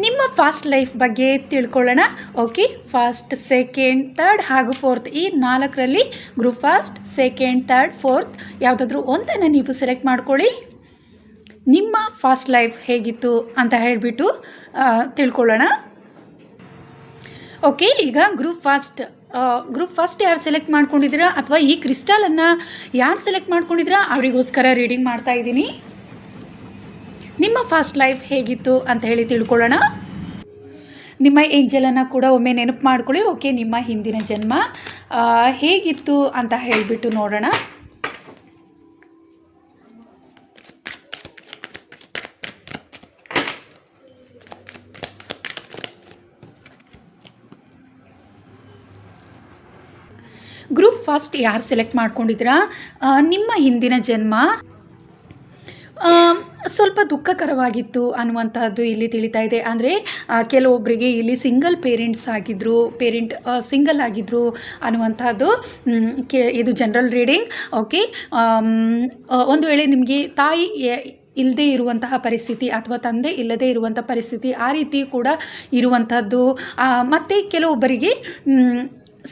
ನಿಮ್ಮ fast life ಬಗ್ಗೆ ತಿಳ್ಕೊಳ್ಳೋಣ. ಓಕೆ, ಫಸ್ಟ್, ಸೆಕೆಂಡ್, ಥರ್ಡ್ ಹಾಗೂ ಫೋರ್ತ್ ಈ 4ರಲ್ಲಿ group first, second, third, fourth ಯಾವುದಾದ್ರೂ ಒಂದನ್ನು ನೀವು ಸೆಲೆಕ್ಟ್ ಮಾಡ್ಕೊಳ್ಳಿ. ನಿಮ್ಮ ಫಾಸ್ಟ್ ಲೈಫ್ ಹೇಗಿತ್ತು ಅಂತ ಹೇಳಿಬಿಟ್ಟು ತಿಳ್ಕೊಳ್ಳೋಣ. ಓಕೆ, ಈಗ ಗ್ರೂಪ್ ಫಾಸ್ಟ್ ಯಾರು ಸೆಲೆಕ್ಟ್ ಮಾಡ್ಕೊಂಡಿದ್ದೀರಾ ಅಥವಾ ಈ ಕ್ರಿಸ್ಟಲನ್ನು ಯಾರು ಸೆಲೆಕ್ಟ್ ಮಾಡ್ಕೊಂಡಿದ್ದೀರಾ ಅವರಿಗೋಸ್ಕರ ರೀಡಿಂಗ್ ಮಾಡ್ತಾ ಇದ್ದೀನಿ. ನಿಮ್ಮ ಫಾಸ್ಟ್ ಲೈಫ್ ಹೇಗಿತ್ತು ಅಂತ ಹೇಳಿ ತಿಳ್ಕೊಳ್ಳೋಣ. ನಿಮ್ಮ ಏಂಜಲನ್ನು ಕೂಡ ಒಮ್ಮೆ ನೆನಪು ಮಾಡ್ಕೊಳ್ಳಿ. ಓಕೆ, ನಿಮ್ಮ ಹಿಂದಿನ ಜನ್ಮ ಹೇಗಿತ್ತು ಅಂತ ಹೇಳಿಬಿಟ್ಟು ನೋಡೋಣ. ಗ್ರೂಪ್ ಫಾಸ್ಟ್ ಯಾರು ಸೆಲೆಕ್ಟ್ ಮಾಡ್ಕೊಂಡಿದ್ದೀರಾ, ನಿಮ್ಮ ಹಿಂದಿನ ಜನ್ಮ ಸ್ವಲ್ಪ ದುಃಖಕರವಾಗಿತ್ತು ಅನ್ನುವಂತಹದ್ದು ಇಲ್ಲಿ ತಿಳಿತಾ ಇದೆ. ಅಂದರೆ ಕೆಲವೊಬ್ಬರಿಗೆ ಇಲ್ಲಿ ಸಿಂಗಲ್ ಸಿಂಗಲ್ ಆಗಿದ್ದರು ಅನ್ನುವಂಥದ್ದು ಇದು ಜನರಲ್ ರೀಡಿಂಗ್. ಓಕೆ, ಒಂದು ವೇಳೆ ನಿಮಗೆ ತಾಯಿ ಇಲ್ಲದೇ ಇರುವಂತಹ ಪರಿಸ್ಥಿತಿ ಅಥವಾ ತಂದೆ ಇಲ್ಲದೇ ಇರುವಂಥ ಪರಿಸ್ಥಿತಿ ಆ ರೀತಿ ಕೂಡ ಇರುವಂಥದ್ದು. ಮತ್ತು ಕೆಲವೊಬ್ಬರಿಗೆ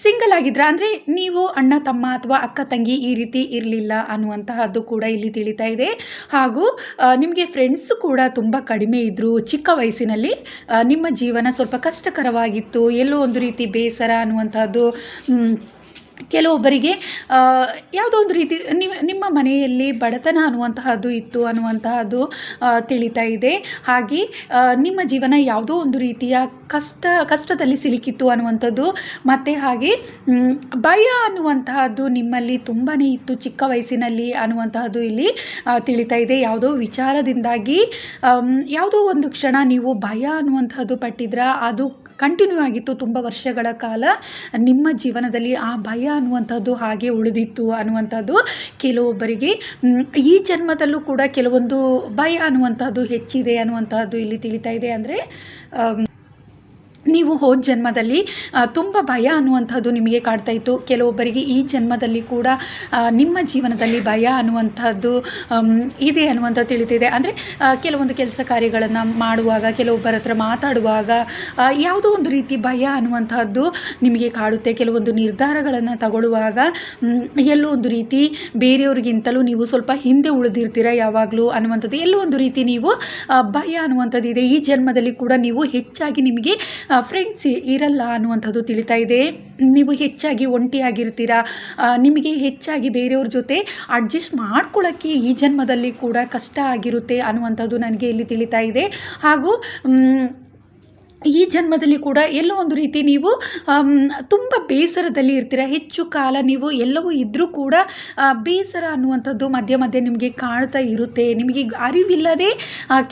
ಸಿಂಗಲ್ ಆಗಿದ್ರೆ ಅಂದರೆ ನೀವು ಅಣ್ಣ ತಮ್ಮ ಅಥವಾ ಅಕ್ಕ ತಂಗಿ ಈ ರೀತಿ ಇರಲಿಲ್ಲ ಅನ್ನುವಂತಹದ್ದು ಕೂಡ ಇಲ್ಲಿ ತಿಳಿತಾ ಇದೆ. ಹಾಗೂ ನಿಮಗೆ ಫ್ರೆಂಡ್ಸ್ ಕೂಡ ತುಂಬ ಕಡಿಮೆ ಇದ್ದರು. ಚಿಕ್ಕ ವಯಸ್ಸಿನಲ್ಲಿ ನಿಮ್ಮ ಜೀವನ ಸ್ವಲ್ಪ ಕಷ್ಟಕರವಾಗಿತ್ತು, ಎಲ್ಲೋ ಒಂದು ರೀತಿ ಬೇಸರ ಅನ್ನುವಂಥದ್ದು. ಕೆಲವೊಬ್ಬರಿಗೆ ಯಾವುದೋ ಒಂದು ರೀತಿ ನಿಮ್ಮ ಮನೆಯಲ್ಲಿ ಬಡತನ ಅನ್ನುವಂತಹದ್ದು ಇತ್ತು ಅನ್ನುವಂತಹದ್ದು ತಿಳಿತಾ ಇದೆ. ಹಾಗೆ ನಿಮ್ಮ ಜೀವನ ಯಾವುದೋ ಒಂದು ರೀತಿಯ ಕಷ್ಟದಲ್ಲಿ ಸಿಲುಕಿತ್ತು ಅನ್ನುವಂಥದ್ದು. ಮತ್ತು ಹಾಗೆ ಭಯ ಅನ್ನುವಂತಹದ್ದು ನಿಮ್ಮಲ್ಲಿ ತುಂಬಾ ಇತ್ತು ಚಿಕ್ಕ ವಯಸ್ಸಿನಲ್ಲಿ ಅನ್ನುವಂತಹದ್ದು ಇಲ್ಲಿ ತಿಳಿತಾ ಇದೆ. ಯಾವುದೋ ವಿಚಾರದಿಂದಾಗಿ ಯಾವುದೋ ಒಂದು ಕ್ಷಣ ನೀವು ಭಯ ಅನ್ನುವಂತಹದ್ದು ಪಟ್ಟಿದ್ರ, ಅದು ಕಂಟಿನ್ಯೂ ಆಗಿತ್ತು ತುಂಬ ವರ್ಷಗಳ ಕಾಲ ನಿಮ್ಮ ಜೀವನದಲ್ಲಿ. ಆ ಭಯ ಅನ್ನುವಂಥದ್ದು ಹಾಗೆ ಉಳಿದಿತ್ತು ಅನ್ನುವಂಥದ್ದು. ಕೆಲವೊಬ್ಬರಿಗೆ ಈ ಜನ್ಮದಲ್ಲೂ ಕೂಡ ಕೆಲವೊಂದು ಭಯ ಅನ್ನುವಂಥದ್ದು ಹೆಚ್ಚಿದೆ ಅನ್ನುವಂಥದ್ದು ಇಲ್ಲಿ ತಿಳಿತಾ ಇದೆ. ಅಂದರೆ ನೀವು ಹೋದ ಜನ್ಮದಲ್ಲಿ ತುಂಬ ಭಯ ಅನ್ನುವಂಥದ್ದು ನಿಮಗೆ ಕಾಡ್ತಾ ಇತ್ತು. ಕೆಲವೊಬ್ಬರಿಗೆ ಈ ಜನ್ಮದಲ್ಲಿ ಕೂಡ ನಿಮ್ಮ ಜೀವನದಲ್ಲಿ ಭಯ ಅನ್ನುವಂಥದ್ದು ಇದೆ ಅನ್ನುವಂಥದ್ದು ತಿಳಿತಿದೆ. ಅಂದರೆ ಕೆಲವೊಂದು ಕೆಲಸ ಕಾರ್ಯಗಳನ್ನು ಮಾಡುವಾಗ, ಕೆಲವೊಬ್ಬರ ಹತ್ರ ಮಾತಾಡುವಾಗ ಯಾವುದೋ ಒಂದು ರೀತಿ ಭಯ ಅನ್ನುವಂಥದ್ದು ನಿಮಗೆ ಕಾಡುತ್ತೆ. ಕೆಲವೊಂದು ನಿರ್ಧಾರಗಳನ್ನು ತಗೊಳ್ಳುವಾಗ ಎಲ್ಲೋ ಒಂದು ರೀತಿ ಬೇರೆಯವ್ರಿಗಿಂತಲೂ ನೀವು ಸ್ವಲ್ಪ ಹಿಂದೆ ಉಳಿದಿರ್ತೀರ ಯಾವಾಗಲೂ ಅನ್ನುವಂಥದ್ದು. ಎಲ್ಲೋ ಒಂದು ರೀತಿ ನೀವು ಭಯ ಅನ್ನುವಂಥದ್ದು ಇದೆ. ಈ ಜನ್ಮದಲ್ಲಿ ಕೂಡ ನೀವು ಹೆಚ್ಚಾಗಿ ನಿಮಗೆ ಫ್ರೆಂಡ್ಸ್ ಇರಲ್ಲ ಅನ್ನುವಂಥದ್ದು ತಿಳಿತಾ ಇದೆ. ನೀವು ಹೆಚ್ಚಾಗಿ ಒಂಟಿಯಾಗಿರ್ತೀರಾ. ನಿಮಗೆ ಹೆಚ್ಚಾಗಿ ಬೇರೆಯವ್ರ ಜೊತೆ ಅಡ್ಜಸ್ಟ್ ಮಾಡ್ಕೊಳ್ಳೋಕ್ಕೆ ಈ ಜನ್ಮದಲ್ಲಿ ಕೂಡ ಕಷ್ಟ ಆಗಿರುತ್ತೆ ಅನ್ನುವಂಥದ್ದು ನನಗೆ ಇಲ್ಲಿ ತಿಳಿತಾ ಇದೆ. ಹಾಗೂ ಈ ಜನ್ಮದಲ್ಲಿ ಕೂಡ ಎಲ್ಲೋ ಒಂದು ರೀತಿ ನೀವು ತುಂಬ ಬೇಸರದಲ್ಲಿ ಇರ್ತೀರ. ಹೆಚ್ಚು ಕಾಲ ನೀವು ಎಲ್ಲವೂ ಇದ್ದರೂ ಕೂಡ ಬೇಸರ ಅನ್ನುವಂಥದ್ದು ಮಧ್ಯೆ ಮಧ್ಯೆ ನಿಮಗೆ ಕಾಣ್ತಾ ಇರುತ್ತೆ. ನಿಮಗೆ ಅರಿವಿಲ್ಲದೆ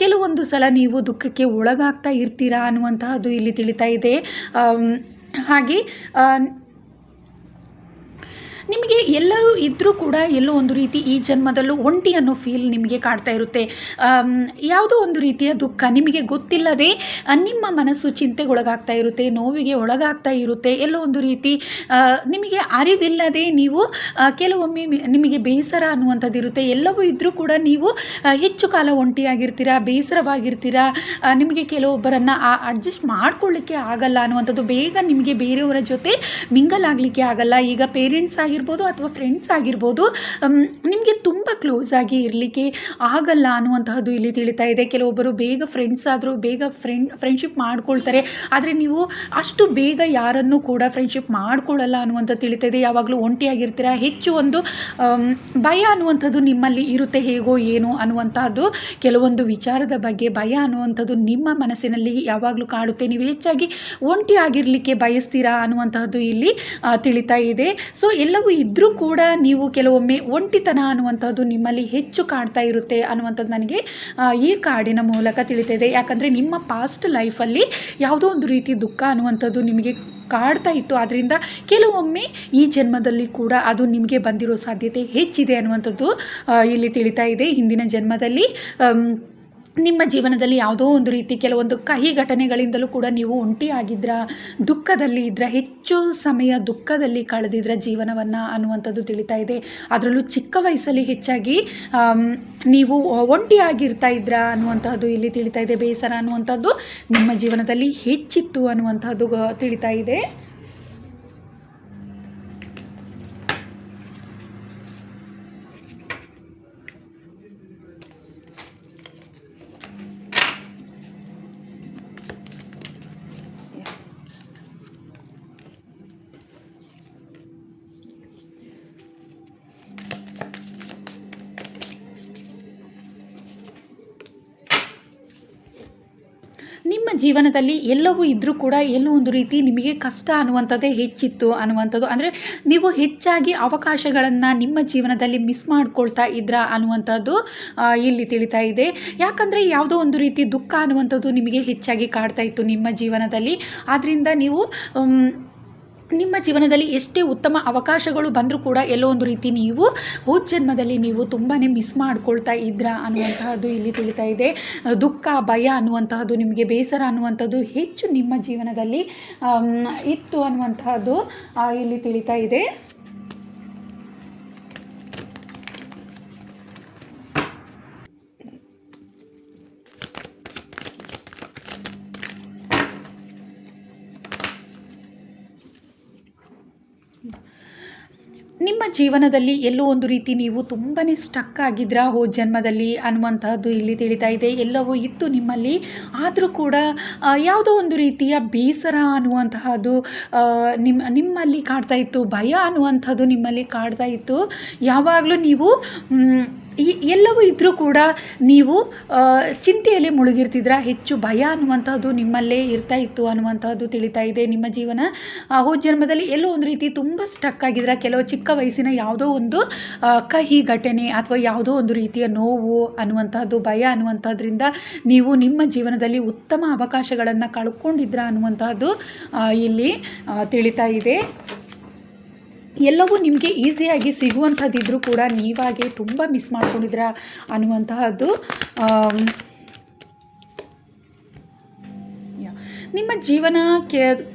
ಕೆಲವೊಂದು ಸಲ ನೀವು ದುಃಖಕ್ಕೆ ಒಳಗಾಗ್ತಾ ಇರ್ತೀರಾ ಅನ್ನುವಂತಹದ್ದು ಇಲ್ಲಿ ತಿಳಿತಾ ಇದೆ. ಹಾಗೆ ನಿಮಗೆ ಎಲ್ಲರೂ ಇದ್ದರೂ ಕೂಡ ಎಲ್ಲೋ ಒಂದು ರೀತಿ ಈ ಜನ್ಮದಲ್ಲೂ ಒಂಟಿ ಅನ್ನೋ ಫೀಲ್ ನಿಮಗೆ ಕಾಡ್ತಾ ಇರುತ್ತೆ. ಯಾವುದೋ ಒಂದು ರೀತಿಯ ದುಃಖ ನಿಮಗೆ ಗೊತ್ತಿಲ್ಲದೆ ನಿಮ್ಮ ಮನಸ್ಸು ಚಿಂತೆಗೊಳಗಾಗ್ತಾ ಇರುತ್ತೆ, ನೋವಿಗೆ ಒಳಗಾಗ್ತಾ ಇರುತ್ತೆ. ಎಲ್ಲೋ ಒಂದು ರೀತಿ ನಿಮಗೆ ಅರಿವಿಲ್ಲದೆ ನೀವು ಕೆಲವೊಮ್ಮೆ ನಿಮಗೆ ಬೇಸರ ಅನ್ನುವಂಥದ್ದು ಇರುತ್ತೆ. ಎಲ್ಲವೂ ಇದ್ದರೂ ಕೂಡ ನೀವು ಹೆಚ್ಚು ಕಾಲ ಒಂಟಿಯಾಗಿರ್ತೀರ, ಬೇಸರವಾಗಿರ್ತೀರ. ನಿಮಗೆ ಕೆಲವೊಬ್ಬರನ್ನು ಅಡ್ಜಸ್ಟ್ ಮಾಡ್ಕೊಳ್ಳಿಕ್ಕೆ ಆಗಲ್ಲ ಅನ್ನುವಂಥದ್ದು. ಬೇಗ ನಿಮಗೆ ಬೇರೆಯವರ ಜೊತೆ ಮಿಂಗಲ್ ಆಗಲಿಕ್ಕೆ ಆಗಲ್ಲ. ಈಗ ಪೇರೆಂಟ್ಸ್ ಆಗಿರ್ಬೋದು ಅಥವಾ ಫ್ರೆಂಡ್ಸ್ ಆಗಿರ್ಬೋದು, ನಿಮಗೆ ತುಂಬ ಕ್ಲೋಸ್ ಆಗಿ ಇರಲಿಕ್ಕೆ ಆಗಲ್ಲ ಅನ್ನುವಂತಹದ್ದು ಇಲ್ಲಿ ತಿಳಿತಾ ಇದೆ. ಕೆಲವೊಬ್ಬರು ಬೇಗ ಫ್ರೆಂಡ್ಸ್ ಆದರೂ ಬೇಗ ಫ್ರೆಂಡ್ಶಿಪ್ ಮಾಡ್ಕೊಳ್ತಾರೆ. ಆದರೆ ನೀವು ಅಷ್ಟು ಬೇಗ ಯಾರನ್ನು ಕೂಡ ಫ್ರೆಂಡ್ಶಿಪ್ ಮಾಡ್ಕೊಳ್ಳಲ್ಲ ಅನ್ನುವಂಥದ್ದು ತಿಳಿತಾ ಇದೆ. ಯಾವಾಗಲೂ ಒಂಟಿಯಾಗಿರ್ತೀರ. ಹೆಚ್ಚು ಒಂದು ಭಯ ಅನ್ನುವಂಥದ್ದು ನಿಮ್ಮಲ್ಲಿ ಇರುತ್ತೆ, ಹೇಗೋ ಏನೋ ಅನ್ನುವಂತಹದ್ದು. ಕೆಲವೊಂದು ವಿಚಾರದ ಬಗ್ಗೆ ಭಯ ಅನ್ನುವಂಥದ್ದು ನಿಮ್ಮ ಮನಸ್ಸಿನಲ್ಲಿ ಯಾವಾಗಲೂ ಕಾಡುತ್ತೆ. ನೀವು ಹೆಚ್ಚಾಗಿ ಒಂಟಿಯಾಗಿರಲಿಕ್ಕೆ ಬಯಸ್ತೀರಾ ಅನ್ನುವಂತಹದ್ದು ಇಲ್ಲಿ ತಿಳಿತಾ ಇದೆ. ಸೊ ಎಲ್ಲವೂ ಇದ್ದರೂ ಕೂಡ ನೀವು ಕೆಲವೊಮ್ಮೆ ಒಂಟಿತನ ಅನ್ನುವಂಥದ್ದು ನಿಮ್ಮಲ್ಲಿ ಹೆಚ್ಚು ಕಾಡ್ತಾ ಇರುತ್ತೆ ಅನ್ನುವಂಥದ್ದು ನನಗೆ ಈ ಕಾರ್ಡಿನ ಮೂಲಕ ತಿಳಿತಾ ಇದೆ. ಯಾಕಂದರೆ ನಿಮ್ಮ ಪಾಸ್ಟ್ ಲೈಫಲ್ಲಿ ಯಾವುದೋ ಒಂದು ರೀತಿ ದುಃಖ ಅನ್ನುವಂಥದ್ದು ನಿಮಗೆ ಕಾಡ್ತಾ ಇತ್ತು. ಆದ್ದರಿಂದ ಕೆಲವೊಮ್ಮೆ ಈ ಜನ್ಮದಲ್ಲಿ ಕೂಡ ಅದು ನಿಮಗೆ ಬಂದಿರೋ ಸಾಧ್ಯತೆ ಹೆಚ್ಚಿದೆ ಅನ್ನುವಂಥದ್ದು ಇಲ್ಲಿ ತಿಳಿತಾ ಇದೆ. ಹಿಂದಿನ ಜನ್ಮದಲ್ಲಿ ನಿಮ್ಮ ಜೀವನದಲ್ಲಿ ಯಾವುದೋ ಒಂದು ರೀತಿ ಕೆಲವೊಂದು ಕಹಿ ಘಟನೆಗಳಿಂದಲೂ ಕೂಡ ನೀವು ಒಂಟಿಯಾಗಿದ್ರ, ದುಃಖದಲ್ಲಿ ಇದ್ರ, ಹೆಚ್ಚು ಸಮಯ ದುಃಖದಲ್ಲಿ ಕಳೆದಿದ್ರ ಜೀವನವನ್ನು ಅನ್ನುವಂಥದ್ದು ತಿಳಿತಾ ಇದೆ. ಅದರಲ್ಲೂ ಚಿಕ್ಕ ವಯಸ್ಸಲ್ಲಿ ಹೆಚ್ಚಾಗಿ ನೀವು ಒಂಟಿಯಾಗಿರ್ತಾ ಇದ್ರ ಅನ್ನುವಂಥದ್ದು ಇಲ್ಲಿ ತಿಳಿತಾ ಇದೆ. ಬೇಸರ ಅನ್ನುವಂಥದ್ದು ನಿಮ್ಮ ಜೀವನದಲ್ಲಿ ಹೆಚ್ಚಿತ್ತು ಅನ್ನುವಂಥದ್ದು ತಿಳಿತಾ ಇದೆ. ನಿಮ್ಮ ಜೀವನದಲ್ಲಿ ಎಲ್ಲವೂ ಇದ್ದರೂ ಕೂಡ ಎಲ್ಲೋ ಒಂದು ರೀತಿ ನಿಮಗೆ ಕಷ್ಟ ಅನ್ನುವಂಥದ್ದೇ ಹೆಚ್ಚಿತ್ತು ಅನ್ನುವಂಥದ್ದು, ಅಂದರೆ ನೀವು ಹೆಚ್ಚಾಗಿ ಅವಕಾಶಗಳನ್ನು ನಿಮ್ಮ ಜೀವನದಲ್ಲಿ ಮಿಸ್ ಮಾಡ್ಕೊಳ್ತಾ ಇದ್ರ ಅನ್ನುವಂಥದ್ದು ಇಲ್ಲಿ ತಿಳಿತಾ ಇದೆ. ಯಾಕಂದರೆ ಯಾವುದೋ ಒಂದು ರೀತಿ ದುಃಖ ಅನ್ನುವಂಥದ್ದು ನಿಮಗೆ ಹೆಚ್ಚಾಗಿ ಕಾಡ್ತಾ ಇತ್ತು ನಿಮ್ಮ ಜೀವನದಲ್ಲಿ. ಆದ್ದರಿಂದ ನೀವು ನಿಮ್ಮ ಜೀವನದಲ್ಲಿ ಎಷ್ಟೇ ಉತ್ತಮ ಅವಕಾಶಗಳು ಬಂದರೂ ಕೂಡ ಎಲ್ಲೋ ಒಂದು ರೀತಿ ನೀವು ಹೋದ ಜನ್ಮದಲ್ಲಿ ನೀವು ತುಂಬಾ ಮಿಸ್ ಮಾಡ್ಕೊಳ್ತಾ ಇದ್ರ ಅನ್ನುವಂತಹದ್ದು ಇಲ್ಲಿ ತಿಳಿತಾ ಇದೆ. ದುಃಖ, ಭಯ ಅನ್ನುವಂತಹದ್ದು, ನಿಮಗೆ ಬೇಸರ ಅನ್ನುವಂಥದ್ದು ಹೆಚ್ಚು ನಿಮ್ಮ ಜೀವನದಲ್ಲಿ ಇತ್ತು ಅನ್ನುವಂತಹದ್ದು ಇಲ್ಲಿ ತಿಳಿತಾ ಇದೆ. ನಿಮ್ಮ ಜೀವನದಲ್ಲಿ ಎಲ್ಲೋ ಒಂದು ರೀತಿ ನೀವು ತುಂಬಾ ಸ್ಟಕ್ ಆಗಿದ್ರ ಹೋದ ಜನ್ಮದಲ್ಲಿ ಅನ್ನುವಂತಹದ್ದು ಇಲ್ಲಿ ತಿಳಿತಾ ಇದೆ. ಎಲ್ಲವೂ ಇತ್ತು ನಿಮ್ಮಲ್ಲಿ, ಆದರೂ ಕೂಡ ಯಾವುದೋ ಒಂದು ರೀತಿಯ ಬೇಸರ ಅನ್ನುವಂತಹದ್ದು ನಿಮ್ಮಲ್ಲಿ ಕಾಡ್ತಾ ಇತ್ತು, ಭಯ ಅನ್ನುವಂಥದ್ದು ನಿಮ್ಮಲ್ಲಿ ಕಾಡ್ತಾ ಇತ್ತು. ಯಾವಾಗಲೂ ನೀವು ಎಲ್ಲವೂ ಇದ್ದರೂ ಕೂಡ ನೀವು ಚಿಂತೆಯಲ್ಲಿ ಮುಳುಗಿರ್ತಿದ್ರ, ಹೆಚ್ಚು ಭಯ ಅನ್ನುವಂಥದ್ದು ನಿಮ್ಮಲ್ಲೇ ಇರ್ತಾ ಇತ್ತು ಅನ್ನುವಂಥದ್ದು ತಿಳಿತಾ ಇದೆ. ನಿಮ್ಮ ಜೀವನ ಹೋದ ಜನ್ಮದಲ್ಲಿ ಎಲ್ಲೋ ಒಂದು ರೀತಿ ತುಂಬ ಸ್ಟಕ್ ಆಗಿದ್ರೆ, ಕೆಲವು ಚಿಕ್ಕ ವಯಸ್ಸಿನ ಯಾವುದೋ ಒಂದು ಕಹಿ ಘಟನೆ ಅಥವಾ ಯಾವುದೋ ಒಂದು ರೀತಿಯ ನೋವು ಅನ್ನುವಂಥದ್ದು, ಭಯ ಅನ್ನುವಂಥದ್ರಿಂದ ನೀವು ನಿಮ್ಮ ಜೀವನದಲ್ಲಿ ಉತ್ತಮ ಅವಕಾಶಗಳನ್ನು ಕಳ್ಕೊಂಡಿದ್ರ ಅನ್ನುವಂಥದ್ದು ಇಲ್ಲಿ ತಿಳಿತಾ ಇದೆ. ಎಲ್ಲವೂ ನಿಮಗೆ ಈಸಿಯಾಗಿ ಸಿಗುವಂಥದ್ದಿದ್ರೂ ಕೂಡ ನೀವಾಗೆ ತುಂಬ ಮಿಸ್ ಮಾಡ್ಕೊಂಡಿದ್ರ ಅನ್ನುವಂತಹದ್ದು ನಿಮ್ಮ ಜೀವನಕ್ಕೆ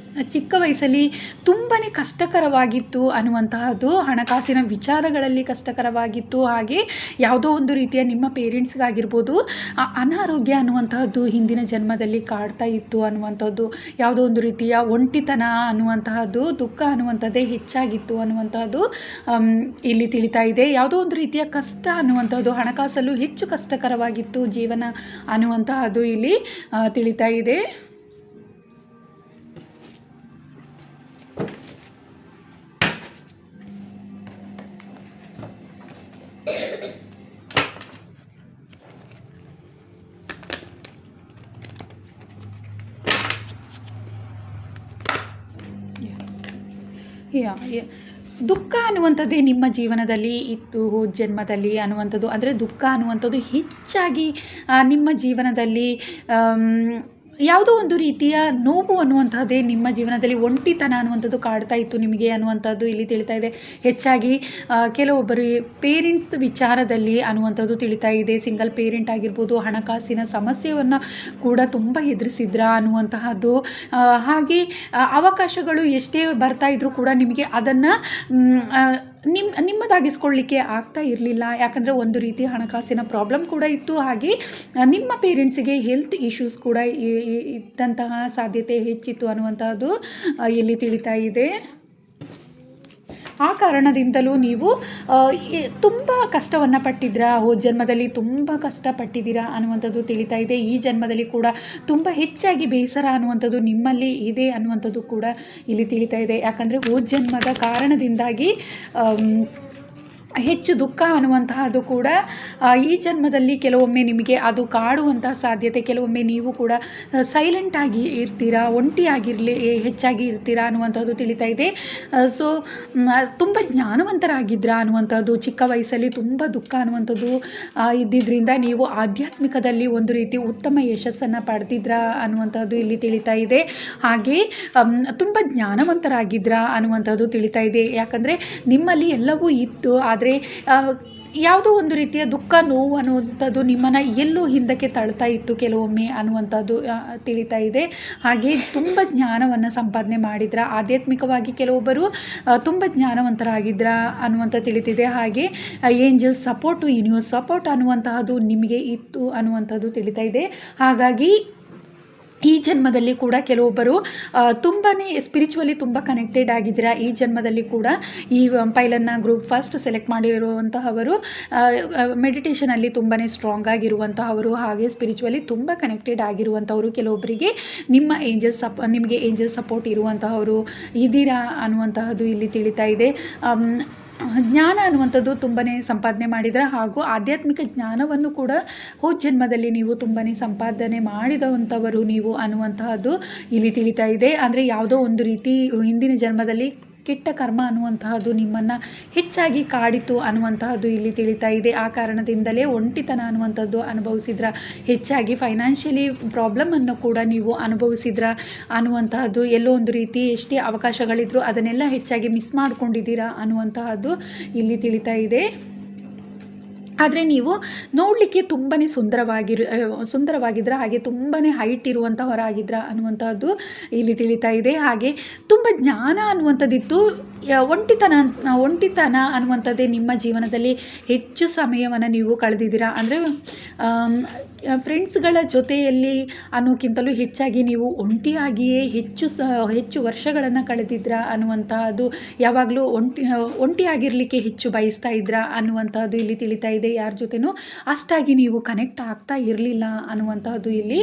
ಚಿಕ್ಕ ವಯಸ್ಸಲ್ಲಿ ತುಂಬಾ ಕಷ್ಟಕರವಾಗಿತ್ತು ಅನ್ನುವಂತಹದ್ದು, ಹಣಕಾಸಿನ ವಿಚಾರಗಳಲ್ಲಿ ಕಷ್ಟಕರವಾಗಿತ್ತು. ಹಾಗೆ ಯಾವುದೋ ಒಂದು ರೀತಿಯ ನಿಮ್ಮ ಪೇರೆಂಟ್ಸ್ಗಾಗಿರ್ಬೋದು ಅನಾರೋಗ್ಯ ಅನ್ನುವಂತಹದ್ದು ಹಿಂದಿನ ಜನ್ಮದಲ್ಲಿ ಕಾಡ್ತಾ ಇತ್ತು ಅನ್ನುವಂಥದ್ದು, ಯಾವುದೋ ಒಂದು ರೀತಿಯ ಒಂಟಿತನ ಅನ್ನುವಂತಹದ್ದು, ದುಃಖ ಅನ್ನುವಂಥದ್ದೇ ಹೆಚ್ಚಾಗಿತ್ತು ಅನ್ನುವಂಥದ್ದು ಇಲ್ಲಿ ತಿಳಿತಾ ಇದೆ. ಯಾವುದೋ ಒಂದು ರೀತಿಯ ಕಷ್ಟ ಅನ್ನುವಂಥದ್ದು, ಹಣಕಾಸಲ್ಲೂ ಹೆಚ್ಚು ಕಷ್ಟಕರವಾಗಿತ್ತು ಜೀವನ ಅನ್ನುವಂತಹದ್ದು ಇಲ್ಲಿ ತಿಳಿತಾ ಇದೆ. ದುಃಖ ಅನ್ನುವಂಥದ್ದೇ ನಿಮ್ಮ ಜೀವನದಲ್ಲಿ ಇತ್ತು ಹೋದ ಜನ್ಮದಲ್ಲಿ ಅನ್ನುವಂಥದ್ದು, ಅಂದರೆ ದುಃಖ ಅನ್ನುವಂಥದ್ದು ಹೆಚ್ಚಾಗಿ ನಿಮ್ಮ ಜೀವನದಲ್ಲಿ ಯಾವುದೋ ಒಂದು ರೀತಿಯ ನೋವು ಅನ್ನುವಂಥದ್ದೇ ನಿಮ್ಮ ಜೀವನದಲ್ಲಿ, ಒಂಟಿತನ ಅನ್ನುವಂಥದ್ದು ಕಾಡ್ತಾ ಇತ್ತು ನಿಮಗೆ ಅನ್ನುವಂಥದ್ದು ಇಲ್ಲಿ ತಿಳಿತಾ ಇದೆ. ಹೆಚ್ಚಾಗಿ ಕೆಲವೊಬ್ಬರು ಪೇರೆಂಟ್ಸ್ ವಿಚಾರದಲ್ಲಿ ಅನ್ನುವಂಥದ್ದು ತಿಳಿತಾ ಇದೆ. ಸಿಂಗಲ್ ಪೇರೆಂಟ್ ಆಗಿರ್ಬೋದು, ಹಣಕಾಸಿನ ಸಮಸ್ಯೆಯನ್ನು ಕೂಡ ತುಂಬ ಎದುರಿಸಿದ್ರ ಅನ್ನುವಂತಹದ್ದು. ಹಾಗೆ ಅವಕಾಶಗಳು ಎಷ್ಟೇ ಬರ್ತಾ ಇದ್ರೂ ಕೂಡ ನಿಮಗೆ ಅದನ್ನು ನಿಮ್ಮದಾಗಿಸ್ಕೊಳ್ಳಿಕ್ಕೆ ಆಗ್ತಾ ಇರಲಿಲ್ಲ. ಯಾಕಂದರೆ ಒಂದು ರೀತಿ ಹಣಕಾಸಿನ ಪ್ರಾಬ್ಲಮ್ ಕೂಡ ಇತ್ತು. ಹಾಗೆ ನಿಮ್ಮ ಪೇರೆಂಟ್ಸಿಗೆ ಹೆಲ್ತ್ ಇಶ್ಯೂಸ್ ಕೂಡ ಇದ್ದಂತಹ ಸಾಧ್ಯತೆ ಹೆಚ್ಚಿತ್ತು ಅನ್ನುವಂಥದ್ದು ಇಲ್ಲಿ ತಿಳಿತಾ ಇದೆ. ಆ ಕಾರಣದಿಂದಲೂ ನೀವು ತುಂಬ ಕಷ್ಟವನ್ನು ಪಟ್ಟಿದ್ದೀರಾ, ಹೋದ ಜನ್ಮದಲ್ಲಿ ತುಂಬ ಕಷ್ಟಪಟ್ಟಿದ್ದೀರಾ ಅನ್ನುವಂಥದ್ದು ತಿಳಿತಾ ಇದೆ. ಈ ಜನ್ಮದಲ್ಲಿ ಕೂಡ ತುಂಬ ಹೆಚ್ಚಾಗಿ ಬೇಸರ ಅನ್ನುವಂಥದ್ದು ನಿಮ್ಮಲ್ಲಿ ಇದೆ ಅನ್ನುವಂಥದ್ದು ಕೂಡ ಇಲ್ಲಿ ತಿಳಿತಾ ಇದೆ. ಯಾಕಂದರೆ ಹೋದ ಜನ್ಮದ ಕಾರಣದಿಂದಾಗಿ ಹೆಚ್ಚು ದುಃಖ ಅನ್ನುವಂತಹದ್ದು ಕೂಡ ಈ ಜನ್ಮದಲ್ಲಿ ಕೆಲವೊಮ್ಮೆ ನಿಮಗೆ ಅದು ಕಾಡುವಂತಹ ಸಾಧ್ಯತೆ, ಕೆಲವೊಮ್ಮೆ ನೀವು ಕೂಡ ಸೈಲೆಂಟಾಗಿ ಇರ್ತೀರಾ, ಒಂಟಿಯಾಗಿರಲಿ ಹೆಚ್ಚಾಗಿ ಇರ್ತೀರಾ ಅನ್ನುವಂಥದ್ದು ತಿಳಿತಾ ಇದೆ. ಸೊ ತುಂಬ ಜ್ಞಾನವಂತರಾಗಿದ್ದೀರಾ ಅನ್ನುವಂಥದ್ದು, ಚಿಕ್ಕ ವಯಸ್ಸಲ್ಲಿ ತುಂಬ ದುಃಖ ಅನ್ನುವಂಥದ್ದು ಇದ್ದಿದ್ದರಿಂದ ನೀವು ಆಧ್ಯಾತ್ಮಿಕದಲ್ಲಿ ಒಂದು ರೀತಿ ಉತ್ತಮ ಯಶಸ್ಸನ್ನು ಪಡೆದಿದ್ರಾ ಅನ್ನುವಂಥದ್ದು ಇಲ್ಲಿ ತಿಳಿತಾ ಇದೆ. ಹಾಗೆ ತುಂಬ ಜ್ಞಾನವಂತರಾಗಿದ್ದೀರಾ ಅನ್ನುವಂಥದ್ದು ತಿಳಿತಾ ಇದೆ. ಯಾಕಂದರೆ ನಿಮ್ಮಲ್ಲಿ ಎಲ್ಲವೂ ಇತ್ತು, ಆದರೆ ಯಾವುದೋ ಒಂದು ರೀತಿಯ ದುಃಖ ನೋವು ಅನ್ನುವಂಥದ್ದು ನಿಮ್ಮನ್ನು ಎಲ್ಲೋ ಹಿಂದಕ್ಕೆ ತಳ್ತಾ ಇತ್ತು ಕೆಲವೊಮ್ಮೆ ಅನ್ನುವಂಥದ್ದು ತಿಳಿತಾ ಇದೆ. ಹಾಗೆ ತುಂಬ ಜ್ಞಾನವನ್ನು ಸಂಪಾದನೆ ಮಾಡಿದ್ರ, ಆಧ್ಯಾತ್ಮಿಕವಾಗಿ ಕೆಲವೊಬ್ಬರು ತುಂಬ ಜ್ಞಾನವಂತರಾಗಿದ್ರ ಅನ್ನುವಂಥ ತಿಳಿತಿದೆ. ಹಾಗೆ ಏಂಜಲ್ಸ್ ಸಪೋರ್ಟು, ಯೂನಿವರ್ಸ್ ಸಪೋರ್ಟ್ ಅನ್ನುವಂತಹದ್ದು ನಿಮಗೆ ಇತ್ತು ಅನ್ನುವಂಥದ್ದು ತಿಳಿತಾ ಇದೆ. ಹಾಗಾಗಿ ಈ ಜನ್ಮದಲ್ಲಿ ಕೂಡ ಕೆಲವೊಬ್ಬರು ತುಂಬಾ ಸ್ಪಿರಿಚುವಲಿ ತುಂಬ ಕನೆಕ್ಟೆಡ್ ಆಗಿದ್ದೀರಾ. ಈ ಜನ್ಮದಲ್ಲಿ ಕೂಡ ಈ ಪೈಲನ್ನು ಗ್ರೂಪ್ ಫಸ್ಟ್ ಸೆಲೆಕ್ಟ್ ಮಾಡಿರುವಂತಹವರು ಮೆಡಿಟೇಷನಲ್ಲಿ ತುಂಬಾ ಸ್ಟ್ರಾಂಗ್ ಆಗಿರುವಂತಹವರು, ಹಾಗೆ ಸ್ಪಿರಿಚುವಲಿ ತುಂಬ ಕನೆಕ್ಟೆಡ್ ಆಗಿರುವಂಥವರು, ಕೆಲವೊಬ್ಬರಿಗೆ ನಿಮಗೆ ಏಂಜಲ್ ಸಪೋರ್ಟ್ ಇರುವಂತಹವರು ಇದ್ದೀರಾ ಅನ್ನುವಂತಹದ್ದು ಇಲ್ಲಿ ತಿಳಿತಾ ಇದೆ. ಜ್ಞಾನ ಅನ್ನುವಂಥದ್ದು ತುಂಬಾ ಸಂಪಾದನೆ ಮಾಡಿದ್ರೆ, ಹಾಗೂ ಆಧ್ಯಾತ್ಮಿಕ ಜ್ಞಾನವನ್ನು ಕೂಡ ಹೋದ ಜನ್ಮದಲ್ಲಿ ನೀವು ತುಂಬಾ ಸಂಪಾದನೆ ಮಾಡಿದಂಥವರು ನೀವು ಅನ್ನುವಂತಹದ್ದು ಇಲ್ಲಿ ತಿಳಿತಾ ಇದೆ. ಅಂದರೆ ಯಾವುದೋ ಒಂದು ರೀತಿ ಹಿಂದಿನ ಜನ್ಮದಲ್ಲಿ ಕೆಟ್ಟ ಕರ್ಮ ಅನ್ನುವಂತಹದ್ದು ನಿಮ್ಮನ್ನು ಹೆಚ್ಚಾಗಿ ಕಾಡಿತು ಅನ್ನುವಂತಹದ್ದು ಇಲ್ಲಿ ತಿಳಿತಾ ಇದೆ. ಆ ಕಾರಣದಿಂದಲೇ ಒಂಟಿತನ ಅನ್ನುವಂಥದ್ದು ಅನುಭವಿಸಿದ್ರ, ಹೆಚ್ಚಾಗಿ ಫೈನಾನ್ಷಿಯಲಿ ಪ್ರಾಬ್ಲಮನ್ನು ಕೂಡ ನೀವು ಅನುಭವಿಸಿದ್ರ ಅನ್ನುವಂತಹದ್ದು, ಎಲ್ಲೋ ಒಂದು ರೀತಿ ಎಷ್ಟೇ ಅವಕಾಶಗಳಿದ್ರೂ ಅದನ್ನೆಲ್ಲ ಹೆಚ್ಚಾಗಿ ಮಿಸ್ ಮಾಡ್ಕೊಂಡಿದ್ದೀರಾ ಅನ್ನುವಂತಹದ್ದು ಇಲ್ಲಿ ತಿಳಿತಾ ಇದೆ. ಆದರೆ ನೀವು ನೋಡಲಿಕ್ಕೆ ತುಂಬಾ ಸುಂದರವಾಗಿದ್ರ, ಹಾಗೆ ತುಂಬಾ ಹೈಟ್ ಇರುವಂಥವರಾಗಿದ್ರ ಅನ್ನುವಂಥದ್ದು ಇಲ್ಲಿ ತಿಳಿತಾ ಇದೆ. ಹಾಗೆ ತುಂಬ ಜ್ಞಾನ ಅನ್ನುವಂಥದ್ದಿತ್ತು. ಒಂಟಿತನ ಅನ್ನುವಂಥದ್ದೇ ನಿಮ್ಮ ಜೀವನದಲ್ಲಿ ಹೆಚ್ಚು ಸಮಯವನ್ನು ನೀವು ಕಳೆದಿದ್ದೀರಾ. ಅಂದರೆ ಫ್ರೆಂಡ್ಸ್ಗಳ ಜೊತೆಯಲ್ಲಿ ಅನ್ನೋಕ್ಕಿಂತಲೂ ಹೆಚ್ಚಾಗಿ ನೀವು ಒಂಟಿಯಾಗಿಯೇ ಹೆಚ್ಚು ವರ್ಷಗಳನ್ನು ಕಳೆದಿದ್ರ ಅನ್ನುವಂತಹದ್ದು, ಯಾವಾಗಲೂ ಒಂಟಿಯಾಗಿರಲಿಕ್ಕೆ ಹೆಚ್ಚು ಬಯಸ್ತಾ ಇದ್ರ ಅನ್ನುವಂತಹದ್ದು ಇಲ್ಲಿ ತಿಳಿತಾ ಇದೆ. ಯಾರ ಜೊತೆನೂ ಅಷ್ಟಾಗಿ ನೀವು ಕನೆಕ್ಟ್ ಆಗ್ತಾ ಇರಲಿಲ್ಲ ಅನ್ನುವಂತಹದ್ದು ಇಲ್ಲಿ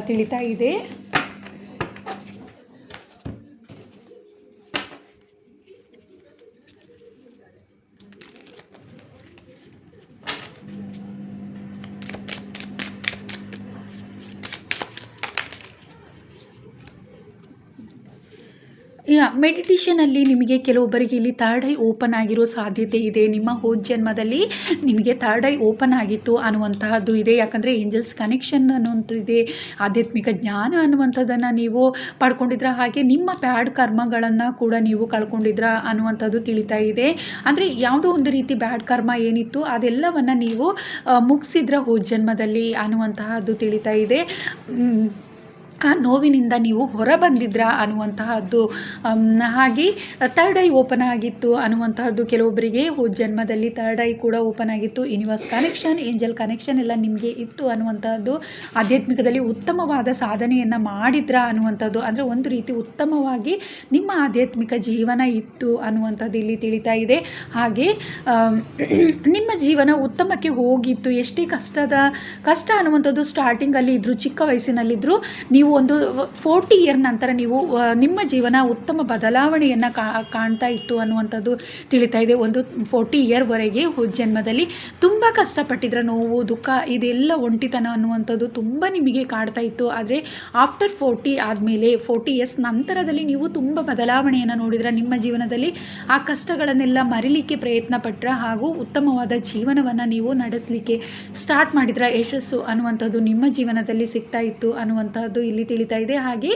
ತಿಳಿತಾ ಇದೆ. ಮೆಡಿಟೇಷನಲ್ಲಿ ನಿಮಗೆ ಕೆಲವೊಬ್ಬರಿಗೆ ಇಲ್ಲಿ ಥರ್ಡ್ ಐ ಓಪನ್ ಆಗಿರೋ ಸಾಧ್ಯತೆ ಇದೆ. ನಿಮ್ಮ ಹೋದ ಜನ್ಮದಲ್ಲಿ ನಿಮಗೆ ಥರ್ಡ್ ಐ ಓಪನ್ ಆಗಿತ್ತು ಅನ್ನುವಂತಹದ್ದು ಇದೆ. ಯಾಕಂದರೆ ಏಂಜಲ್ಸ್ ಕನೆಕ್ಷನ್ ಅನ್ನುವಂಥದ್ದಿದೆ, ಆಧ್ಯಾತ್ಮಿಕ ಜ್ಞಾನ ಅನ್ನುವಂಥದ್ದನ್ನು ನೀವು ಪಡ್ಕೊಂಡಿದ್ರ, ಹಾಗೆ ನಿಮ್ಮ ಬ್ಯಾಡ್ ಕರ್ಮಗಳನ್ನು ಕೂಡ ನೀವು ಕಳ್ಕೊಂಡಿದ್ರ ಅನ್ನುವಂಥದ್ದು ತಿಳಿತಾ ಇದೆ. ಅಂದರೆ ಯಾವುದೋ ಒಂದು ರೀತಿ ಬ್ಯಾಡ್ ಕರ್ಮ ಏನಿತ್ತು ಅದೆಲ್ಲವನ್ನು ನೀವು ಮುಗಿಸಿದ್ರ ಹೋದ ಜನ್ಮದಲ್ಲಿ ಅನ್ನುವಂತಹದ್ದು ತಿಳಿತಾ ಇದೆ. ಆ ನೋವಿನಿಂದ ನೀವು ಹೊರ ಬಂದಿದ್ರ ಅನ್ನುವಂತಹದ್ದು, ಹಾಗೆ ಥರ್ಡ್ ಐ ಓಪನ್ ಆಗಿತ್ತು ಅನ್ನುವಂತಹದ್ದು, ಕೆಲವೊಬ್ಬರಿಗೆ ಹೋದ ಜನ್ಮದಲ್ಲಿ ಥರ್ಡ್ ಐ ಕೂಡ ಓಪನ್ ಆಗಿತ್ತು. ಯೂನಿವರ್ಸ್ ಕನೆಕ್ಷನ್, ಏಂಜಲ್ ಕನೆಕ್ಷನ್ ಎಲ್ಲ ನಿಮಗೆ ಇತ್ತು ಅನ್ನುವಂತಹದ್ದು, ಆಧ್ಯಾತ್ಮಿಕದಲ್ಲಿ ಉತ್ತಮವಾದ ಸಾಧನೆಯನ್ನು ಮಾಡಿದ್ರ ಅನ್ನುವಂಥದ್ದು, ಅಂದರೆ ಒಂದು ರೀತಿ ಉತ್ತಮವಾಗಿ ನಿಮ್ಮ ಆಧ್ಯಾತ್ಮಿಕ ಜೀವನ ಇತ್ತು ಅನ್ನುವಂಥದ್ದು ಇಲ್ಲಿ ತಿಳಿತಾ ಇದೆ. ಹಾಗೆ ನಿಮ್ಮ ಜೀವನ ಉತ್ತಮಕ್ಕೆ ಹೋಗಿತ್ತು. ಎಷ್ಟೇ ಕಷ್ಟ ಅನ್ನುವಂಥದ್ದು ಸ್ಟಾರ್ಟಿಂಗಲ್ಲಿ ಇದ್ದರೂ, ಚಿಕ್ಕ ವಯಸ್ಸಿನಲ್ಲಿದ್ದರೂ, ನೀವು ಒಂದು 40 ಇಯರ್ ನಂತರ ನೀವು ನಿಮ್ಮ ಜೀವನ ಉತ್ತಮ ಬದಲಾವಣೆಯನ್ನು ಕಾಣ್ತಾ ಇತ್ತು ಅನ್ನುವಂಥದ್ದು ತಿಳಿತಾ ಇದೆ. ಒಂದು 40 ಇಯರ್ವರೆಗೆ ಹೋದ ಜನ್ಮದಲ್ಲಿ ತುಂಬ ಕಷ್ಟಪಟ್ಟಿದ್ರ, ನೋವು ದುಃಖ ಇದೆಲ್ಲ ಒಂಟಿತನ ಅನ್ನುವಂಥದ್ದು ತುಂಬ ನಿಮಗೆ ಕಾಡ್ತಾ ಇತ್ತು. ಆದರೆ ಆಫ್ಟರ್ 40 ಆದಮೇಲೆ 40 ಇಯರ್ಸ್ ನಂತರದಲ್ಲಿ ನೀವು ತುಂಬ ಬದಲಾವಣೆಯನ್ನು ನೋಡಿದ್ರ, ನಿಮ್ಮ ಜೀವನದಲ್ಲಿ ಆ ಕಷ್ಟಗಳನ್ನೆಲ್ಲ ಮರಿಲಿಕ್ಕೆ ಪ್ರಯತ್ನ ಪಟ್ರ, ಹಾಗೂ ಉತ್ತಮವಾದ ಜೀವನವನ್ನು ನೀವು ನಡೆಸಲಿಕ್ಕೆ ಸ್ಟಾರ್ಟ್ ಮಾಡಿದ್ರ, ಯಶಸ್ಸು ಅನ್ನುವಂಥದ್ದು ನಿಮ್ಮ ಜೀವನದಲ್ಲಿ ಸಿಗ್ತಾ ಇತ್ತು ಅನ್ನುವಂಥದ್ದು ಇಲ್ಲಿ ತಿಳಿತಾ ಇದೆ. ಹಾಗೆ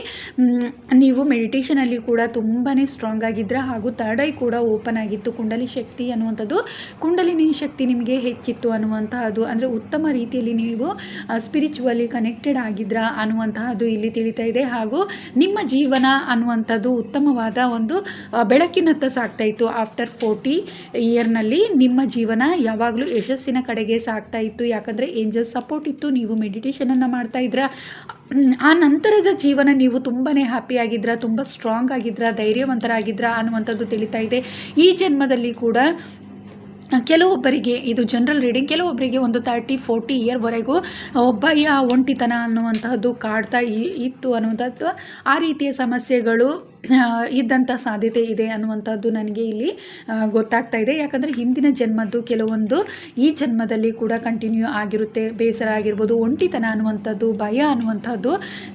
ನೀವು ಮೆಡಿಟೇಷನಲ್ಲಿ ಕೂಡ ತುಂಬಾ ಸ್ಟ್ರಾಂಗ್ ಆಗಿದ್ರ, ಹಾಗೂ ಥರ್ಡ್ ಐ ಕೂಡ ಓಪನ್ ಆಗಿತ್ತು. ಕುಂಡಲಿ ಶಕ್ತಿ ಅನ್ನುವಂಥದ್ದು, ಕುಂಡಲಿನಿ ಶಕ್ತಿ ನಿಮಗೆ ಹೆಚ್ಚಿತ್ತು ಅನ್ನುವಂತಹದ್ದು, ಅಂದರೆ ಉತ್ತಮ ರೀತಿಯಲ್ಲಿ ನೀವು ಸ್ಪಿರಿಚುವಲಿ ಕನೆಕ್ಟೆಡ್ ಆಗಿದ್ರ ಅನ್ನುವಂತಹದ್ದು ಇಲ್ಲಿ ತಿಳಿತಾ ಇದೆ. ಹಾಗೂ ನಿಮ್ಮ ಜೀವನ ಅನ್ನುವಂಥದ್ದು ಉತ್ತಮವಾದ ಒಂದು ಬೆಳಕಿನತ್ತ ಸಾಗ್ತಾ ಇತ್ತು. ಆಫ್ಟರ್ 40 ಇಯರ್ನಲ್ಲಿ ನಿಮ್ಮ ಜೀವನ ಯಾವಾಗಲೂ ಯಶಸ್ಸಿನ ಕಡೆಗೆ ಸಾಗ್ತಾ ಇತ್ತು. ಯಾಕಂದರೆ ಏಂಜಲ್ ಸಪೋರ್ಟ್ ಇತ್ತು, ನೀವು ಮೆಡಿಟೇಷನನ್ನು ಮಾಡ್ತಾ ಇದ್ರ. ಆ ನಂತರದ ಜೀವನ ನೀವು ತುಂಬಾ ಹ್ಯಾಪಿಯಾಗಿದ್ರ, ತುಂಬ ಸ್ಟ್ರಾಂಗ್ ಆಗಿದ್ರ, ಧೈರ್ಯವಂತರಾಗಿದ್ರ ಅನ್ನುವಂಥದ್ದು ತಿಳಿತಾ ಇದೆ. ಈ ಜನ್ಮದಲ್ಲಿ ಕೂಡ ಕೆಲವೊಬ್ಬರಿಗೆ, ಇದು ಜನರಲ್ ರೀಡಿಂಗ್, ಕೆಲವೊಬ್ಬರಿಗೆ ಒಂದು 30-40 ಇಯರ್ವರೆಗೂ ಭಯ, ಒಂಟಿತನ ಅನ್ನುವಂತಹದ್ದು ಕಾಡ್ತಾ ಇತ್ತು ಅನ್ನುವಂಥದ್ದು, ಆ ರೀತಿಯ ಸಮಸ್ಯೆಗಳು ಇದ್ದಂಥ ಸಾಧ್ಯತೆ ಇದೆ ಅನ್ನುವಂಥದ್ದು ನನಗೆ ಇಲ್ಲಿ ಗೊತ್ತಾಗ್ತಾ ಇದೆ. ಯಾಕಂದರೆ ಹಿಂದಿನ ಜನ್ಮದ್ದು ಕೆಲವೊಂದು ಈ ಜನ್ಮದಲ್ಲಿ ಕೂಡ ಕಂಟಿನ್ಯೂ ಆಗಿರುತ್ತೆ. ಬೇಸರ ಆಗಿರ್ಬೋದು, ಒಂಟಿತನ ಅನ್ನುವಂಥದ್ದು, ಭಯ ಅನ್ನುವಂಥದ್ದು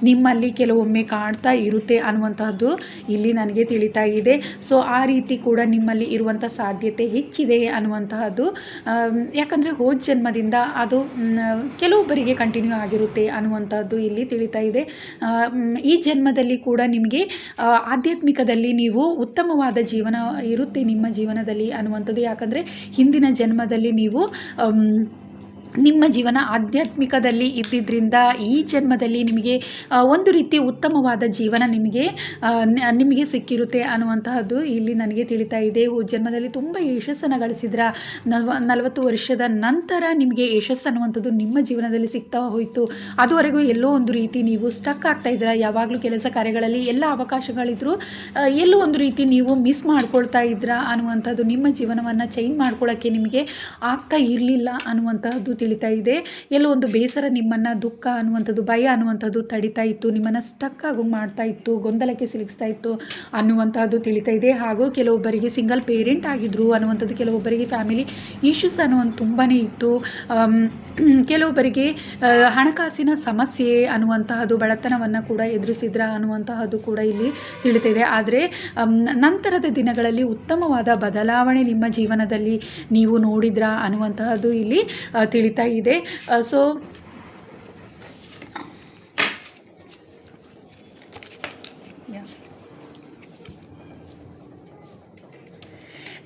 ನಿಮ್ಮಲ್ಲಿ ಕೆಲವೊಮ್ಮೆ ಕಾಡ್ತಾ ಇರುತ್ತೆ ಅನ್ನುವಂಥದ್ದು ಇಲ್ಲಿ ನನಗೆ ತಿಳಿತಾ ಇದೆ. ಸೊ ಆ ರೀತಿ ಕೂಡ ನಿಮ್ಮಲ್ಲಿ ಇರುವಂಥ ಸಾಧ್ಯತೆ ಹೆಚ್ಚಿದೆ ಅನ್ನುವಂತಹದ್ದು, ಯಾಕಂದರೆ ಹೋದ ಜನ್ಮದಿಂದ ಅದು ಕೆಲವೊಬ್ಬರಿಗೆ ಕಂಟಿನ್ಯೂ ಆಗಿರುತ್ತೆ ಅನ್ನುವಂಥದ್ದು ಇಲ್ಲಿ ತಿಳಿತಾ ಇದೆ. ಈ ಜನ್ಮದಲ್ಲಿ ಕೂಡ ನಿಮಗೆ ಆಧ್ಯಾತ್ಮಿಕದಲ್ಲಿ ನೀವು ಉತ್ತಮವಾದ ಜೀವನ ಇರುತ್ತೆ ನಿಮ್ಮ ಜೀವನದಲ್ಲಿ ಅನ್ನುವಂಥದ್ದು. ಯಾಕಂದರೆ ಹಿಂದಿನ ಜನ್ಮದಲ್ಲಿ ನೀವು ನಿಮ್ಮ ಜೀವನ ಆಧ್ಯಾತ್ಮಿಕದಲ್ಲಿ ಇದ್ದಿದ್ದರಿಂದ ಈ ಜನ್ಮದಲ್ಲಿ ನಿಮಗೆ ಒಂದು ರೀತಿ ಉತ್ತಮವಾದ ಜೀವನ ನಿಮಗೆ ಸಿಕ್ಕಿರುತ್ತೆ ಅನ್ನುವಂತಹದ್ದು ಇಲ್ಲಿ ನನಗೆ ತಿಳಿತಾ ಇದೆ. ಜನ್ಮದಲ್ಲಿ ತುಂಬ ಯಶಸ್ಸನ್ನು ಗಳಿಸಿದ್ರ 40 ವರ್ಷದ ನಂತರ ನಿಮಗೆ ಯಶಸ್ಸು ಅನ್ನುವಂಥದ್ದು ನಿಮ್ಮ ಜೀವನದಲ್ಲಿ ಸಿಗ್ತಾ ಹೋಯಿತು. ಅದುವರೆಗೂ ಎಲ್ಲೋ ಒಂದು ರೀತಿ ನೀವು ಸ್ಟಕ್ ಆಗ್ತಾ ಇದ್ದೀರಾ. ಯಾವಾಗಲೂ ಕೆಲಸ ಕಾರ್ಯಗಳಲ್ಲಿ ಎಲ್ಲ ಅವಕಾಶಗಳಿದ್ರೂ ಎಲ್ಲೋ ಒಂದು ರೀತಿ ನೀವು ಮಿಸ್ ಮಾಡ್ಕೊಳ್ತಾ ಇದ್ದೀರಾ ಅನ್ನುವಂಥದ್ದು. ನಿಮ್ಮ ಜೀವನವನ್ನು ಚೇಂಜ್ ಮಾಡ್ಕೊಳ್ಳೋಕ್ಕೆ ನಿಮಗೆ ಆಗ್ತಾ ಇರಲಿಲ್ಲ ಅನ್ನುವಂತಹದ್ದು ತಿಳಿತಾ ಇದೆ. ಎಲ್ಲೋ ಒಂದು ಬೇಸರ ನಿಮ್ಮನ್ನು, ದುಃಖ ಅನ್ನುವಂಥದ್ದು, ಭಯ ಅನ್ನುವಂಥದ್ದು ತಡಿತಾ ಇತ್ತು, ನಿಮ್ಮನ್ನು ಸ್ಟಕ್ ಆಗೋ ಮಾಡ್ತಾ ಇತ್ತು, ಗೊಂದಲಕ್ಕೆ ಸಿಲುಕಿಸ್ತಾ ಇತ್ತು ಅನ್ನುವಂಥದ್ದು ತಿಳಿತಾ ಇದೆ. ಹಾಗೂ ಕೆಲವೊಬ್ಬರಿಗೆ ಸಿಂಗಲ್ ಪೇರೆಂಟ್ ಆಗಿದ್ರು ಅನ್ನುವಂಥದ್ದು, ಕೆಲವೊಬ್ಬರಿಗೆ ಫ್ಯಾಮಿಲಿ ಇಶ್ಯೂಸ್ ಅನ್ನುವಂಥ ತುಂಬಾ ಇತ್ತು, ಕೆಲವೊಬ್ಬರಿಗೆ ಹಣಕಾಸಿನ ಸಮಸ್ಯೆ ಅನ್ನುವಂತಹದ್ದು, ಬಡತನವನ್ನು ಕೂಡ ಎದುರಿಸಿದ್ರ ಅನ್ನುವಂತಹದ್ದು ಕೂಡ ಇಲ್ಲಿ ತಿಳಿತಿದೆ. ಆದರೆ ನಂತರದ ದಿನಗಳಲ್ಲಿ ಉತ್ತಮವಾದ ಬದಲಾವಣೆ ನಿಮ್ಮ ಜೀವನದಲ್ಲಿ ನೀವು ನೋಡಿದ್ರ ಅನ್ನುವಂತಹದ್ದು ಇಲ್ಲಿ ತಿಳಿತಾ ಇದೆ. ಸೊ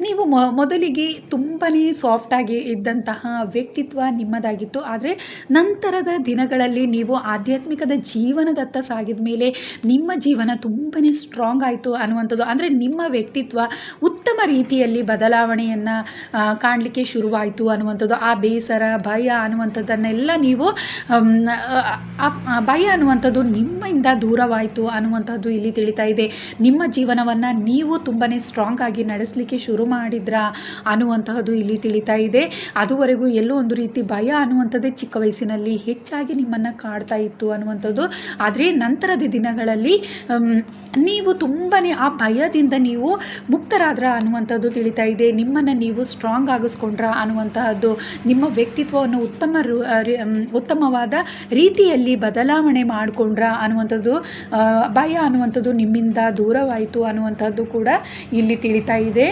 ನೀವು ಮೊದಲಿಗೆ ತುಂಬಾ ಸಾಫ್ಟಾಗಿ ಇದ್ದಂತಹ ವ್ಯಕ್ತಿತ್ವ ನಿಮ್ಮದಾಗಿತ್ತು. ಆದರೆ ನಂತರದ ದಿನಗಳಲ್ಲಿ ನೀವು ಆಧ್ಯಾತ್ಮಿಕದ ಜೀವನದತ್ತ ಸಾಗಿದ ಮೇಲೆ ನಿಮ್ಮ ಜೀವನ ತುಂಬಾ ಸ್ಟ್ರಾಂಗ್ ಆಯಿತು ಅನ್ನುವಂಥದ್ದು. ಅಂದರೆ ನಿಮ್ಮ ವ್ಯಕ್ತಿತ್ವ ಉತ್ತಮ ರೀತಿಯಲ್ಲಿ ಬದಲಾವಣೆಯನ್ನು ಕಾಣಲಿಕ್ಕೆ ಶುರುವಾಯಿತು ಅನ್ನುವಂಥದ್ದು. ಆ ಬೇಸರ, ಭಯ ಅನ್ನುವಂಥದ್ದನ್ನೆಲ್ಲ ನೀವು ಭಯ ಅನ್ನುವಂಥದ್ದು ನಿಮ್ಮಿಂದ ದೂರವಾಯಿತು ಅನ್ನುವಂಥದ್ದು ಇಲ್ಲಿ ತಿಳಿತಾ ಇದೆ. ನಿಮ್ಮ ಜೀವನವನ್ನು ನೀವು ತುಂಬಾ ಸ್ಟ್ರಾಂಗ್ ಆಗಿ ನಡೆಸಲಿಕ್ಕೆ ಶುರು ಮಾಡಿದ್ರ ಅನ್ನುವಂತಹದ್ದು ಇಲ್ಲಿ ತಿಳಿತಾ ಇದೆ. ಅದುವರೆಗೂ ಎಲ್ಲೋ ಒಂದು ರೀತಿ ಭಯ ಅನ್ನುವಂಥದ್ದೇ ಚಿಕ್ಕ ವಯಸ್ಸಿನಲ್ಲಿ ಹೆಚ್ಚಾಗಿ ನಿಮ್ಮನ್ನು ಕಾಡ್ತಾ ಇತ್ತು ಅನ್ನುವಂಥದ್ದು. ಆದರೆ ನಂತರದ ದಿನಗಳಲ್ಲಿ ನೀವು ತುಂಬಾ ಆ ಭಯದಿಂದ ನೀವು ಮುಕ್ತರಾದ್ರ ಅನ್ನುವಂಥದ್ದು ತಿಳಿತಾ ಇದೆ. ನಿಮ್ಮನ್ನು ನೀವು ಸ್ಟ್ರಾಂಗ್ ಆಗಿಸ್ಕೊಂಡ್ರ ಅನ್ನುವಂತಹದ್ದು, ನಿಮ್ಮ ವ್ಯಕ್ತಿತ್ವವನ್ನು ಉತ್ತಮವಾದ ರೀತಿಯಲ್ಲಿ ಬದಲಾವಣೆ ಮಾಡಿಕೊಂಡ್ರ ಅನ್ನುವಂಥದ್ದು, ಭಯ ಅನ್ನುವಂಥದ್ದು ನಿಮ್ಮಿಂದ ದೂರವಾಯಿತು ಅನ್ನುವಂಥದ್ದು ಕೂಡ ಇಲ್ಲಿ ತಿಳಿತಾ ಇದೆ.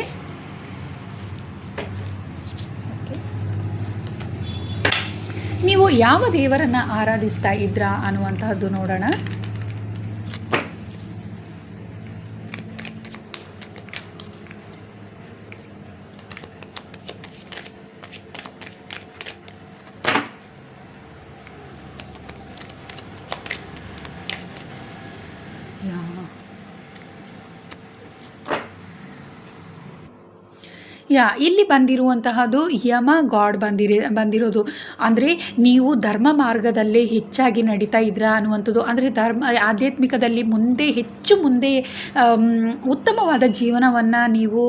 ನೀವು ಯಾವ ದೇವರನ್ನು ಆರಾಧಿಸ್ತಾ ಇದ್ರಾ ಅನ್ನುವಂತಹದ್ದು ನೋಡೋಣ. ಇಲ್ಲಿ ಬಂದಿರುವಂತಹದ್ದು ಯಮ ಗಾಡ್ ಬಂದಿರೋದು. ಅಂದರೆ ನೀವು ಧರ್ಮ ಮಾರ್ಗದಲ್ಲೇ ಹೆಚ್ಚಾಗಿ ನಡೀತಾ ಇದ್ರ ಅನ್ನುವಂಥದ್ದು. ಅಂದರೆ ಆಧ್ಯಾತ್ಮಿಕದಲ್ಲಿ ಹೆಚ್ಚು ಮುಂದೆ ಉತ್ತಮವಾದ ಜೀವನವನ್ನು ನೀವು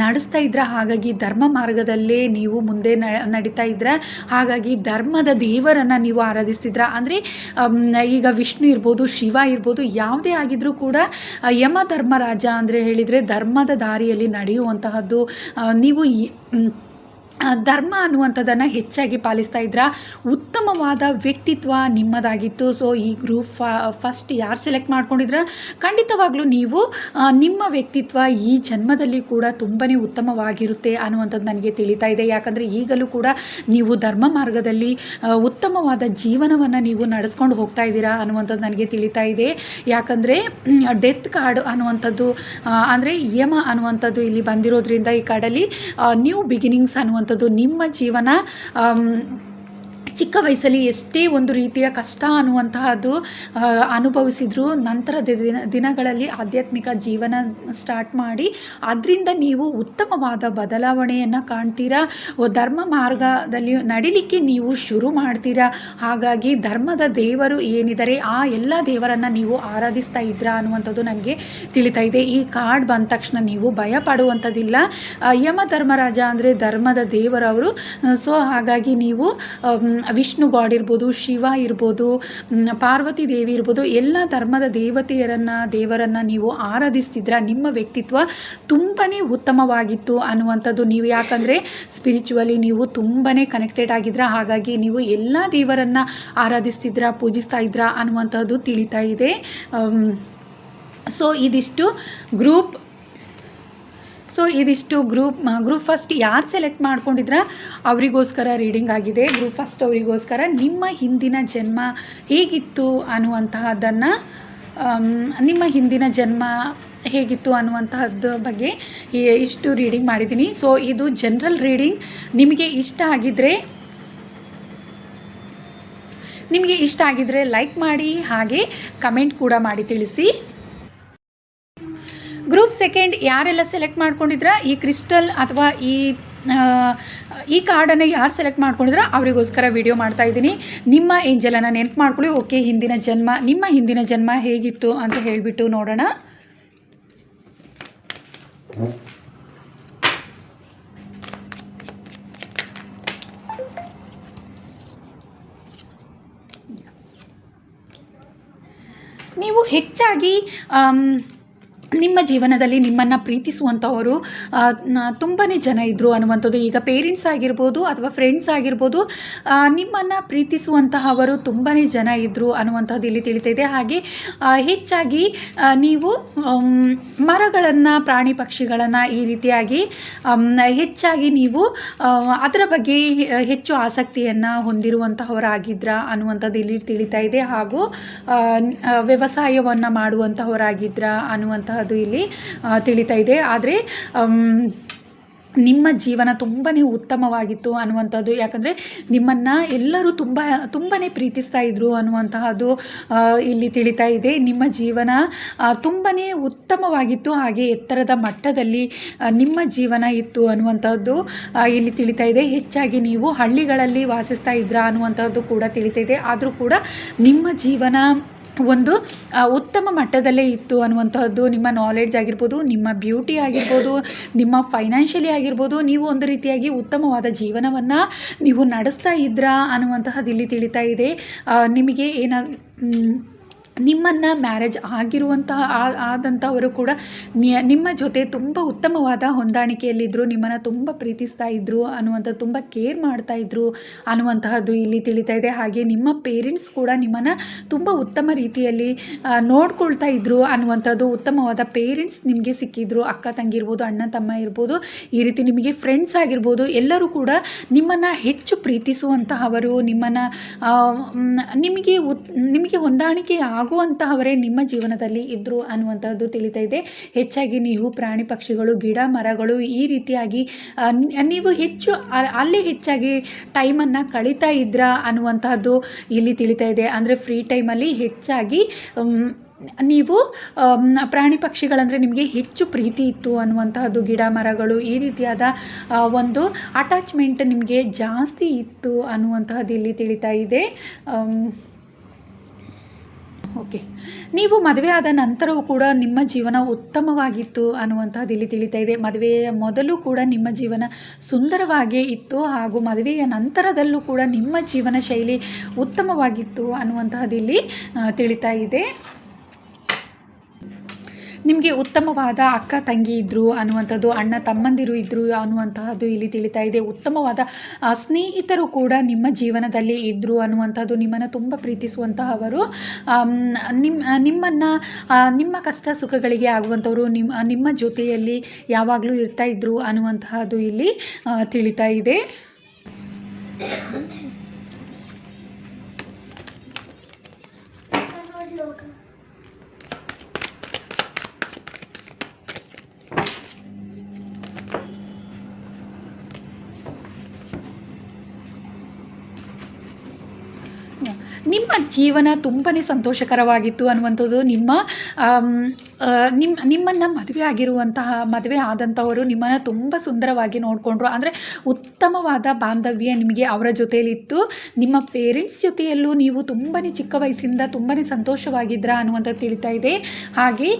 ನಡೆಸ್ತಾ ಇದ್ರ. ಹಾಗಾಗಿ ಧರ್ಮ ಮಾರ್ಗದಲ್ಲೇ ನೀವು ಮುಂದೆ ನಡೀತಾ ಇದ್ರ. ಹಾಗಾಗಿ ಧರ್ಮದ ದೇವರನ್ನು ನೀವು ಆರಾಧಿಸ್ತಿದ್ರ. ಅಂದರೆ ಈಗ ವಿಷ್ಣು ಇರ್ಬೋದು, ಶಿವ ಇರ್ಬೋದು, ಯಾವುದೇ ಆಗಿದ್ರೂ ಕೂಡ ಯಮ ಧರ್ಮರಾಜ ಅಂದರೆ ಹೇಳಿದರೆ ಧರ್ಮದ ದಾರಿಯಲ್ಲಿ ನಡೆಯುವಂತಹದ್ದು. ನೀವು ಧರ್ಮ ಅನ್ನುವಂಥದ್ದನ್ನು ಹೆಚ್ಚಾಗಿ ಪಾಲಿಸ್ತಾ ಇದ್ರ. ಉತ್ತಮವಾದ ವ್ಯಕ್ತಿತ್ವ ನಿಮ್ಮದಾಗಿತ್ತು. ಸೊ ಈ ಗ್ರೂಪ್ ಫಸ್ಟ್ ಯಾರು ಸೆಲೆಕ್ಟ್ ಮಾಡ್ಕೊಂಡಿದ್ರ, ಖಂಡಿತವಾಗ್ಲೂ ನೀವು ನಿಮ್ಮ ವ್ಯಕ್ತಿತ್ವ ಈ ಜನ್ಮದಲ್ಲಿ ಕೂಡ ತುಂಬಾ ಉತ್ತಮವಾಗಿರುತ್ತೆ ಅನ್ನುವಂಥದ್ದು ನನಗೆ ತಿಳಿತಾ ಇದೆ. ಯಾಕಂದರೆ ಈಗಲೂ ಕೂಡ ನೀವು ಧರ್ಮ ಮಾರ್ಗದಲ್ಲಿ ಉತ್ತಮವಾದ ಜೀವನವನ್ನು ನೀವು ನಡೆಸ್ಕೊಂಡು ಹೋಗ್ತಾ ಇದ್ದೀರಾ ಅನ್ನುವಂಥದ್ದು ನನಗೆ ತಿಳಿತಾ ಇದೆ. ಯಾಕಂದರೆ ಡೆತ್ ಕಾರ್ಡ್ ಅನ್ನುವಂಥದ್ದು, ಅಂದರೆ ಯಮ ಅನ್ನುವಂಥದ್ದು ಇಲ್ಲಿ ಬಂದಿರೋದ್ರಿಂದ ಈ ಕಾರ್ಡಲ್ಲಿ ನ್ಯೂ ಬಿಗಿನಿಂಗ್ಸ್ ಅನ್ನುವಂಥದ್ದು, ನಿಮ್ಮ ಜೀವನ ಚಿಕ್ಕ ವಯಸ್ಸಲ್ಲಿ ಎಷ್ಟೇ ಒಂದು ರೀತಿಯ ಕಷ್ಟ ಅನ್ನುವಂತಹದ್ದು ಅನುಭವಿಸಿದ್ರು, ನಂತರದ ದಿನಗಳಲ್ಲಿ ಆಧ್ಯಾತ್ಮಿಕ ಜೀವನ ಸ್ಟಾರ್ಟ್ ಮಾಡಿ ಅದರಿಂದ ನೀವು ಉತ್ತಮವಾದ ಬದಲಾವಣೆಯನ್ನು ಕಾಣ್ತೀರಾ. ಧರ್ಮ ಮಾರ್ಗದಲ್ಲಿ ನಡಿಲಿಕ್ಕೆ ನೀವು ಶುರು ಮಾಡ್ತೀರಾ. ಹಾಗಾಗಿ ಧರ್ಮದ ದೇವರು ಏನಿದ್ದಾರೆ ಆ ಎಲ್ಲ ದೇವರನ್ನು ನೀವು ಆರಾಧಿಸ್ತಾ ಇದ್ರಾ ಅನ್ನುವಂಥದ್ದು ನನಗೆ ತಿಳಿತಾ ಇದೆ. ಈ ಕಾರ್ಡ್ ಬಂದ ತಕ್ಷಣ ನೀವು ಭಯ ಪಡುವಂಥದ್ದಿಲ್ಲ. ಯಮ ಧರ್ಮರಾಜ ಅಂದರೆ ಧರ್ಮದ ದೇವರವರು. ಸೊ ಹಾಗಾಗಿ ನೀವು ವಿಷ್ಣು ಗಾಡ್ ಇರ್ಬೋದು, ಶಿವ ಇರ್ಬೋದು, ಪಾರ್ವತಿ ದೇವಿ ಇರ್ಬೋದು, ಎಲ್ಲ ಧರ್ಮದ ದೇವರನ್ನು ನೀವು ಆರಾಧಿಸ್ತಿದ್ರ. ನಿಮ್ಮ ವ್ಯಕ್ತಿತ್ವ ತುಂಬಾ ಉತ್ತಮವಾಗಿತ್ತು ಅನ್ನುವಂಥದ್ದು. ನೀವು ಯಾಕಂದರೆ ಸ್ಪಿರಿಚುವಲಿ ನೀವು ತುಂಬಾ ಕನೆಕ್ಟೆಡ್ ಆಗಿದ್ರ. ಹಾಗಾಗಿ ನೀವು ಎಲ್ಲ ದೇವರನ್ನು ಆರಾಧಿಸ್ತಿದ್ರ, ಪೂಜಿಸ್ತಾ ಇದ್ರ ಅನ್ನುವಂಥದ್ದು ತಿಳಿತಾ ಇದೆ. ಸೊ ಇದಿಷ್ಟು ಗ್ರೂಪ್ ಫಸ್ಟ್ ಯಾರು ಸೆಲೆಕ್ಟ್ ಮಾಡ್ಕೊಂಡಿದ್ರ ಅವರಿಗೋಸ್ಕರ ರೀಡಿಂಗ್ ಆಗಿದೆ. ಗ್ರೂಪ್ ಫಸ್ಟ್ ಅವರಿಗೋಸ್ಕರ ನಿಮ್ಮ ಹಿಂದಿನ ಜನ್ಮ ಹೇಗಿತ್ತು ಅನ್ನುವಂತಹದ್ದನ್ನು, ನಿಮ್ಮ ಹಿಂದಿನ ಜನ್ಮ ಹೇಗಿತ್ತು ಅನ್ನುವಂತಹದ್ದು ಬಗ್ಗೆ ಇಷ್ಟು ರೀಡಿಂಗ್ ಮಾಡಿದ್ದೀನಿ. ಸೊ ಇದು ಜನರಲ್ ರೀಡಿಂಗ್. ನಿಮಗೆ ಇಷ್ಟ ಆಗಿದ್ರೆ ಲೈಕ್ ಮಾಡಿ, ಹಾಗೆ ಕಮೆಂಟ್ ಕೂಡ ಮಾಡಿ ತಿಳಿಸಿ. ಗ್ರೂಪ್ ಸೆಕೆಂಡ್ ಯಾರೆಲ್ಲ ಸೆಲೆಕ್ಟ್ ಮಾಡ್ಕೊಂಡಿದ್ರ, ಈ ಕ್ರಿಸ್ಟಲ್ ಅಥವಾ ಈ ಕಾರ್ಡನ್ನು ಯಾರು ಸೆಲೆಕ್ಟ್ ಮಾಡ್ಕೊಂಡಿದ್ರೋ ಅವರಿಗೋಸ್ಕರ ವಿಡಿಯೋ ಮಾಡ್ತಾ ಇದ್ದೀನಿ. ನಿಮ್ಮ ಏಂಜಲನ್ನು ನೆನಪು ಮಾಡ್ಕೊಳ್ಳಿ. ಓಕೆ, ನಿಮ್ಮ ಹಿಂದಿನ ಜನ್ಮ ಹೇಗಿತ್ತು ಅಂತ ಹೇಳಿಬಿಟ್ಟು ನೋಡೋಣ. ನೀವು ಹೆಚ್ಚಾಗಿ ನಿಮ್ಮ ಜೀವನದಲ್ಲಿ ನಿಮ್ಮನ್ನು ಪ್ರೀತಿಸುವಂಥವರು ತುಂಬಾ ಜನ ಇದ್ದರು ಅನ್ನುವಂಥದ್ದು. ಈಗ ಪೇರೆಂಟ್ಸ್ ಆಗಿರ್ಬೋದು ಅಥವಾ ಫ್ರೆಂಡ್ಸ್ ಆಗಿರ್ಬೋದು, ನಿಮ್ಮನ್ನು ಪ್ರೀತಿಸುವಂತಹವರು ತುಂಬಾ ಜನ ಇದ್ದರು ಅನ್ನುವಂಥದ್ದು ಇಲ್ಲಿ ತಿಳಿತಿದೆ. ಹಾಗೆ ಹೆಚ್ಚಾಗಿ ನೀವು ಮರಗಳನ್ನು, ಪ್ರಾಣಿ ಪಕ್ಷಿಗಳನ್ನು ಈ ರೀತಿಯಾಗಿ ಹೆಚ್ಚಾಗಿ ನೀವು ಅದರ ಬಗ್ಗೆ ಹೆಚ್ಚು ಆಸಕ್ತಿಯನ್ನು ಹೊಂದಿರುವಂತಹವರಾಗಿದ್ರ ಅನ್ನುವಂಥದ್ದು ಇಲ್ಲಿ ತಿಳಿತಾ ಇದೆ. ಹಾಗೂ ವ್ಯವಸಾಯವನ್ನು ಮಾಡುವಂತಹವರಾಗಿದ್ರ ಅನ್ನುವಂತಹ ಅದು ಇಲ್ಲಿ ತಿಳಿತಾ ಇದೆ. ಆದರೆ ನಿಮ್ಮ ಜೀವನ ತುಂಬಾ ಉತ್ತಮವಾಗಿತ್ತು ಅನ್ನುವಂಥದ್ದು. ಯಾಕಂದರೆ ನಿಮ್ಮನ್ನು ಎಲ್ಲರೂ ತುಂಬಾ ಪ್ರೀತಿಸ್ತಾ ಇದ್ರು ಅನ್ನುವಂತಹದ್ದು ಇಲ್ಲಿ ತಿಳಿತಾ ಇದೆ. ನಿಮ್ಮ ಜೀವನ ತುಂಬಾ ಉತ್ತಮವಾಗಿತ್ತು, ಹಾಗೆ ಎತ್ತರದ ಮಟ್ಟದಲ್ಲಿ ನಿಮ್ಮ ಜೀವನ ಇತ್ತು ಅನ್ನುವಂಥದ್ದು ಇಲ್ಲಿ ತಿಳಿತಾ ಇದೆ. ಹೆಚ್ಚಾಗಿ ನೀವು ಹಳ್ಳಿಗಳಲ್ಲಿ ವಾಸಿಸ್ತಾ ಇದ್ರಾ ಅನ್ನುವಂಥದ್ದು ಕೂಡ ತಿಳಿತಾ ಇದೆ. ಆದರೂ ಕೂಡ ನಿಮ್ಮ ಜೀವನ ಒಂದು ಉತ್ತಮ ಮಟ್ಟದಲ್ಲೇ ಇತ್ತು ಅನ್ನುವಂಥದ್ದು. ನಿಮ್ಮ ನಾಲೆಡ್ಜ್ ಆಗಿರ್ಬೋದು, ನಿಮ್ಮ ಬ್ಯೂಟಿ ಆಗಿರ್ಬೋದು, ನಿಮ್ಮ ಫೈನಾನ್ಷಿಯಲಿ ಆಗಿರ್ಬೋದು, ನೀವು ಒಂದು ರೀತಿಯಾಗಿ ಉತ್ತಮವಾದ ಜೀವನವನ್ನು ನೀವು ನಡೆಸ್ತಾ ಇದ್ರಾ ಅನ್ನುವಂತಹದ್ದು ಇಲ್ಲಿ ತಿಳಿತಾ ಇದೆ. ನಿಮಗೆ ನಿಮ್ಮನ್ನು ಮ್ಯಾರೇಜ್ ಆದಂಥವರು ಕೂಡ ನಿಮ್ಮ ಜೊತೆ ತುಂಬ ಉತ್ತಮವಾದ ಹೊಂದಾಣಿಕೆಯಲ್ಲಿದ್ದರು, ನಿಮ್ಮನ್ನು ತುಂಬ ಪ್ರೀತಿಸ್ತಾ ಇದ್ದರು ಅನ್ನುವಂಥದ್ದು, ತುಂಬ ಕೇರ್ ಮಾಡ್ತಾಯಿದ್ರು ಅನ್ನುವಂತಹದ್ದು ಇಲ್ಲಿ ತಿಳಿತಾ ಇದೆ. ಹಾಗೆ ನಿಮ್ಮ ಪೇರೆಂಟ್ಸ್ ಕೂಡ ನಿಮ್ಮನ್ನು ತುಂಬ ಉತ್ತಮ ರೀತಿಯಲ್ಲಿ ನೋಡ್ಕೊಳ್ತಾ ಇದ್ದರು ಅನ್ನುವಂಥದ್ದು. ಉತ್ತಮವಾದ ಪೇರೆಂಟ್ಸ್ ನಿಮಗೆ ಸಿಕ್ಕಿದ್ರು, ಅಕ್ಕ ತಂಗಿ ಇರ್ಬೋದು, ಅಣ್ಣ ತಮ್ಮ ಇರ್ಬೋದು, ಈ ರೀತಿ ನಿಮಗೆ ಫ್ರೆಂಡ್ಸ್ ಆಗಿರ್ಬೋದು, ಎಲ್ಲರೂ ಕೂಡ ನಿಮ್ಮನ್ನು ಹೆಚ್ಚು ಪ್ರೀತಿಸುವಂತಹವರು, ನಿಮಗೆ ಹೊಂದಾಣಿಕೆ ಆಗುವಂತಹವರೇ ನಿಮ್ಮ ಜೀವನದಲ್ಲಿ ಇದ್ದರು ಅನ್ನುವಂಥದ್ದು ತಿಳಿತಾ ಇದೆ. ಹೆಚ್ಚಾಗಿ ನೀವು ಪ್ರಾಣಿ ಪಕ್ಷಿಗಳು, ಗಿಡ ಮರಗಳು ಈ ರೀತಿಯಾಗಿ ನೀವು ಹೆಚ್ಚಾಗಿ ಟೈಮನ್ನು ಕಳೀತಾ ಇದ್ರಾ ಅನ್ನುವಂತಹದ್ದು ಇಲ್ಲಿ ತಿಳಿತಾ ಇದೆ. ಅಂದರೆ ಫ್ರೀ ಟೈಮಲ್ಲಿ ಹೆಚ್ಚಾಗಿ ನೀವು ಪ್ರಾಣಿ ಪಕ್ಷಿಗಳಂದರೆ ನಿಮಗೆ ಹೆಚ್ಚು ಪ್ರೀತಿ ಇತ್ತು ಅನ್ನುವಂತಹದ್ದು, ಗಿಡ ಮರಗಳು ಈ ರೀತಿಯಾದ ಒಂದು ಅಟ್ಯಾಚ್ಮೆಂಟ್ ನಿಮಗೆ ಜಾಸ್ತಿ ಇತ್ತು ಅನ್ನುವಂತಹದ್ದು ಇಲ್ಲಿ ತಿಳಿತಾ ಇದೆ. ಓಕೆ, ನೀವು ಮದುವೆ ಆದ ನಂತರವೂ ಕೂಡ ನಿಮ್ಮ ಜೀವನ ಉತ್ತಮವಾಗಿತ್ತು ಅನ್ನುವಂಥದ್ದು ಇಲ್ಲಿ ತಿಳಿತಾ ಇದೆ. ಮದುವೆಯ ಮೊದಲು ಕೂಡ ನಿಮ್ಮ ಜೀವನ ಸುಂದರವಾಗೇ ಇತ್ತು, ಹಾಗೂ ಮದುವೆಯ ನಂತರದಲ್ಲೂ ಕೂಡ ನಿಮ್ಮ ಜೀವನ ಶೈಲಿ ಉತ್ತಮವಾಗಿತ್ತು ಅನ್ನುವಂಥದ್ದು ಇಲ್ಲಿ ತಿಳಿತಾ ಇದೆ. ನಿಮಗೆ ಉತ್ತಮವಾದ ಅಕ್ಕ ತಂಗಿ ಇದ್ದರು ಅನ್ನುವಂಥದ್ದು, ಅಣ್ಣ ತಮ್ಮಂದಿರು ಇದ್ದರು ಅನ್ನುವಂತಹದ್ದು ಇಲ್ಲಿ ತಿಳಿತಾ ಇದೆ. ಉತ್ತಮವಾದ ಸ್ನೇಹಿತರು ಕೂಡ ನಿಮ್ಮ ಜೀವನದಲ್ಲಿ ಇದ್ದರು ಅನ್ನುವಂಥದ್ದು. ನಿಮ್ಮನ್ನು ತುಂಬ ಪ್ರೀತಿಸುವಂತಹವರು, ನಿಮ್ಮ ಕಷ್ಟ ಸುಖಗಳಿಗೆ ಆಗುವಂಥವರು ನಿಮ್ಮ ಜೊತೆಯಲ್ಲಿ ಯಾವಾಗಲೂ ಇರ್ತಾ ಇದ್ದರು ಅನ್ನುವಂತಹದ್ದು ಇಲ್ಲಿ ತಿಳಿತಾ ಇದೆ. ನಿಮ್ಮ ಜೀವನ ತುಂಬಾ ಸಂತೋಷಕರವಾಗಿತ್ತು ಅನ್ನುವಂಥದ್ದು. ನಿಮ್ಮನ್ನು ಮದುವೆ ಆದಂಥವರು ನಿಮ್ಮನ್ನು ತುಂಬ ಸುಂದರವಾಗಿ ನೋಡಿಕೊಂಡ್ರು. ಅಂದರೆ ಉತ್ತಮವಾದ ಬಾಂಧವ್ಯ ನಿಮಗೆ ಅವರ ಜೊತೆಯಲ್ಲಿತ್ತು. ನಿಮ್ಮ ಪೇರೆಂಟ್ಸ್ ಜೊತೆಯಲ್ಲೂ ನೀವು ತುಂಬಾ ಚಿಕ್ಕ ವಯಸ್ಸಿಂದ ತುಂಬಾ ಸಂತೋಷವಾಗಿದ್ರಾ ಅನ್ನುವಂಥದ್ದು ತಿಳಿತಾ ಇದೆ. ಹಾಗೆ